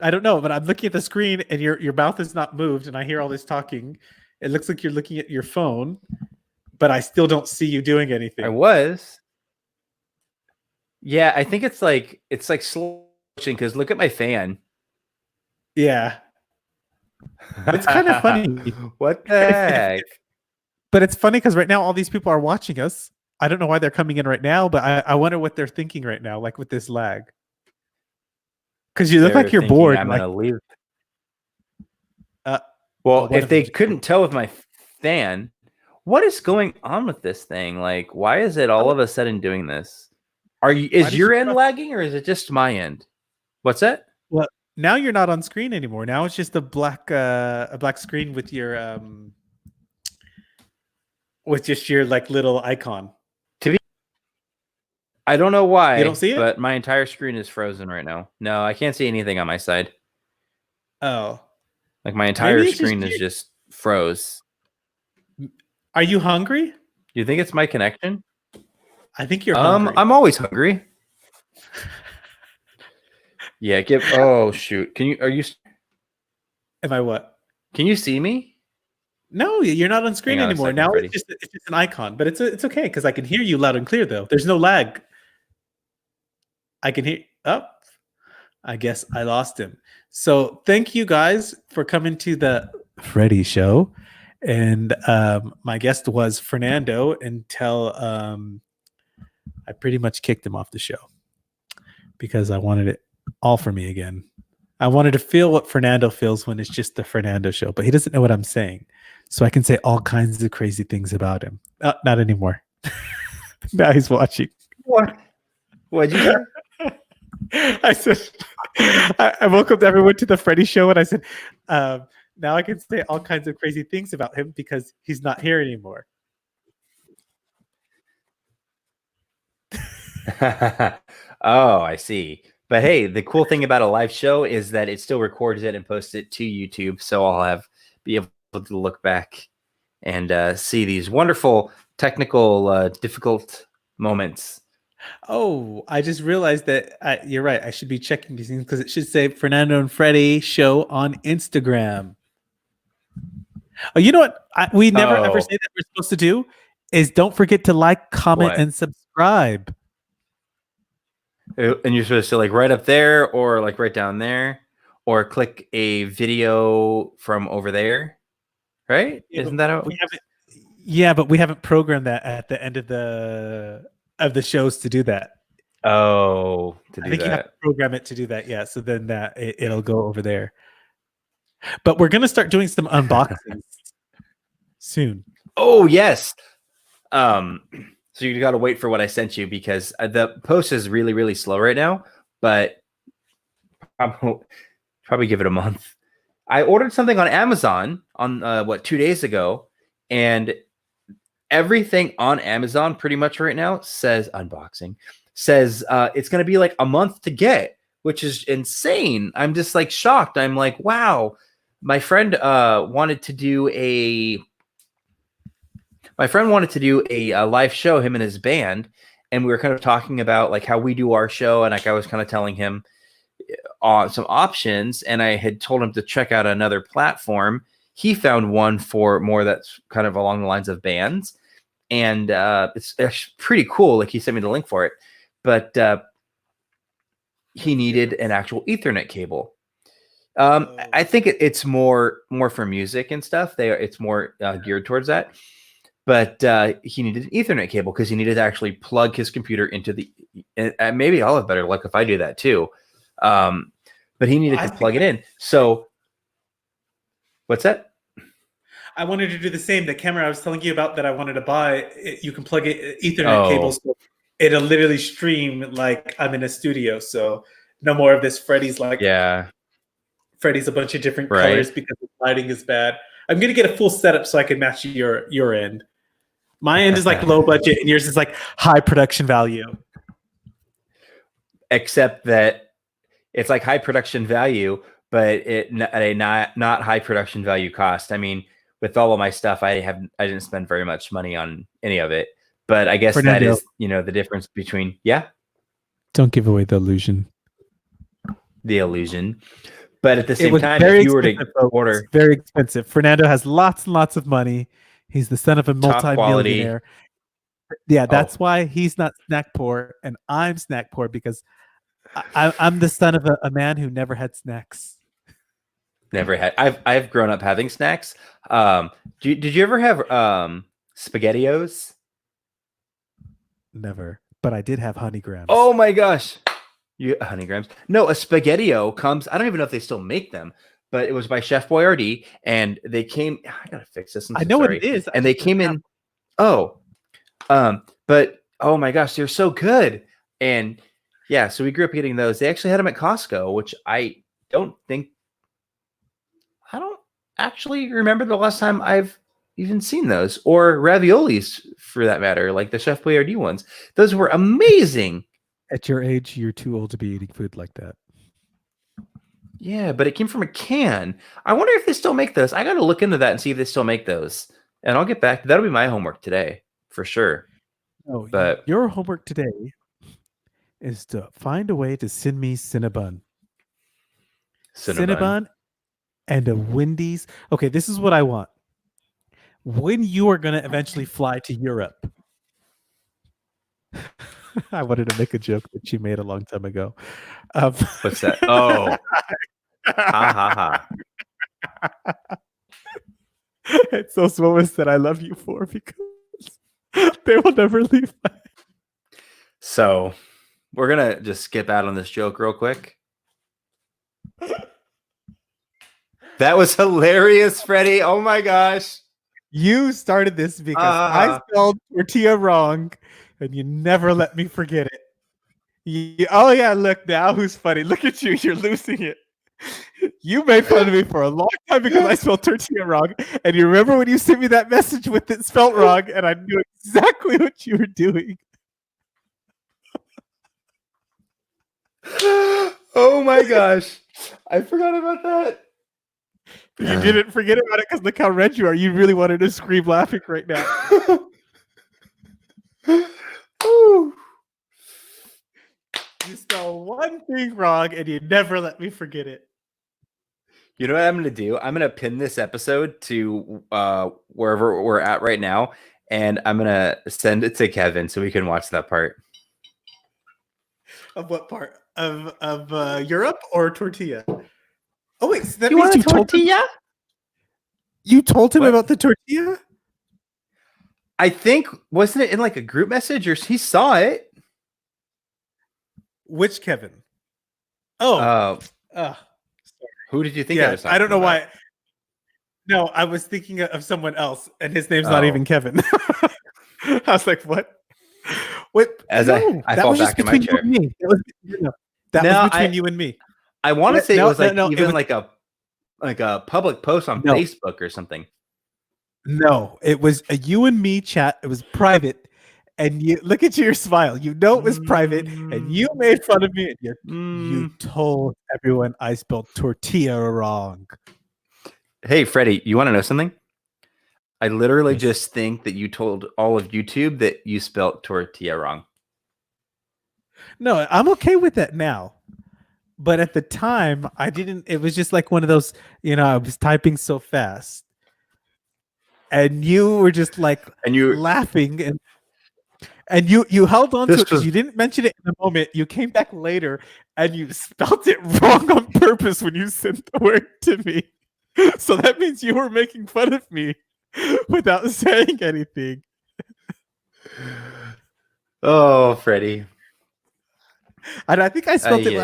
I don't know, but I'm looking at the screen and your mouth is not moved, and I hear all this talking. It looks like you're looking at your phone, but I still don't see you doing anything. I was. Yeah, I think it's like slow motion because look at my fan. Yeah. It's kind of funny. What the heck? But it's funny because right now all these people are watching us. I don't know why they're coming in right now, but I wonder what they're thinking right now, like with this lag. Because you look like you're bored. I'm like, gonna leave. Well, if they couldn't tell with my fan, what is going on with this thing? Like, why is it all of a sudden doing this? Is your end lagging or is it just my end? What's that? Well, now you're not on screen anymore. Now it's just a black screen with your with just your like little icon. I don't know why. You don't see it? But my entire screen is frozen right now. No, I can't see anything on my side. Oh. Like my entire screen is just froze. Are you hungry? Do you think it's my connection? I think you're hungry. I'm always hungry. Yeah, oh shoot. Are you Am I what? Can you see me? No, you're not on screen anymore. Now Freddy. it's just an icon, but it's okay because I can hear you loud and clear though. There's no lag. I can hear I guess I lost him. So thank you guys for coming to the Freddy show. And my guest was Fernando until I pretty much kicked him off the show because I wanted it all for me again. I wanted to feel what Fernando feels when it's just the Fernando show, but he doesn't know what I'm saying. So I can say all kinds of crazy things about him. Not anymore. Now he's watching. What? What'd you say? I said, I welcomed everyone to the Freddy show, and I said, now I can say all kinds of crazy things about him because he's not here anymore. Oh, I see. But hey, the cool thing about a live show is that it still records it and posts it to YouTube, so I'll be able to look back and see these wonderful technical difficult moments. Oh, I just realized that you're right. I should be checking these things because it should say Fernando and Freddy show on Instagram. Oh, you know what? We never ever say that we're supposed to do is don't forget to like, comment, and subscribe. And you're supposed to like right up there or like right down there or click a video from over there, right? Yeah, Isn't that how we haven't? Yeah, but we haven't programmed that at the end of the shows to do that. Oh, to do I think that. you have to program it to do that. Yeah, so then that it'll go over there. But we're gonna start doing some unboxings soon. Oh yes. So you got to wait for what I sent you because the post is really, really slow right now, but probably give it a month. I ordered something on Amazon on 2 days ago, and everything on Amazon pretty much right now says unboxing, says it's going to be like a month to get, which is insane. I'm just like shocked. I'm like, wow. My friend wanted to do a live show, him and his band, and we were kind of talking about like how we do our show, and like I was kind of telling him some options, and I had told him to check out another platform. He found one for more that's kind of along the lines of bands, and it's pretty cool. Like he sent me the link for it, but he needed an actual Ethernet cable. I think it's more for music and stuff. It's more geared towards that. But he needed an Ethernet cable because he needed to actually plug his computer into the. And maybe I'll have better luck if I do that too. But he needed to plug it in. So, what's that? I wanted to do the same. The camera I was telling you about that I wanted to buy, you can plug it Ethernet cables. So it'll literally stream like I'm in a studio. So no more of this Freddy's like. Yeah. Freddy's a bunch of different colors because the lighting is bad. I'm gonna get a full setup so I can match your end. My end is like low budget, and yours is like high production value. Except that it's like high production value, but it not high production value cost. I mean, with all of my stuff, I didn't spend very much money on any of it. But I guess Fernando, that is the difference between Don't give away the illusion. The illusion. But at the same time, if you were to order, it's very expensive. Fernando has lots and lots of money. He's the son of a multi-millionaire. Yeah, that's why he's not snack poor, and I'm snack poor because I'm the son of a man who never had snacks. Never had. I've grown up having snacks. Did you ever have SpaghettiOs? Never, but I did have Honey Grams. Oh my gosh. Honey Grams. No, a SpaghettiO comes. I don't even know if they still make them, but it was by Chef Boyardee, and they came. I gotta fix this. I know what it is, and they came in. But oh my gosh, they're so good. And yeah, so we grew up getting those. They actually had them at Costco, which I don't actually remember the last time I've even seen those, or raviolis for that matter, like the Chef Boyardee ones. Those were amazing. At your age, you're too old to be eating food like that. Yeah, but it came from a can. I wonder if they still make those. I got to look into that and see if they still make those. And I'll get back. That'll be my homework today, for sure. Oh, but your homework today is to find a way to send me Cinnabon. Cinnabon and a Wendy's. Okay, this is what I want. When you are going to eventually fly to Europe, I wanted to make a joke that she made a long time ago. What's that? Oh, ha ha ha. It's those moments that I love you for because they will never leave. So we're gonna just skip out on this joke real quick. That was hilarious, Freddie. Oh my gosh. You started this because I spelled tortilla wrong, and you never let me forget it. Oh yeah, look now who's funny. Look at you, you're losing it. You made fun of me for a long time because I spelled tortilla wrong. And you remember when you sent me that message with it spelled wrong, and I knew exactly what you were doing. Oh my gosh. I forgot about that. You didn't forget about it because look how red you are. You really wanted to scream laughing right now. Ooh. You spell one thing wrong and you never let me forget it. You know what I'm gonna do? I'm gonna pin this episode to wherever we're at right now, and I'm gonna send it to Kevin so we can watch that part. Of what part? Of Europe or tortilla? Oh wait, so that You means want a you told him, tortilla? you told him What? about the tortilla? I think wasn't it in like a group message or he saw it? Which Kevin? Oh, Who did you think I was talking I don't know about? why. No, I was thinking of someone else, and his name's not even Kevin. I was like, "What?" Wait, I fall back in my between you chair. and me. That was between you and me. I want to say it was like even it was, like a public post on No. Facebook or something. No, it was a you and me chat. It was private, and you look at your smile. You know it was private, and you made fun of me. And you told everyone I spelled tortilla wrong. Hey, Freddie, you want to know something? I literally just think that you told all of YouTube that you spelled tortilla wrong. No, I'm okay with that now. But at the time, I didn't. It was just like one of those, I was typing so fast. And you were just like laughing and you held on to it because you didn't mention it in the moment. You came back later and you spelled it wrong on purpose when you sent the word to me. So that means you were making fun of me without saying anything. Oh, Freddie. And I think I spelled it.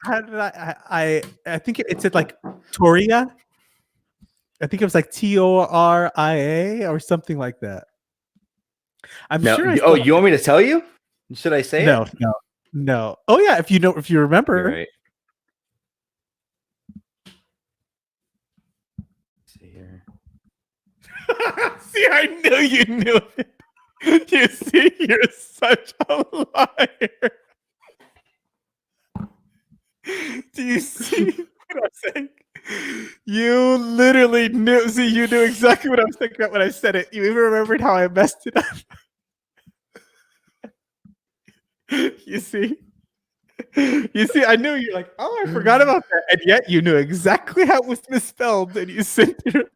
How did I think it said like Toria. I think it was like Toria or something like that. I'm sure. You want me to tell you? Should I say it? No. Oh yeah, if you remember. You're right. See here. See, I knew you knew it. You see, you're such a liar. Do you see what I'm saying? You literally knew. See, you knew exactly what I was thinking about when I said it. You even remembered how I messed it up. You see? I knew. You're like, oh, I forgot about that. And yet you knew exactly how it was misspelled and you sent it.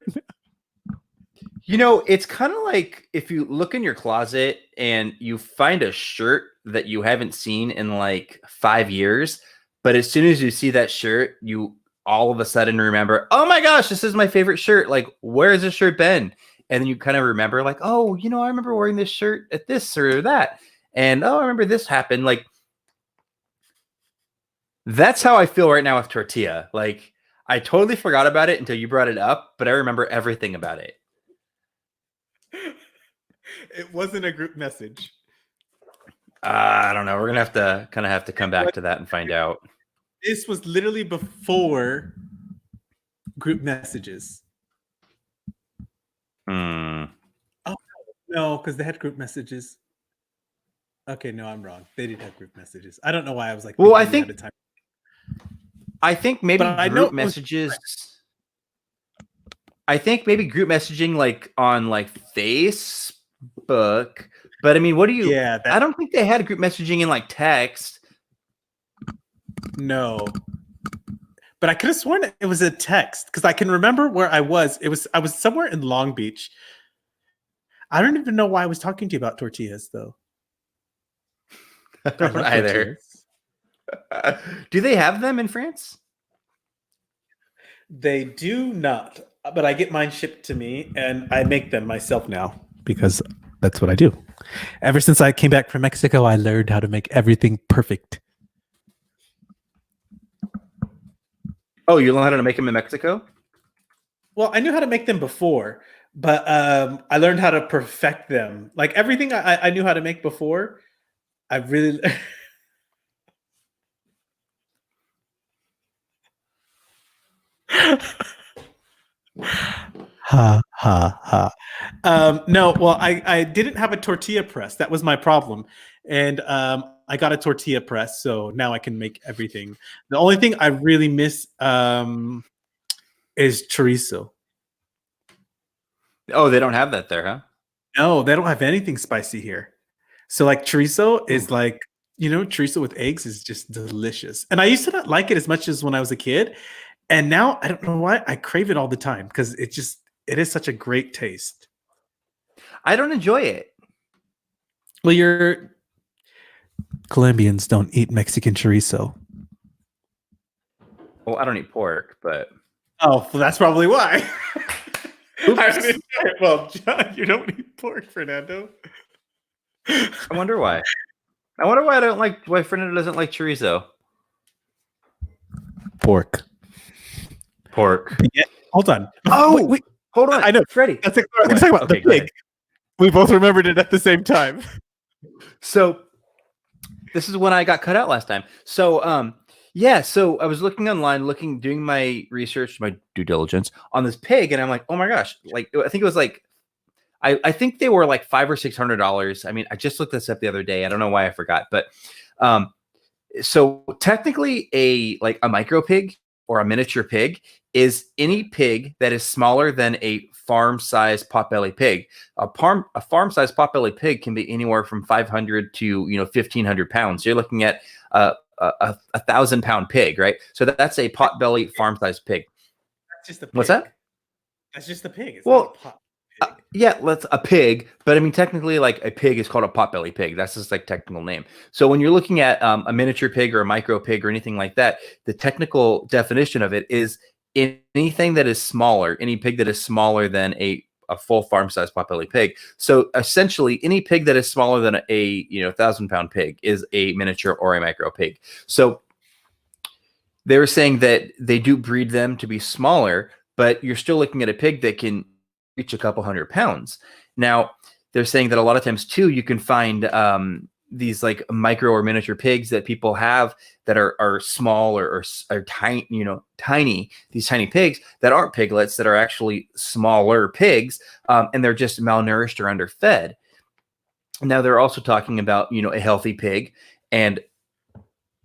It's kind of like if you look in your closet and you find a shirt that you haven't seen in like 5 years, but as soon as you see that shirt, you all of a sudden remember, oh my gosh, this is my favorite shirt. Like, where has this shirt been? And then you kind of remember like, oh, I remember wearing this shirt at this or that. And oh, I remember this happened. Like, that's how I feel right now with tortilla. Like, I totally forgot about it until you brought it up, but I remember everything about it. It wasn't a group message. I don't know. We're gonna have to come back to that and find out. This was literally before group messages. Oh no, because they had group messages. Okay, no, I'm wrong. They did have group messages. I don't know why I was like. Well, I think maybe group messages. I think maybe group messaging like on like Facebook. But I mean, what do you? Yeah, I don't think they had group messaging in like text. No, but I could have sworn it was a text because I can remember where I was. I was somewhere in Long Beach. I don't even know why I was talking to you about tortillas though. I I don't love either. tortillas. Do they have them in France? They do not, but I get mine shipped to me, and I make them myself now because that's what I do. Ever since I came back from Mexico, I learned how to make everything perfect. Oh, you learned how to make them in Mexico? Well, I knew how to make them before, but I learned how to perfect them. Like everything I knew how to make before, I really. Ha ha ha. No, well, I didn't have a tortilla press. That was my problem, and I got a tortilla press, so now I can make everything. The only thing I really miss is chorizo. Oh, they don't have that there, huh? No, they don't have anything spicy here. So like chorizo is Ooh. like, chorizo with eggs is just delicious. And I used to not like it as much as when I was a kid. And now I don't know why I crave it all the time because it is such a great taste. I don't enjoy it. Well, your Colombians don't eat Mexican chorizo. Well, I don't eat pork, but Oh, well, that's probably why. Oops. I didn't know it. Well, John, you don't eat pork, Fernando. I wonder why. I wonder why Fernando doesn't like chorizo. Pork. Yeah, hold on. Oh, wait. Hold on. I know. Freddie. Let's talk What? about Okay, the go ahead. pig. We both remembered it at the same time. So this is when I got cut out last time. So yeah, so I was looking online, doing my research, my due diligence on this pig, and I'm like, oh my gosh, like I think it was like I think they were like $500 or $600. I mean, I just looked this up the other day. I don't know why I forgot, but so technically a micro pig or a miniature pig is any pig that is smaller than a farm-sized potbelly pig. A farm-sized potbelly pig can be anywhere from 500 to 1,500 pounds. You're looking at a 1,000-pound pig, right? So that's a potbelly farm-sized pig. That's just a pig. What's that? That's just a pig. It's Well, not a pot pig. yeah, let's a pig, but I mean technically, like a pig is called a potbelly pig. That's just like technical name. So when you're looking at a miniature pig or a micro pig or anything like that, the technical definition of it is anything that is smaller, any pig that is smaller than a full farm size potbelly pig. So essentially, any pig that is smaller than a 1,000-pound pig is a miniature or a micro pig. So they were saying that they do breed them to be smaller, but you're still looking at a pig that can reach a couple hundred pounds. Now, they're saying that a lot of times too, you can find these like micro or miniature pigs that people have that are small or tiny, these tiny pigs that aren't piglets, that are actually smaller pigs, and they're just malnourished or underfed. Now they're also talking about a healthy pig, and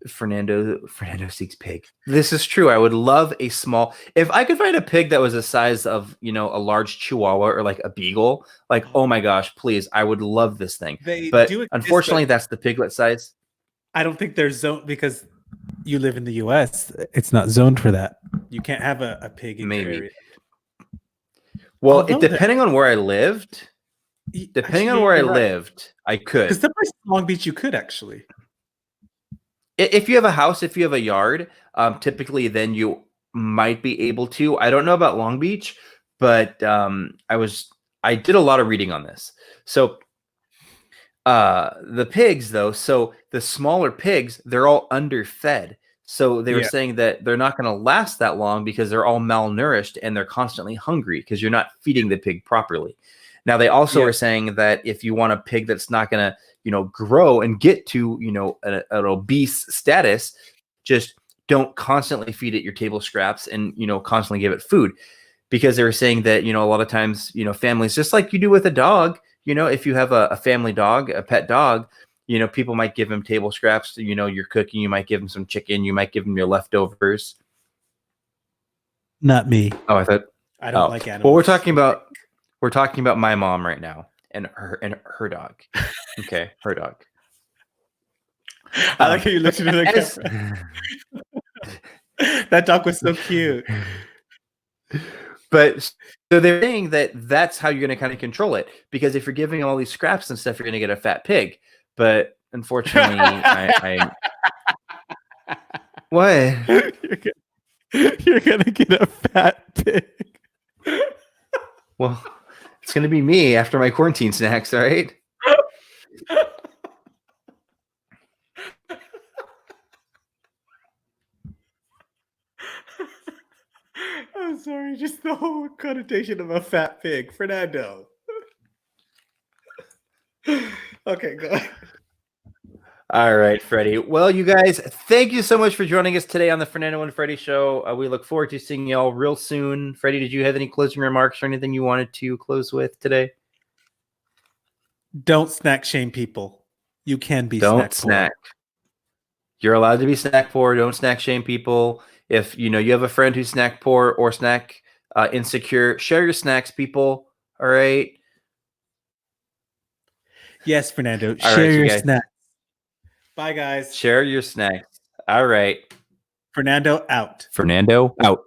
Fernando seeks pig. This is true. I would love a small. If I could find a pig that was the size of a large Chihuahua or like a beagle, like oh my gosh, please, I would love this thing. But unfortunately, that's the piglet size. I don't think there's zoned because you live in the U.S. It's not zoned for that. You can't have a pig in your area. Well, depending on where I lived, I could. Because the place in Long Beach, you could actually. If you have a house, if you have a yard, typically then you might be able to. I don't know about Long Beach, but I did a lot of reading on this. So the pigs, though, so the smaller pigs, they're all underfed. So they were saying that they're not going to last that long because they're all malnourished and they're constantly hungry because you're not feeding the pig properly. Now, they also are saying that if you want a pig that's not going to grow and get to, an obese status, just don't constantly feed it your table scraps and, constantly give it food, because they were saying that, a lot of times, families, just like you do with a dog, if you have a family dog, a pet dog, people might give him table scraps, you're cooking, you might give him some chicken, you might give him your leftovers. Not me. Oh, I thought, I don't like animals. Well, we're talking about my mom right now and her dog. Okay, her dog. I like how you looked into the camera. That dog was so cute. But so they're saying that that's how you're going to kind of control it, because if you're giving all these scraps and stuff, you're going to get a fat pig. But unfortunately, I what? You're gonna get a fat pig. Well, it's gonna be me after my quarantine snacks, all right? I'm sorry, just the whole connotation of a fat pig, Fernando. Okay, go ahead. All right, Freddie. Well, you guys, thank you so much for joining us today on the Fernando and Freddie show. We look forward to seeing y'all real soon. Freddie, did you have any closing remarks or anything you wanted to close with today? Don't snack shame people. You can be Don't snack snack. You're allowed to be snack poor. Don't snack shame people. If you have a friend who's snack poor or snack insecure, share your snacks, people. All right. Yes, Fernando. All Share right, you your guys. snacks. Bye, guys. Share your snacks. All right. Fernando out. Fernando out.